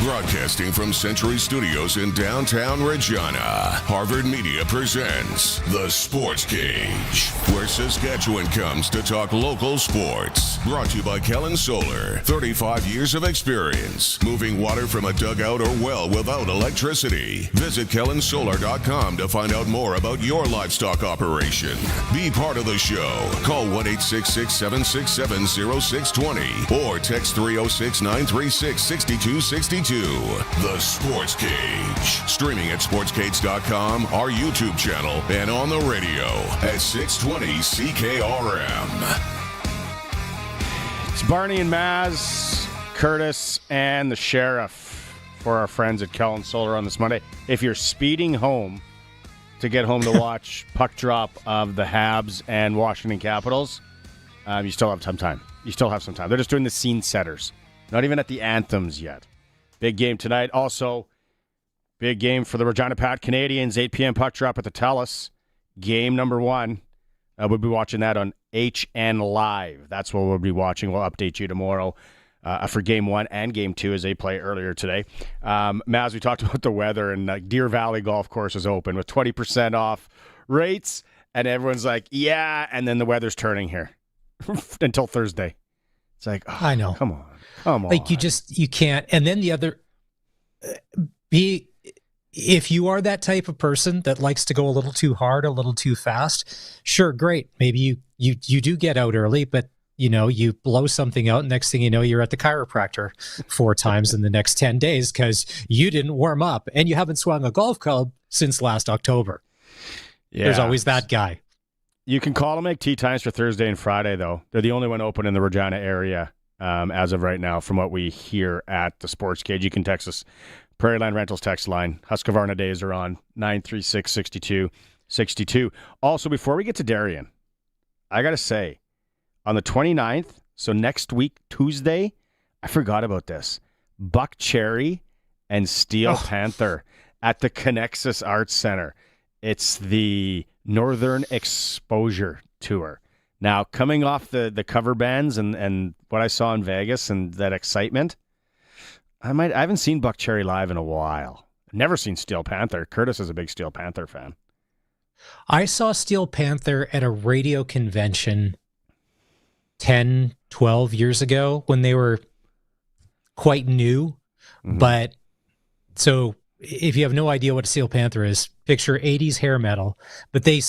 Broadcasting from Century Studios in downtown Regina, Harvard Media presents The Sportscage, where Saskatchewan comes to talk local sports. Brought to you by Kellen Solar, 35 years of experience, moving water from a dugout or well without electricity. Visit kellensolar.com to find out more about your livestock operation. Be part of the show. Call 1-866-767-0620 or text 306-936-6262. The Sports Cage. Streaming at sportscage.com, our YouTube channel, and on the radio at 620 CKRM. It's Barney and Maz, Curtis, and the Sheriff for our friends at Kellen Solar on this Monday. If you're speeding home to get home to watch puck drop of the Habs and Washington Capitals, you still have some time. You still have some time. They're just doing the scene setters. Not even at the anthems yet. Big game tonight. Also, big game for the Regina Pat Canadians. 8 p.m. puck drop at the Telus. Game number 1. We'll be watching that on HN Live. That's what we'll be watching. We'll update you tomorrow for Game 1 and Game 2 as they play earlier today. Maz, we talked about the weather, and Deer Valley Golf Course is open with 20% off rates, and everyone's like, yeah, and then the weather's turning here until Thursday. It's like, oh, I know. Come on. Like you can't. And then the other, if you are that type of person that likes to go a little too hard, a little too fast, sure, great. Maybe you do get out early, but you blow something out. Next thing you know, you're at the chiropractor 4 times in the next 10 days because you didn't warm up and you haven't swung a golf club since last October. Yeah. There's always that guy. You can call and make tee times for Thursday and Friday, though. They're the only one open in the Regina area. As of right now, from what we hear at the Sports Cage. You can text us, Prairie Land Rentals text line. Husqvarna days are on 936-6262. Also, before we get to Darian, I got to say, on the 29th, so next week, Tuesday, I forgot about this, Buck Cherry and Steel Panther at the Connexus Arts Center. It's the Northern Exposure Tour. Now, coming off the cover bands and what I saw in Vegas and that excitement, I haven't seen Buck Cherry live in a while. Never seen Steel Panther. Curtis is a big Steel Panther fan. I saw Steel Panther at a radio convention 10, 12 years ago when they were quite new. Mm-hmm. But so if you have no idea what Steel Panther is, picture 80s hair metal. But they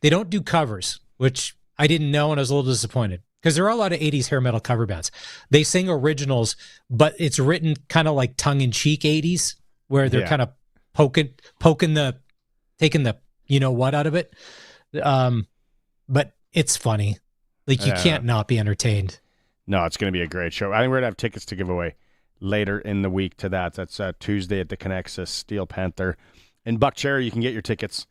don't do covers, which I didn't know, and I was a little disappointed. Because there are a lot of 80s hair metal cover bands. They sing originals, but it's written kind of like tongue-in-cheek 80s, where they're kind of taking the you-know-what out of it. But it's funny. Like, you can't not be entertained. No, it's going to be a great show. I think we're going to have tickets to give away later in the week to that. That's Tuesday at the Connexus, Steel Panther. And Buck Cherry, you can get your tickets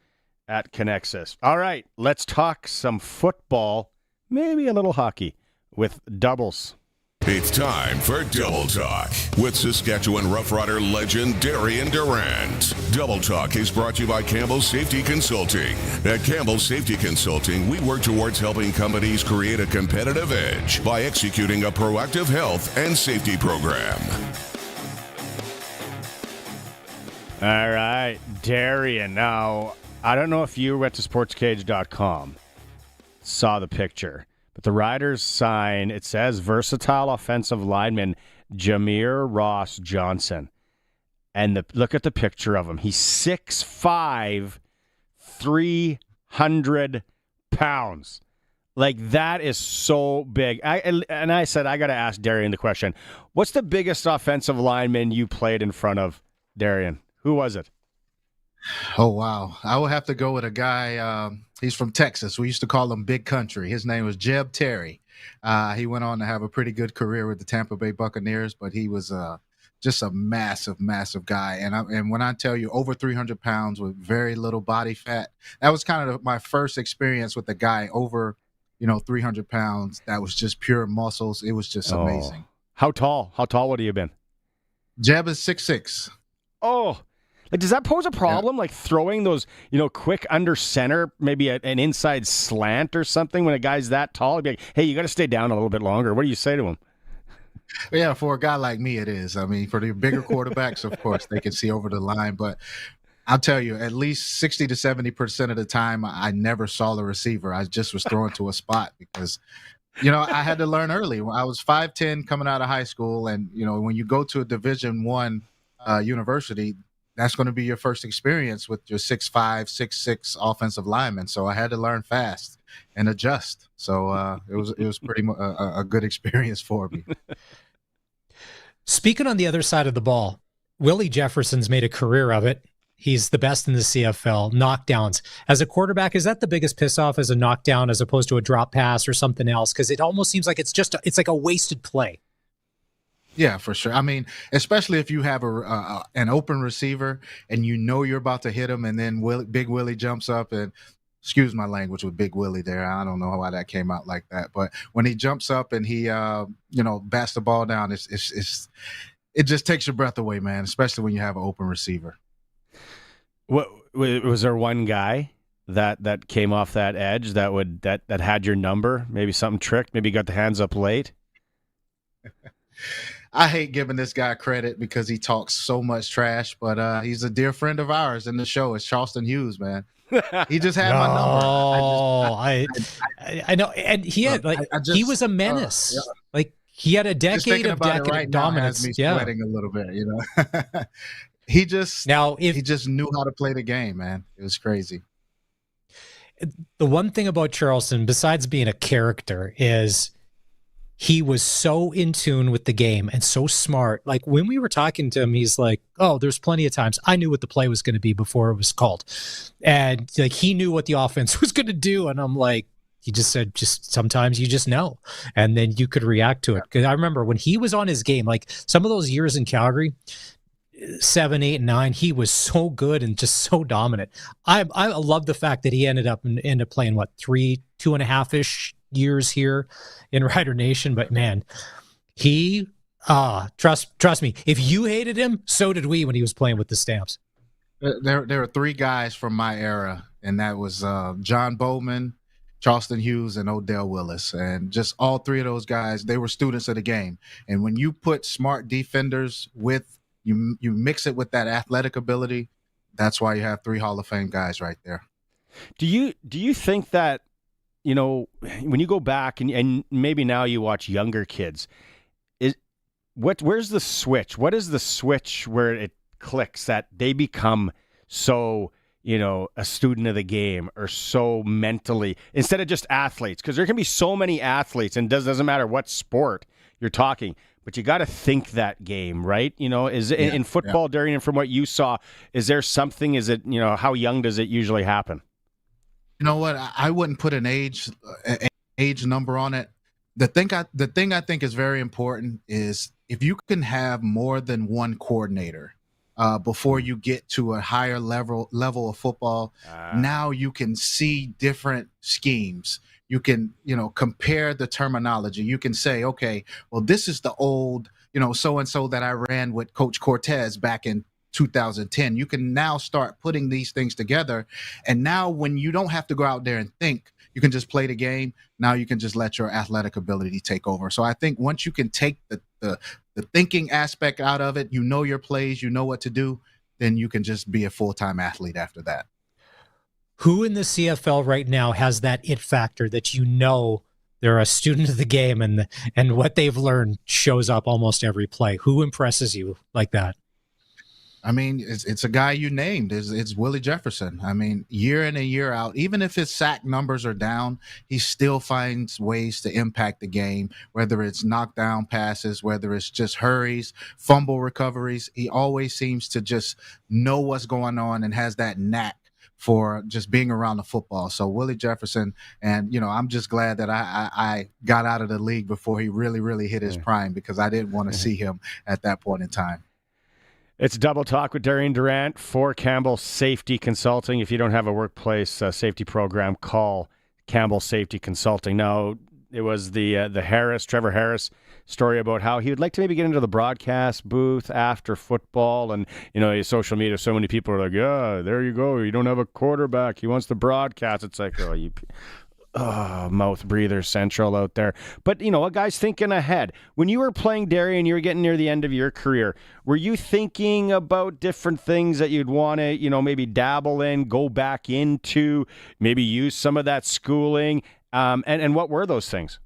at Connexus. All right, let's talk some football. Maybe a little hockey with doubles. It's time for Double Talk with Saskatchewan Roughrider legend Darian Durant. Double Talk is brought to you by Campbell Safety Consulting. At Campbell Safety Consulting, we work towards helping companies create a competitive edge by executing a proactive health and safety program. All right, Darian. Now, I don't know if you went to sportscage.com. Saw the picture, but the Riders sign, it says versatile offensive lineman Jameer Ross Johnson, and look at the picture of him. He's 6'5", 300 pounds. Like, that is so big. I said I got to ask Darian the question: what's the biggest offensive lineman you played in front of, Darian? Who was it? Oh, wow. I would have to go with a guy. He's from Texas. We used to call him Big Country. His name was Jeb Terry. He went on to have a pretty good career with the Tampa Bay Buccaneers, but he was just a massive, massive guy. And when I tell you over 300 pounds with very little body fat, that was kind of my first experience with a guy over, 300 pounds. That was just pure muscles. It was just amazing. How tall? How tall would he have been? Jeb is 6'6". Oh, like, does that pose a problem? Yeah. Like throwing those, quick under center, maybe an inside slant or something when a guy's that tall? He'd be like, hey, you got to stay down a little bit longer. What do you say to him? Yeah, for a guy like me, it is. I mean, for the bigger quarterbacks, of course, they can see over the line. But I'll tell you, at least 60 to 70% of the time, I never saw the receiver. I just was thrown to a spot because, I had to learn early. I was 5'10" coming out of high school. And, when you go to a Division I university, that's going to be your first experience with your 6'5", 6'6" offensive lineman. So I had to learn fast and adjust. So it was pretty a good experience for me. Speaking on the other side of the ball, Willie Jefferson's made a career of it. He's the best in the CFL. Knockdowns. As a quarterback, is that the biggest piss off as a knockdown as opposed to a drop pass or something else? Because it almost seems like it's like a wasted play. Yeah, for sure. I mean, especially if you have an open receiver and you're about to hit him, and then Big Willie jumps up and, excuse my language with Big Willie there. I don't know why that came out like that, but when he jumps up and he, bats the ball down, it just takes your breath away, man. Especially when you have an open receiver. What was there one guy that came off that edge that had your number? Maybe something tricked. Maybe got the hands up late. I hate giving this guy credit because he talks so much trash, but he's a dear friend of ours in the show. It's Charleston Hughes, man. He just had my number. I know, and he had he was a menace. Yeah. Like, he had a decade of dominance. Has me sweating a little bit, He just knew how to play the game, man. It was crazy. The one thing about Charleston, besides being a character, is he was so in tune with the game and so smart. Like, when we were talking to him, he's like, oh, there's plenty of times I knew what the play was going to be before it was called. And like, he knew what the offense was going to do. And I'm like, he just said, sometimes you just know. And then you could react to it. Because I remember when he was on his game, like some of those years in Calgary, 7, 8, 9, he was so good and just so dominant. I love the fact that he ended up playing 2.5-ish years here in Rider Nation, but man, he trust me, if you hated him, so did we when he was playing with the Stamps. There are three guys from my era, and that was John Bowman, Charleston Hughes, and Odell Willis. And just all three of those guys, they were students of the game. And when you put smart defenders with, you mix it with that athletic ability, that's why you have three Hall of Fame guys right there. Do you think that, when you go back and maybe now you watch younger kids, where's the switch? What is the switch where it clicks that they become so, a student of the game or so mentally, instead of just athletes? Because there can be so many athletes, and it doesn't matter what sport you're talking, but you got to think that game, right? In football, Darian, from what you saw, is there something? Is it, how young does it usually happen? You know what? I wouldn't put an age number on it. The thing I think is very important is if you can have more than one coordinator before you get to a higher level of football, now you can see different schemes. You can, compare the terminology. You can say, okay, well, this is the old, so-and-so that I ran with Coach Cortez back in 2010. You can now start putting these things together. And now when you don't have to go out there and think, you can just play the game. Now you can just let your athletic ability take over. So I think once you can take the thinking aspect out of it, your plays, you know what to do, then you can just be a full-time athlete after that. Who in the CFL right now has that it factor that they're a student of the game and what they've learned shows up almost every play? Who impresses you like that? I mean, it's a guy you named. It's Willie Jefferson. I mean, year in and year out, even if his sack numbers are down, he still finds ways to impact the game, whether it's knockdown passes, whether it's just hurries, fumble recoveries. He always seems to just know what's going on and has that knack for just being around the football. So Willie Jefferson, and, I'm just glad that I got out of the league before he really, really hit his prime, because I didn't want to see him at that point in time. It's Double Talk with Darian Durant for Campbell Safety Consulting. If you don't have a workplace safety program, call Campbell Safety Consulting. Now, it was the Trevor Harris story about how he would like to maybe get into the broadcast booth after football. And, his social media, so many people are like, yeah, there you go. You don't have a quarterback. He wants to broadcast. It's like, mouth breather central out there. But, a guy's thinking ahead. When you were playing, Darian, you were getting near the end of your career. Were you thinking about different things that you'd want to, maybe dabble in, go back into, maybe use some of that schooling? And what were those things?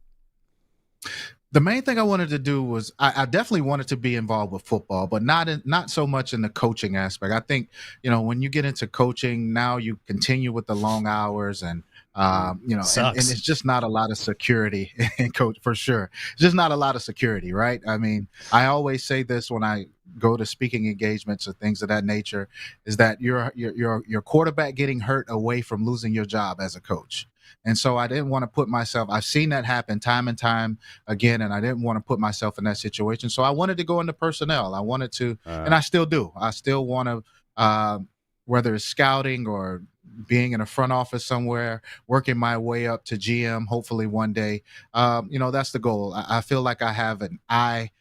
The main thing I wanted to do was I definitely wanted to be involved with football, but not so much in the coaching aspect. I think, when you get into coaching, now you continue with the long hours and, and it's just not a lot of security in coach, for sure. It's just not a lot of security, right? I mean, I always say this when I go to speaking engagements or things of that nature, is that your quarterback getting hurt away from losing your job as a coach. And so I didn't want to put myself, I've seen that happen time and time again, and I didn't want to put myself in that situation. So I wanted to go into personnel. I wanted to, and I still do. I still want to, whether it's scouting or being in a front office somewhere, working my way up to GM, hopefully one day. That's the goal. I feel like I have an eye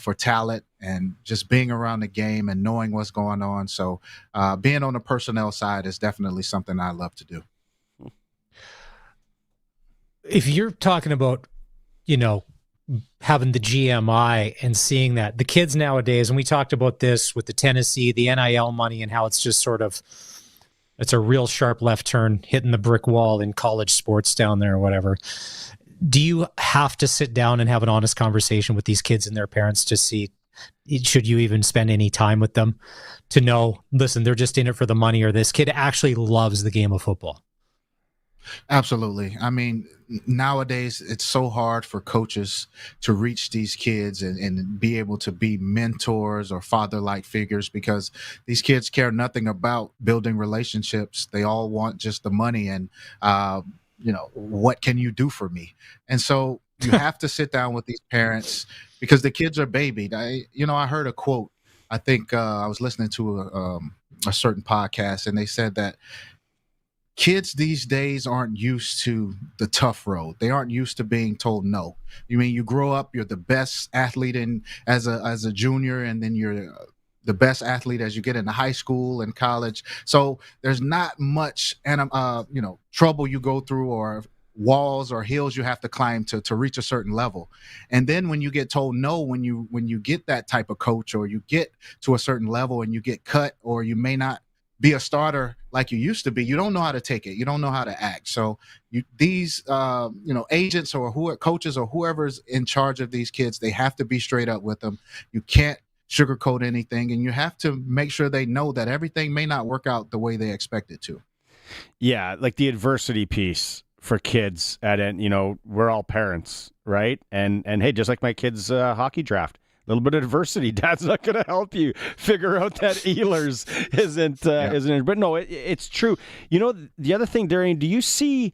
for talent and just being around the game and knowing what's going on. So being on the personnel side is definitely something I love to do. If you're talking about, having the GMI and seeing that, the kids nowadays, and we talked about this with the Tennessee, the NIL money, and how it's just sort of, it's a real sharp left turn hitting the brick wall in college sports down there or whatever. Do you have to sit down and have an honest conversation with these kids and their parents to see, should you even spend any time with them to know, listen, they're just in it for the money, or this kid actually loves the game of football? Absolutely. I mean, nowadays it's so hard for coaches to reach these kids and be able to be mentors or father-like figures, because these kids care nothing about building relationships. They all want just the money and, what can you do for me? And so you have to sit down with these parents because the kids are babied. I heard a quote. I think I was listening to a certain podcast, and they said that kids these days aren't used to the tough road. They aren't used to being told no. You mean you grow up, you're the best athlete as a junior, and then you're the best athlete as you get into high school and college. So there's not much trouble you go through, or walls or hills you have to climb to reach a certain level. And then when you get told no, when you get that type of coach, or you get to a certain level and you get cut, or you may not be a starter like you used to be, you don't know how to take it. You don't know how to act. So these agents or coaches or whoever's in charge of these kids, they have to be straight up with them. You can't sugarcoat anything, and you have to make sure they know that everything may not work out the way they expect it to. Yeah, like the adversity piece for kids we're all parents, right? And hey, just like my kids' hockey draft, a little bit of adversity, Dad's not going to help you figure out that Ehlers isn't. But no, it's true. The other thing, Darian, do you see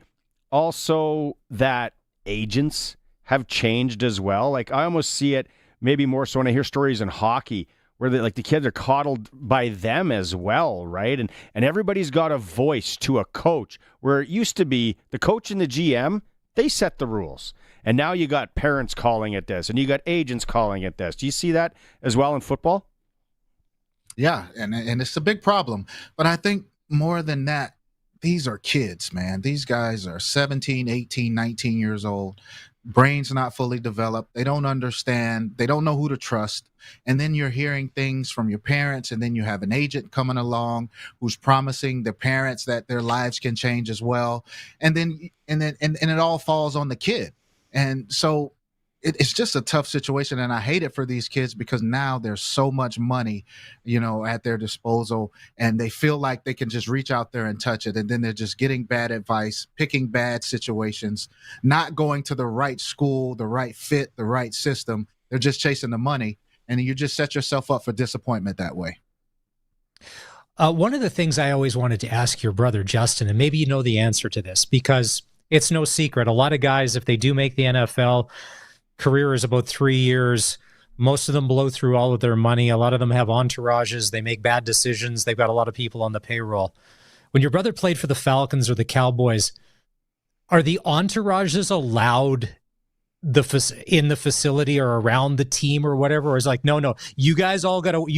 also that agents have changed as well? Like, I almost see it maybe more so when I hear stories in hockey where the kids are coddled by them as well, right? And everybody's got a voice to a coach, where it used to be the coach and the GM, they set the rules. And now you got parents calling it this, and you got agents calling it this. Do you see that as well in football? Yeah, and it's a big problem. But I think more than that, these are kids, man. These guys are 17, 18, 19 years old. Brains not fully developed. They don't understand. They don't know who to trust. And then you're hearing things from your parents, and then you have an agent coming along who's promising the parents that their lives can change as well. And it all falls on the kid. And so it's just a tough situation, and I hate it for these kids, because now there's so much money, at their disposal, and they feel like they can just reach out there and touch it. And then they're just getting bad advice, picking bad situations, not going to the right school, the right fit, the right system. They're just chasing the money, and you just set yourself up for disappointment that way. One of the things I always wanted to ask your brother, Justin, and maybe you know the answer to this, because it's no secret, a lot of guys, if they do make the NFL, career is about 3 years. Most of them blow through all of their money. A lot of them have entourages. They make bad decisions. They've got a lot of people on the payroll. When your brother played for the Falcons or the Cowboys, are the entourages allowed in the facility or around the team or whatever? Or is it like, no, you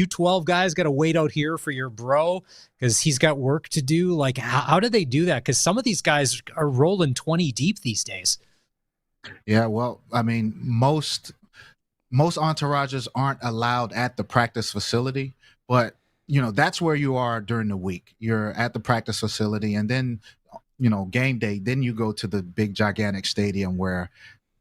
12 guys got to wait out here for your bro because he's got work to do? Like, how do they do that? Because some of these guys are rolling 20 deep these days. Yeah, well, I mean, most entourages aren't allowed at the practice facility, but that's where you are during the week. You're at the practice facility, and then game day, then you go to the big gigantic stadium where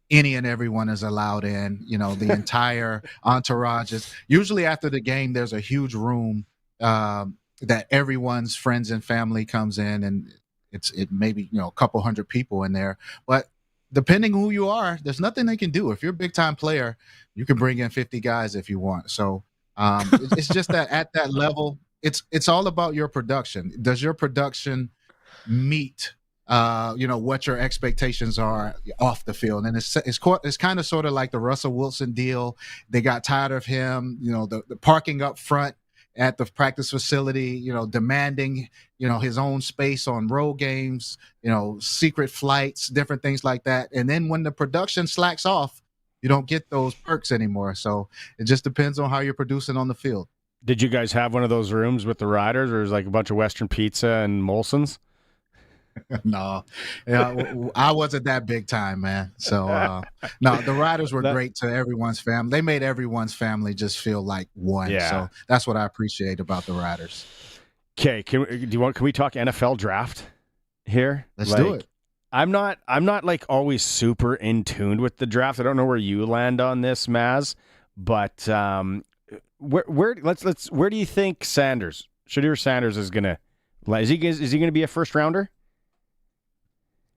any and everyone is allowed in. The entire entourage is usually, after the game, there's a huge room that everyone's friends and family comes in, and it may be a couple hundred people in there, but depending who you are, there's nothing they can do. If you're a big time player, you can bring in 50 guys if you want. So it's just that at that level, it's all about your production. Does your production meet what your expectations are off the field? And it's kind of sort of like the Russell Wilson deal. They got tired of him, the parking up front at the practice facility, demanding, his own space on road games, secret flights, different things like that. And then when the production slacks off, you don't get those perks anymore. So it just depends on how you're producing on the field. Did you guys have one of those rooms with the Riders, or is like a bunch of Western pizza and Molson's? No, I wasn't that big time, man. So no, the Riders were great to everyone's family. They made everyone's family just feel like one. Yeah. So that's what I appreciate about the Riders. Okay, can we talk NFL draft here? Let's do it. I'm not like always super in tune with the draft. I don't know where you land on this, Maz, but where do you think Shedeur Sanders is gonna? Is he gonna be a first rounder?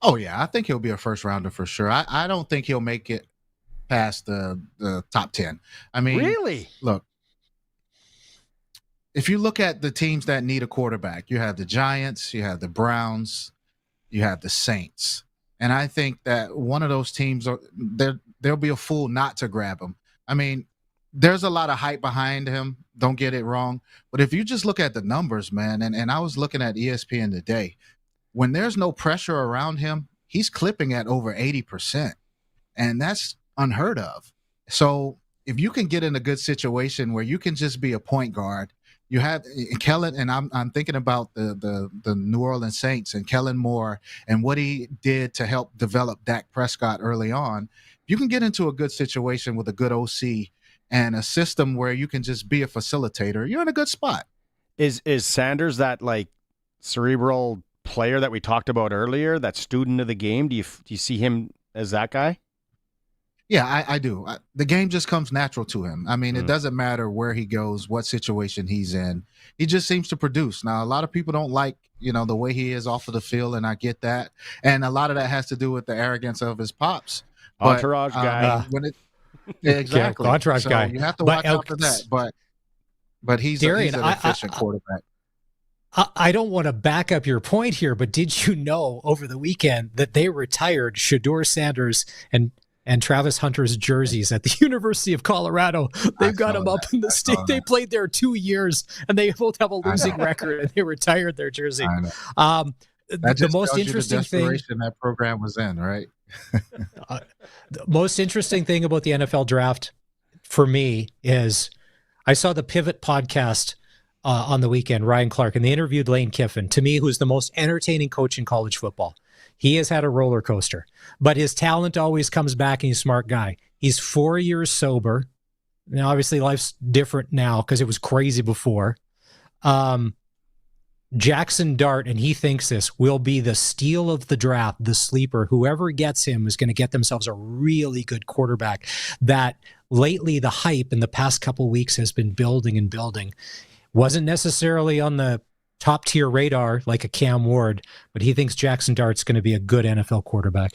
Oh, yeah, I think he'll be a first rounder for sure. I don't think he'll make it past the top 10. I mean, really? Look, if you look at the teams that need a quarterback, you have the Giants, you have the Browns, you have the Saints. And I think that one of those teams, there'll be a fool not to grab him. I mean, there's a lot of hype behind him. Don't get it wrong. But if you just look at the numbers, man, and I was looking at ESPN today, when there's no pressure around him, he's clipping at over 80%. And that's unheard of. So if you can get in a good situation where you can just be a point guard, you have Kellen, and I'm thinking about the New Orleans Saints and Kellen Moore and what he did to help develop Dak Prescott early on. You can get into a good situation with a good OC and a system where you can just be a facilitator. You're in a good spot. Is Sanders that like cerebral player that we talked about earlier, that student of the game? Do you see him as that guy? Yeah, I do. The game just comes natural to him. I mean, it doesn't matter where he goes, what situation he's in. He just seems to produce. Now, a lot of people don't like, the way he is off of the field, and I get that. And a lot of that has to do with the arrogance of his pops. Entourage guy. Exactly. Yeah, entourage guy. You have to watch out for that. But he's an efficient quarterback. I don't want to back up your point here, but did you know over the weekend that they retired Shedeur Sanders and Travis Hunter's jerseys at the University of Colorado? They've got them up in the state. They played there 2 years, and they both have a losing record, and they retired their jersey. That just the most tells interesting you the desperation that program was in, right? The most interesting thing about the NFL draft for me is I saw the Pivot podcast on the weekend, Ryan Clark, and they interviewed Lane Kiffin, to me, who's the most entertaining coach in college football. He has had a roller coaster, but his talent always comes back, and he's a smart guy. He's 4 years sober. Now, obviously, life's different now because it was crazy before. Jackson Dart, and he thinks this, will be the steal of the draft, the sleeper. Whoever gets him is going to get themselves a really good quarterback. That lately the hype in the past couple of weeks has been building and building. Wasn't necessarily on the top tier radar like a Cam Ward, but he thinks Jackson Dart's going to be a good NFL quarterback.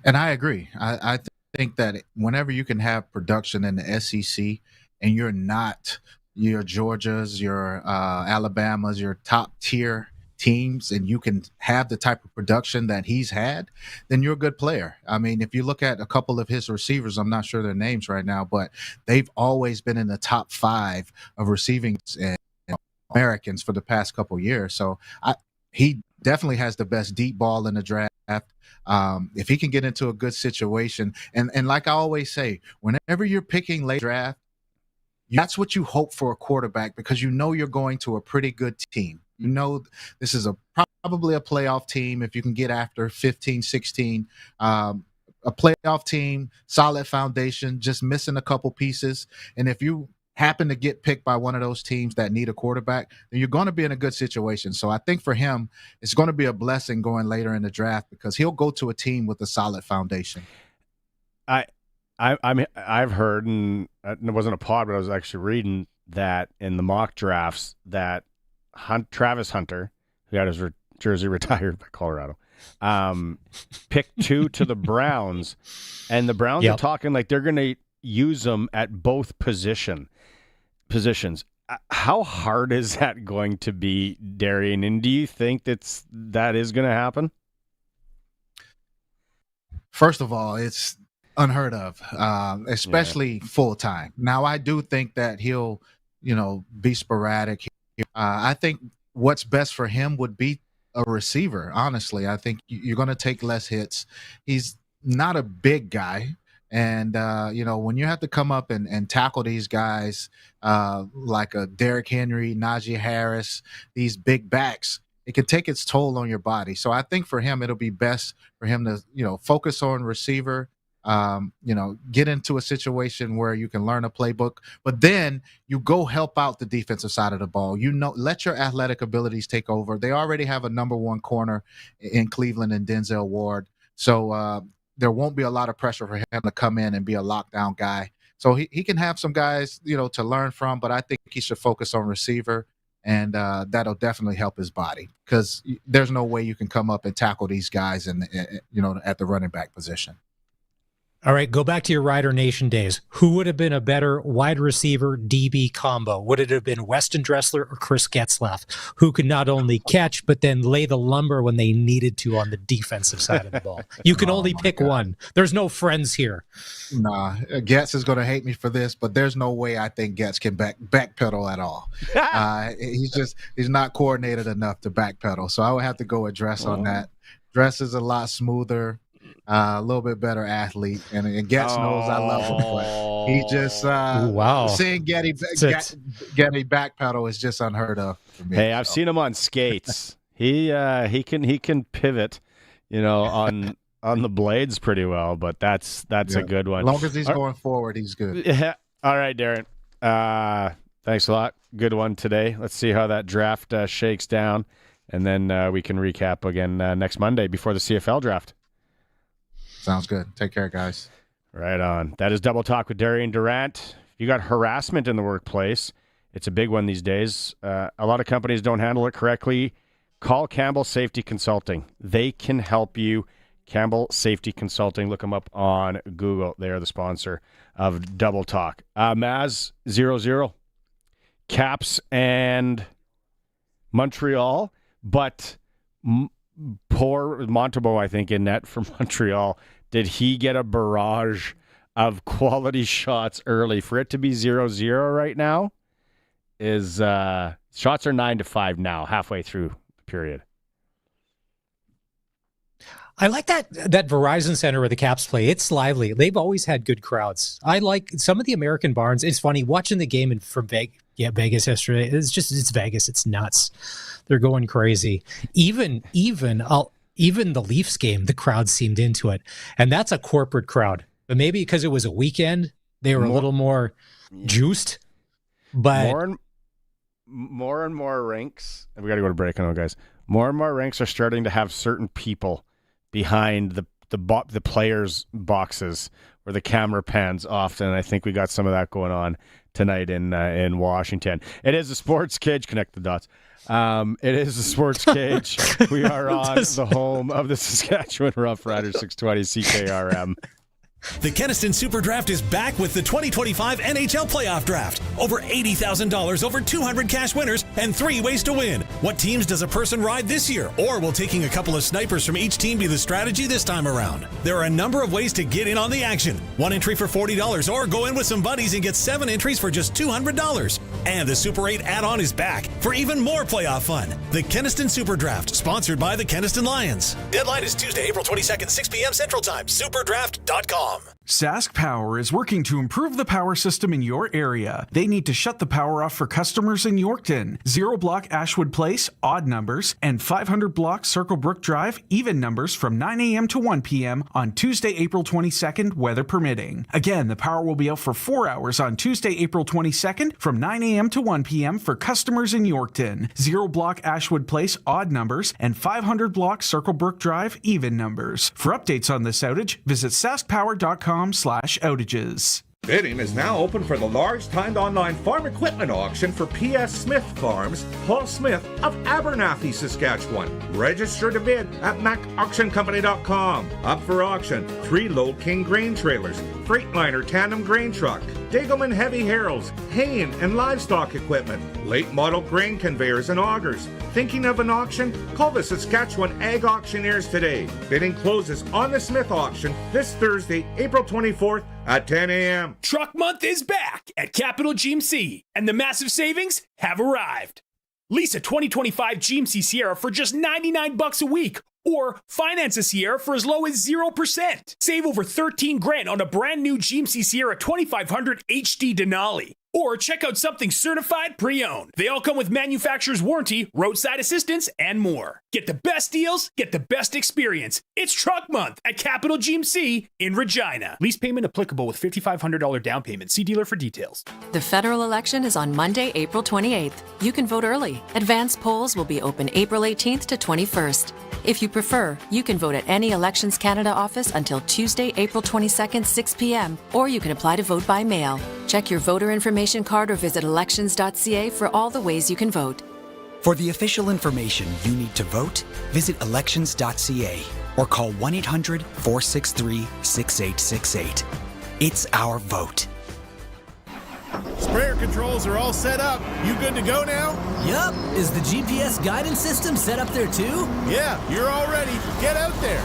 And I agree. I think that whenever you can have production in the SEC and you're not your Georgias, your Alabamas, your top tier teams, and you can have the type of production that he's had, then you're a good player. I mean, if you look at a couple of his receivers, I'm not sure their names right now, but they've always been in the top 5 of receiving Americans for the past couple of years. So he definitely has the best deep ball in the draft. If he can get into a good situation, and like I always say, whenever you're picking late draft, that's what you hope for a quarterback, because you're going to a pretty good team. This is probably a playoff team if you can get after 15, 16. A playoff team, solid foundation, just missing a couple pieces. And if you happen to get picked by one of those teams that need a quarterback, then you're going to be in a good situation. So I think for him, it's going to be a blessing going later in the draft because he'll go to a team with a solid foundation. I've heard, and it wasn't a pod, but I was actually reading that in the mock drafts that Travis Hunter, who had his jersey retired by Colorado, picked 2 to the Browns, and the Browns are talking like they're going to use them at both positions. How hard is that going to be, Darian? And do you think that is going to happen? First of all, it's unheard of, especially full time. Now, I do think that he'll, be sporadic. I think what's best for him would be a receiver. Honestly, I think you're going to take less hits. He's not a big guy. And, when you have to come up and tackle these guys like a Derrick Henry, Najee Harris, these big backs, it can take its toll on your body. So I think for him, it'll be best for him to, focus on receiver, get into a situation where you can learn a playbook, but then you go help out the defensive side of the ball. Let your athletic abilities take over. They already have a number 1 corner in Cleveland and Denzel Ward. So there won't be a lot of pressure for him to come in and be a lockdown guy. So he can have some guys, to learn from, but I think he should focus on receiver, and that'll definitely help his body because there's no way you can come up and tackle these guys at the running back position. All right, go back to your Rider Nation days. Who would have been a better wide receiver DB combo? Would it have been Weston Dressler or Chris Getzlaff, who could not only catch, but then lay the lumber when they needed to on the defensive side of the ball? You can only pick one. There's no friends here. Nah, Getz is going to hate me for this, but there's no way I think Getz can backpedal at all. He's not coordinated enough to backpedal. So I would have to go with Dress on that. Dress is a lot smoother. A little bit better athlete, and Getz knows I love him, but he just seeing Getty backpedal is just unheard of for me. Hey, I've seen him on skates. He can pivot, on the blades pretty well, but that's a good one. As long as he's going forward, he's good. Yeah. All right, Darren. Thanks a lot. Good one today. Let's see how that draft shakes down, and then we can recap again next Monday before the CFL draft. Sounds good. Take care, guys. Right on. That is Double Talk with Darian Durant. If you got harassment in the workplace, it's a big one these days. A lot of companies don't handle it correctly. Call Campbell Safety Consulting. They can help you. Campbell Safety Consulting. Look them up on Google. They are the sponsor of Double Talk. Maz 0-0. Caps and Montreal, but poor Montembeault, I think, in net for Montreal. Did he get a barrage of quality shots early? For it to be 0-0 right now is shots are 9-5 now, halfway through the period. I like that Verizon Center where the Caps play. It's lively. They've always had good crowds. I like some of the American barns. It's funny watching the game from Vegas yesterday. It's Vegas. It's nuts. They're going crazy. Even the Leafs game, the crowd seemed into it. And that's a corporate crowd. But maybe because it was a weekend, they were a little more juiced. But more and more rinks, and we got to go to break now, guys. More and more rinks are starting to have certain people behind the players' boxes where the camera pans often. I think we got some of that going on tonight in Washington. It is the Sportscage. Connect the dots. It is the Sportscage. We are on the home of the Saskatchewan Roughriders, 620 CKRM. The Keniston Super Draft is back with the 2025 NHL Playoff Draft. Over $80,000, over 200 cash winners, and 3 ways to win. What teams does a person ride this year? Or will taking a couple of snipers from each team be the strategy this time around? There are a number of ways to get in on the action. 1 entry for $40, or go in with some buddies and get 7 entries for just $200. And the Super 8 add-on is back for even more playoff fun. The Keniston Super Draft, sponsored by the Keniston Lions. Deadline is Tuesday, April 22nd, 6 p.m. Central Time. Superdraft.com. Sask Power is working to improve the power system in your area. They need to shut the power off for customers in Yorkton. 0 block Ashwood Place, odd numbers, and 500 block Circle Brook Drive, even numbers from 9 a.m. to 1 p.m. on Tuesday, April 22nd, weather permitting. Again, the power will be out for 4 hours on Tuesday, April 22nd from 9 a.m. to 1 p.m. for customers in Yorkton. 0 block Ashwood Place, odd numbers, and 500 block Circle Brook Drive, even numbers. For updates on this outage, visit saskpower.com/outages. Bidding is now open for the large timed online farm equipment auction for P.S. Smith Farms, Paul Smith of Abernathy, Saskatchewan. Register to bid at macauctioncompany.com. Up for auction, 3 Load King grain trailers, Freightliner tandem grain truck, Degelman heavy harrows, haying and livestock equipment, late model grain conveyors and augers. Thinking of an auction? Call the Saskatchewan Ag Auctioneers today. Bidding closes on the Smith auction this Thursday, April 24th at 10 a.m. Truck Month is back at Capital GMC, and the massive savings have arrived. Lease a 2025 GMC Sierra for just $99 a week, or finance a Sierra for as low as 0%. Save over $13,000 on a brand new GMC Sierra 2500 HD Denali. Or check out something certified pre-owned. They all come with manufacturer's warranty, roadside assistance, and more. Get the best deals, get the best experience. It's Truck Month at Capital GMC in Regina. Lease payment applicable with $5,500 down payment. See dealer for details. The federal election is on Monday, April 28th. You can vote early. Advance polls will be open April 18th to 21st. If you prefer, you can vote at any Elections Canada office until Tuesday, April 22nd, 6 p.m., or you can apply to vote by mail. Check your voter information card or visit elections.ca for all the ways you can vote. For the official information you need to vote, visit elections.ca or call 1-800-463-6868. It's our vote. Sprayer controls are all set up. You good to go now? Yup. Is the GPS guidance system set up there too? Yeah, you're all ready. Get out there.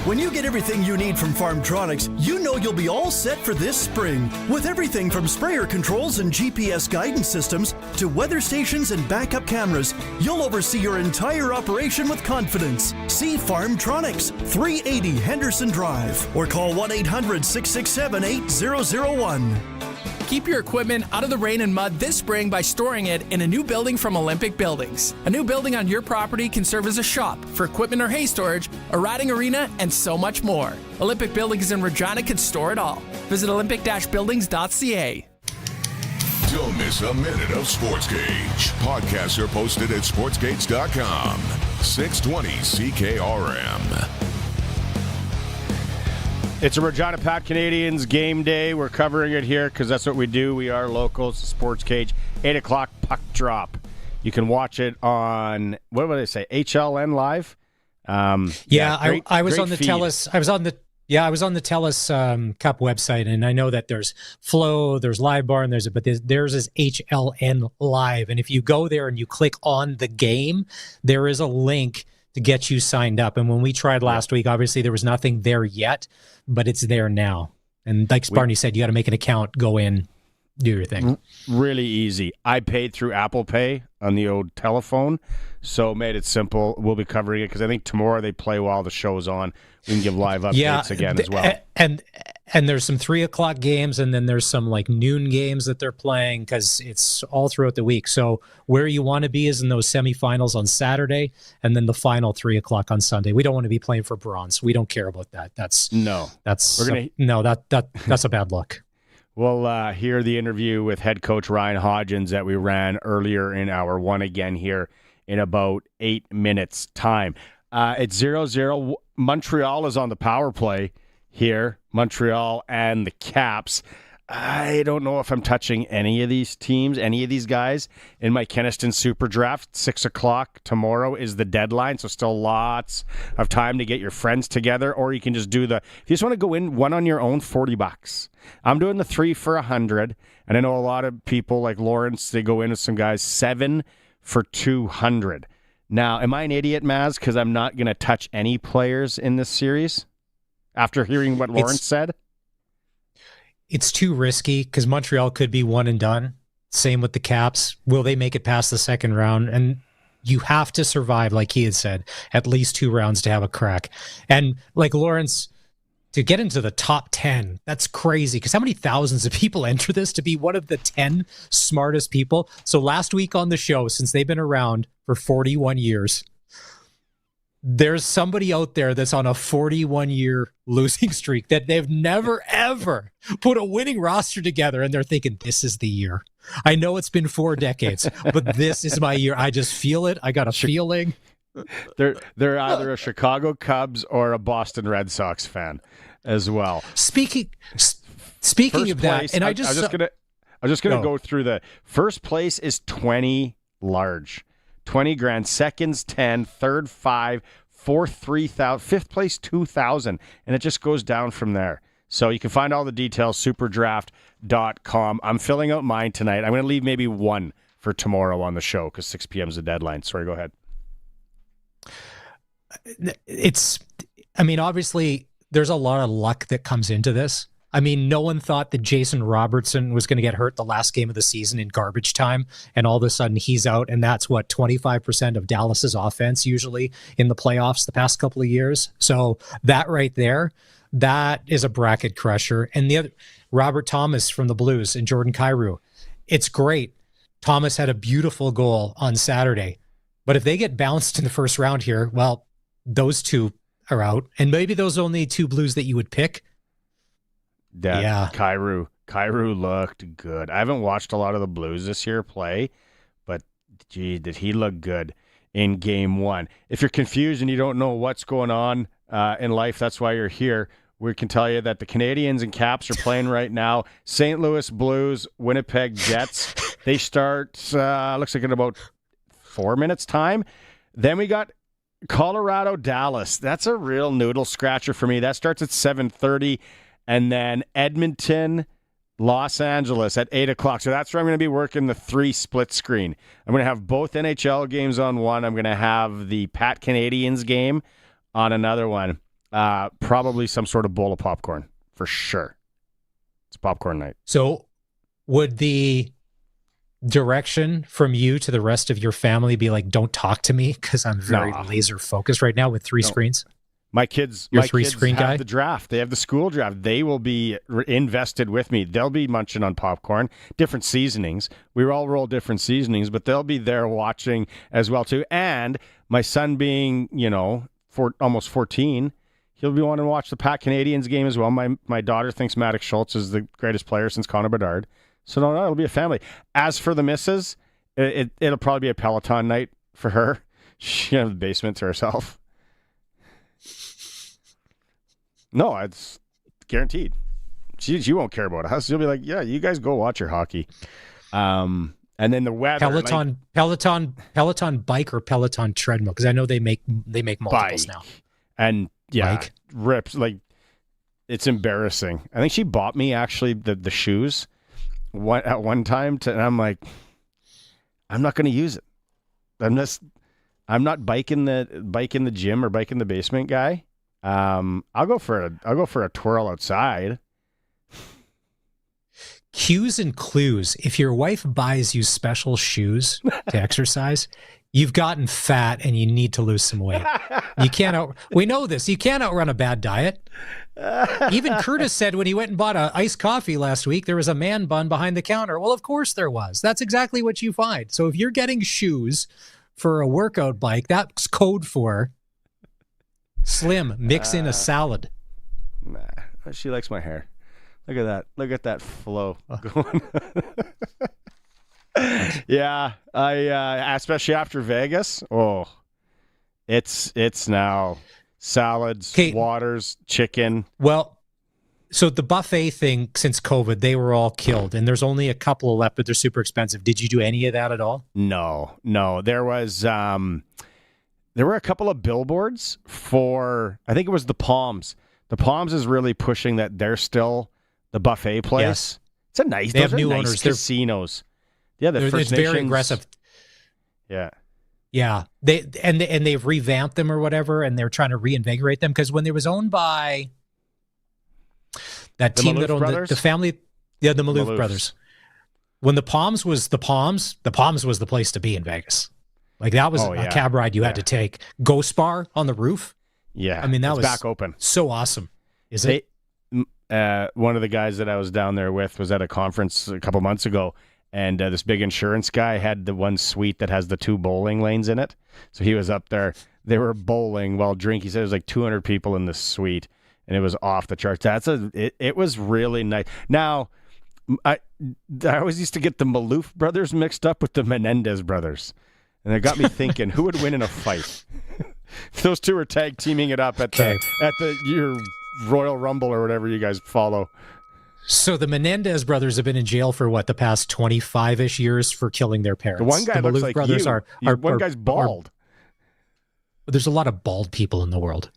When you get everything you need from Farmtronics, you know you'll be all set for this spring. With everything from sprayer controls and GPS guidance systems to weather stations and backup cameras, you'll oversee your entire operation with confidence. See Farmtronics, 380 Henderson Drive, or call 1-800-667-8001. Keep your equipment out of the rain and mud this spring by storing it in a new building from Olympic Buildings. A new building on your property can serve as a shop for equipment or hay storage, a riding arena, and so much more. Olympic Buildings in Regina can store it all. Visit olympic-buildings.ca. Don't miss a minute of Sportscage. Podcasts are posted at sportscage.com. 620 CKRM. It's a Regina Pat Canadians game day. We're covering it here because that's what we do. We are locals. Sports Cage, 8 o'clock puck drop. You can watch it on, what would I say, HLN Live? I was on the Telus. I was on the Telus Cup website, and I know that there's Flow, there's Live Bar, and theirs is HLN Live. And if you go there and you click on the game, there is a link to get you signed up. And when we tried last week, obviously there was nothing there yet, but it's there now. And like Barney said, you got to make an account, go in, do your thing. Really easy. I paid through Apple Pay on the old telephone, so made it simple. We'll be covering it because I think tomorrow they play while the show's on. We can give live updates again as well. And there's some 3 o'clock games, and then there's some like noon games that they're playing because it's all throughout the week. So where you want to be is in those semifinals on Saturday, and then the final 3 o'clock on Sunday. We don't want to be playing for bronze. We don't care about that. That's a bad look. We'll hear the interview with head coach Ryan Hodgins that we ran earlier in hour one again here in about 8 minutes time. It's 0-0. Montreal is on the power play here. Montreal and the Caps. I don't know if I'm touching any of these teams, any of these guys in my Keniston Super Draft. 6 o'clock tomorrow is the deadline, so still lots of time to get your friends together, or you can just do if you just want to go in one on your own, $40. I'm doing the 3 for $100, and I know a lot of people like Lawrence, they go in with some guys 7 for $200. Now, am I an idiot, Maz, because I'm not going to touch any players in this series after hearing what Lawrence said? It's too risky because Montreal could be one and done. Same with the Caps. Will they make it past the second round? And you have to survive, like he had said, at least 2 rounds to have a crack. And like Lawrence, to get into the top 10, that's crazy because how many thousands of people enter this to be one of the 10 smartest people? So last week on the show, since they've been around for 41 years, there's somebody out there that's on a 41-year losing streak that they've never, ever put a winning roster together, and they're thinking, this is the year. I know it's been 4 decades, but this is my year. I just feel it. I got a feeling. They're either a Chicago Cubs or a Boston Red Sox fan as well. Speaking first of that, place, and I'm just gonna go through the first place is 20 large. 20 grand, seconds 10, third 5, fourth 3,000, fifth place 2,000, and it just goes down from there. So you can find all the details, superdraft.com. I'm filling out mine tonight. I'm going to leave maybe 1 for tomorrow on the show because 6 p.m. is the deadline. Sorry, go ahead. Obviously, there's a lot of luck that comes into this. No one thought that Jason Robertson was going to get hurt the last game of the season in garbage time, and all of a sudden he's out, and that's 25% of Dallas's offense usually in the playoffs the past couple of years. So that right there, that is a bracket crusher. And the other, Robert Thomas from the Blues and Jordan Kyrou, it's great. Thomas had a beautiful goal on Saturday, but if they get bounced in the first round here, well, those two are out, and maybe those are only 2 Blues that you would pick. Kyrou looked good. I haven't watched a lot of the Blues this year play, but gee, did he look good in game 1. If you're confused and you don't know what's going on in life, that's why you're here. We can tell you that the Canadians and Caps are playing right now. St. Louis Blues, Winnipeg Jets. They start, looks like in about 4 minutes time. Then we got Colorado, Dallas. That's a real noodle scratcher for me. That starts at 7:30, and then Edmonton, Los Angeles at 8 o'clock. So that's where I'm going to be working the 3 split screen. I'm going to have both NHL games on one. I'm going to have the Pat Canadians game on another one. Probably some sort of bowl of popcorn for sure. It's popcorn night. So would the direction from you to the rest of your family be like, don't talk to me because I'm very laser focused right now with 3 screens? My kids, Your my 3-screen kids have guy? the draft. They have the school draft. They will be invested with me. They'll be munching on popcorn, different seasonings. We all roll different seasonings, but they'll be there watching as well too. And my son being, almost 14, he'll be wanting to watch the Pat Canadians game as well. My daughter thinks Maddox Schultz is the greatest player since Connor Bedard. So no, it'll be a family. As for the missus, it'll probably be a Peloton night for her. She'll have the basement to herself. No, it's guaranteed. She won't care about us. She'll be like, yeah, you guys go watch your hockey. And then the weather. Peloton bike or Peloton treadmill? Because I know they make multiples now. And yeah, bike. Rips. Like, it's embarrassing. I think she bought me actually the shoes at one time, and I'm like, I'm not going to use it. I'm not biking the gym or biking the basement guy. I'll go for a twirl outside. Cues and clues. If your wife buys you special shoes to exercise, you've gotten fat and you need to lose some weight. We know this. You can't outrun a bad diet. Even Curtis said when he went and bought an iced coffee last week, there was a man bun behind the counter. Well, of course there was. That's exactly what you find. So if you're getting shoes for a workout bike, that's code for slim. Mix in a salad. Nah, she likes my hair. Look at that. Look at that flow going. Yeah, I especially after Vegas. Oh, it's now salads, waters, chicken. Well, so the buffet thing since COVID, they were all killed, and there's only a couple left, but they're super expensive. Did you do any of that at all? No. There was there were a couple of billboards for, I think it was the Palms. The Palms is really pushing that they're still the buffet place. Yes. It's a nice. They have new nice owners. Casinos. Yeah, the First it's Nations, very aggressive. Yeah. Yeah, they've revamped them or whatever, and they're trying to reinvigorate them because when they was owned by that team that owned the family, the Maloof brothers. When the Palms was the Palms was the place to be in Vegas. Like that was a cab ride you had to take. Ghost Bar on the roof. Yeah, I mean that was back open. So awesome. Is it? One of the guys that I was down there with was at a conference a couple months ago. And this big insurance guy had the one suite that has the 2 bowling lanes in it. So he was up there. They were bowling while drinking. He said it was like 200 people in this suite, and it was off the charts. It was really nice. Now, I always used to get the Maloof brothers mixed up with the Menendez brothers, and it got me thinking, who would win in a fight? Those two are tag teaming it up at your Royal Rumble or whatever you guys follow. So the Menendez brothers have been in jail for the past 25-ish years for killing their parents. The one guy looks like brothers you. One guy's bald. There's a lot of bald people in the world.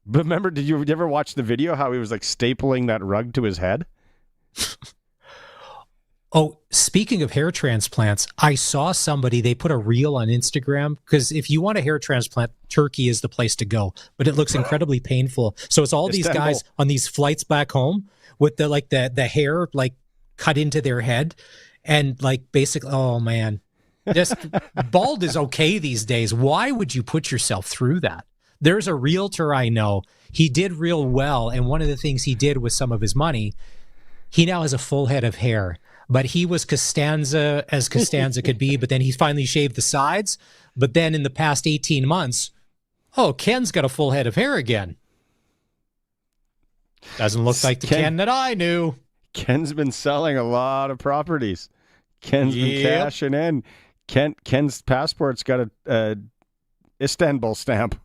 But remember, did you ever watch the video how he was like stapling that rug to his head? Oh, speaking of hair transplants, I saw somebody, they put a reel on Instagram because if you want a hair transplant, Turkey is the place to go, but it looks incredibly painful. So it's all these guys on these flights back home with the hair like cut into their head and like basically, oh man, just bald is okay these days. Why would you put yourself through that? There's a realtor I know. He did real well. And one of the things he did with some of his money, he now has a full head of hair. But he was Costanza as Costanza could be, but then he finally shaved the sides. But then in the past 18 months, Ken's got a full head of hair again. Doesn't look like the Ken that I knew. Ken's been selling a lot of properties. Ken's been cashing in. Ken's passport's got a Istanbul stamp.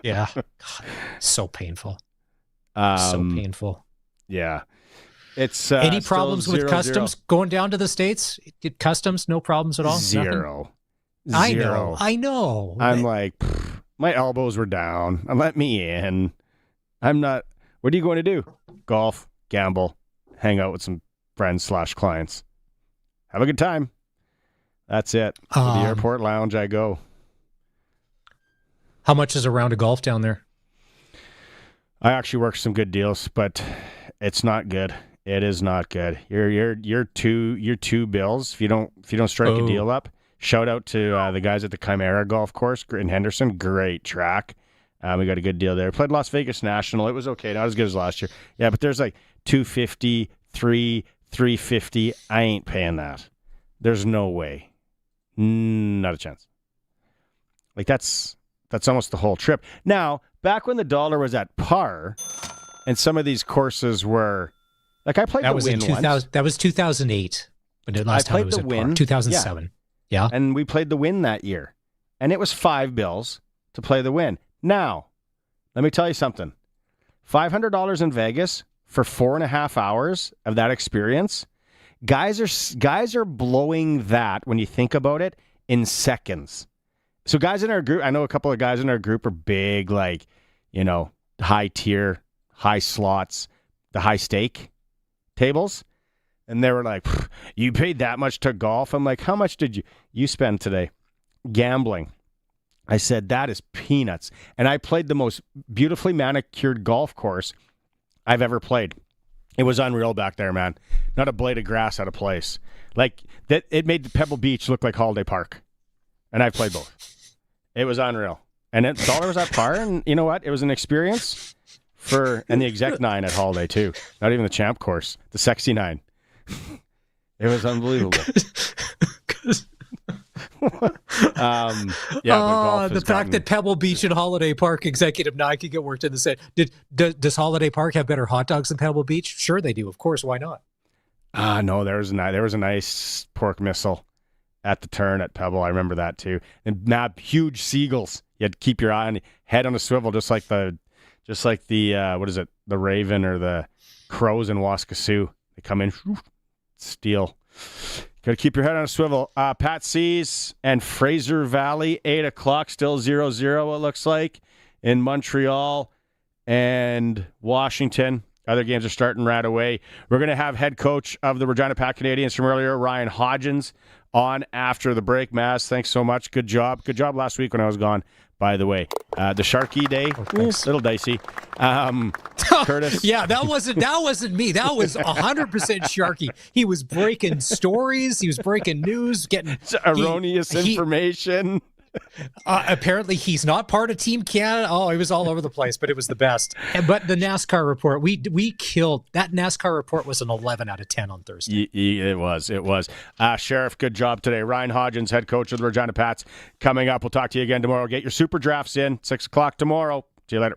Yeah. God, so painful. So painful. Yeah. It's any problems still with 0-0. customs going down to the States? Customs, no problems at all? Zero. Nothing? I know. I'm like, my elbows were down. Let me in. I'm not. What are you going to do? Golf, gamble, hang out with some friends / clients. Have a good time. That's it. To the airport lounge I go. How much is a round of golf down there? I actually worked some good deals, but it's not good. It is not good. You're two bills if you don't strike a deal up. Shout out to the guys at the Chimera Golf Course in Henderson. Great track. We got a good deal there. Played Las Vegas National. It was okay. Not as good as last year. Yeah, but there's like $250, $350. I ain't paying that. There's no way. Not a chance. Like that's almost the whole trip. Now, back when the dollar was at par, and some of these courses were like I played the Wynn once. That was 2008. But last time it was at par. 2007. Yeah. And we played the Wynn that year. And it was $5 to play the Wynn. Now, let me tell you something. $500 in Vegas for 4.5 hours of that experience. Guys are blowing that, when you think about it, in seconds. So guys in our group, I know a couple of guys in our group are big, like, high tier, high slots, the high stake tables. And they were like, you paid that much to golf? I'm like, how much did you spend today gambling? I said, that is peanuts. And I played the most beautifully manicured golf course I've ever played. It was unreal back there, man. Not a blade of grass out of place. Like, that, it made the Pebble Beach look like Holiday Park. And I've played both. It was unreal. And the dollar was at par, and you know what? It was an experience and the Exec 9 at Holiday, too. Not even the Champ course. The Sexy 9. It was unbelievable. The fact that Pebble Beach and Holiday Park Executive 9 could get worked in the same. Does Holiday Park have better hot dogs than Pebble Beach? Sure they do. Of course, why not? No, there was a nice pork missile at the turn at Pebble. I remember that too. And huge seagulls. You had to keep your eye on head on a swivel, just like the what is it? The raven or the crows in Waskasiu. They come in, steal. Got to keep your head on a swivel. Pat C's and Fraser Valley, 8 o'clock, still 0-0, it looks like, in Montreal and Washington. Other games are starting right away. We're going to have head coach of the Regina Pat Canadians from earlier, Ryan Hodgins, on after the break. Maz, thanks so much. Good job. Good job last week when I was gone, by the way. The Sharky Day, a little dicey. Curtis. Yeah, that wasn't me. That was 100% Sharky. He was breaking stories. He was breaking news, getting erroneous information. Apparently, he's not part of Team Canada. Oh, he was all over the place, but it was the best. But the NASCAR report, we killed. That NASCAR report was an 11 out of 10 on Thursday. It was. Sheriff, good job today. Ryan Hodgins, head coach of the Regina Pats, coming up. We'll talk to you again tomorrow. Get your super drafts in, 6 o'clock tomorrow. See you later.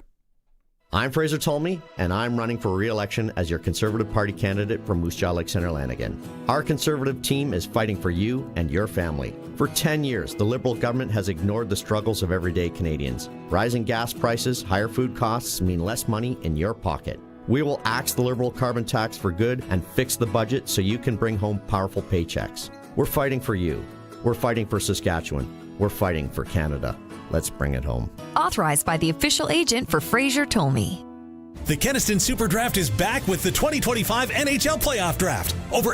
I'm Fraser Tolmie, and I'm running for re-election as your Conservative Party candidate from Moose Jaw Lake Centre Lanigan. Our Conservative team is fighting for you and your family. For 10 years, the Liberal government has ignored the struggles of everyday Canadians. Rising gas prices, higher food costs mean less money in your pocket. We will axe the Liberal carbon tax for good and fix the budget so you can bring home powerful paychecks. We're fighting for you. We're fighting for Saskatchewan. We're fighting for Canada. Let's bring it home. Authorized by the official agent for Fraser Tolmie. The Keniston Super Draft is back with the 2025 NHL Playoff Draft. Over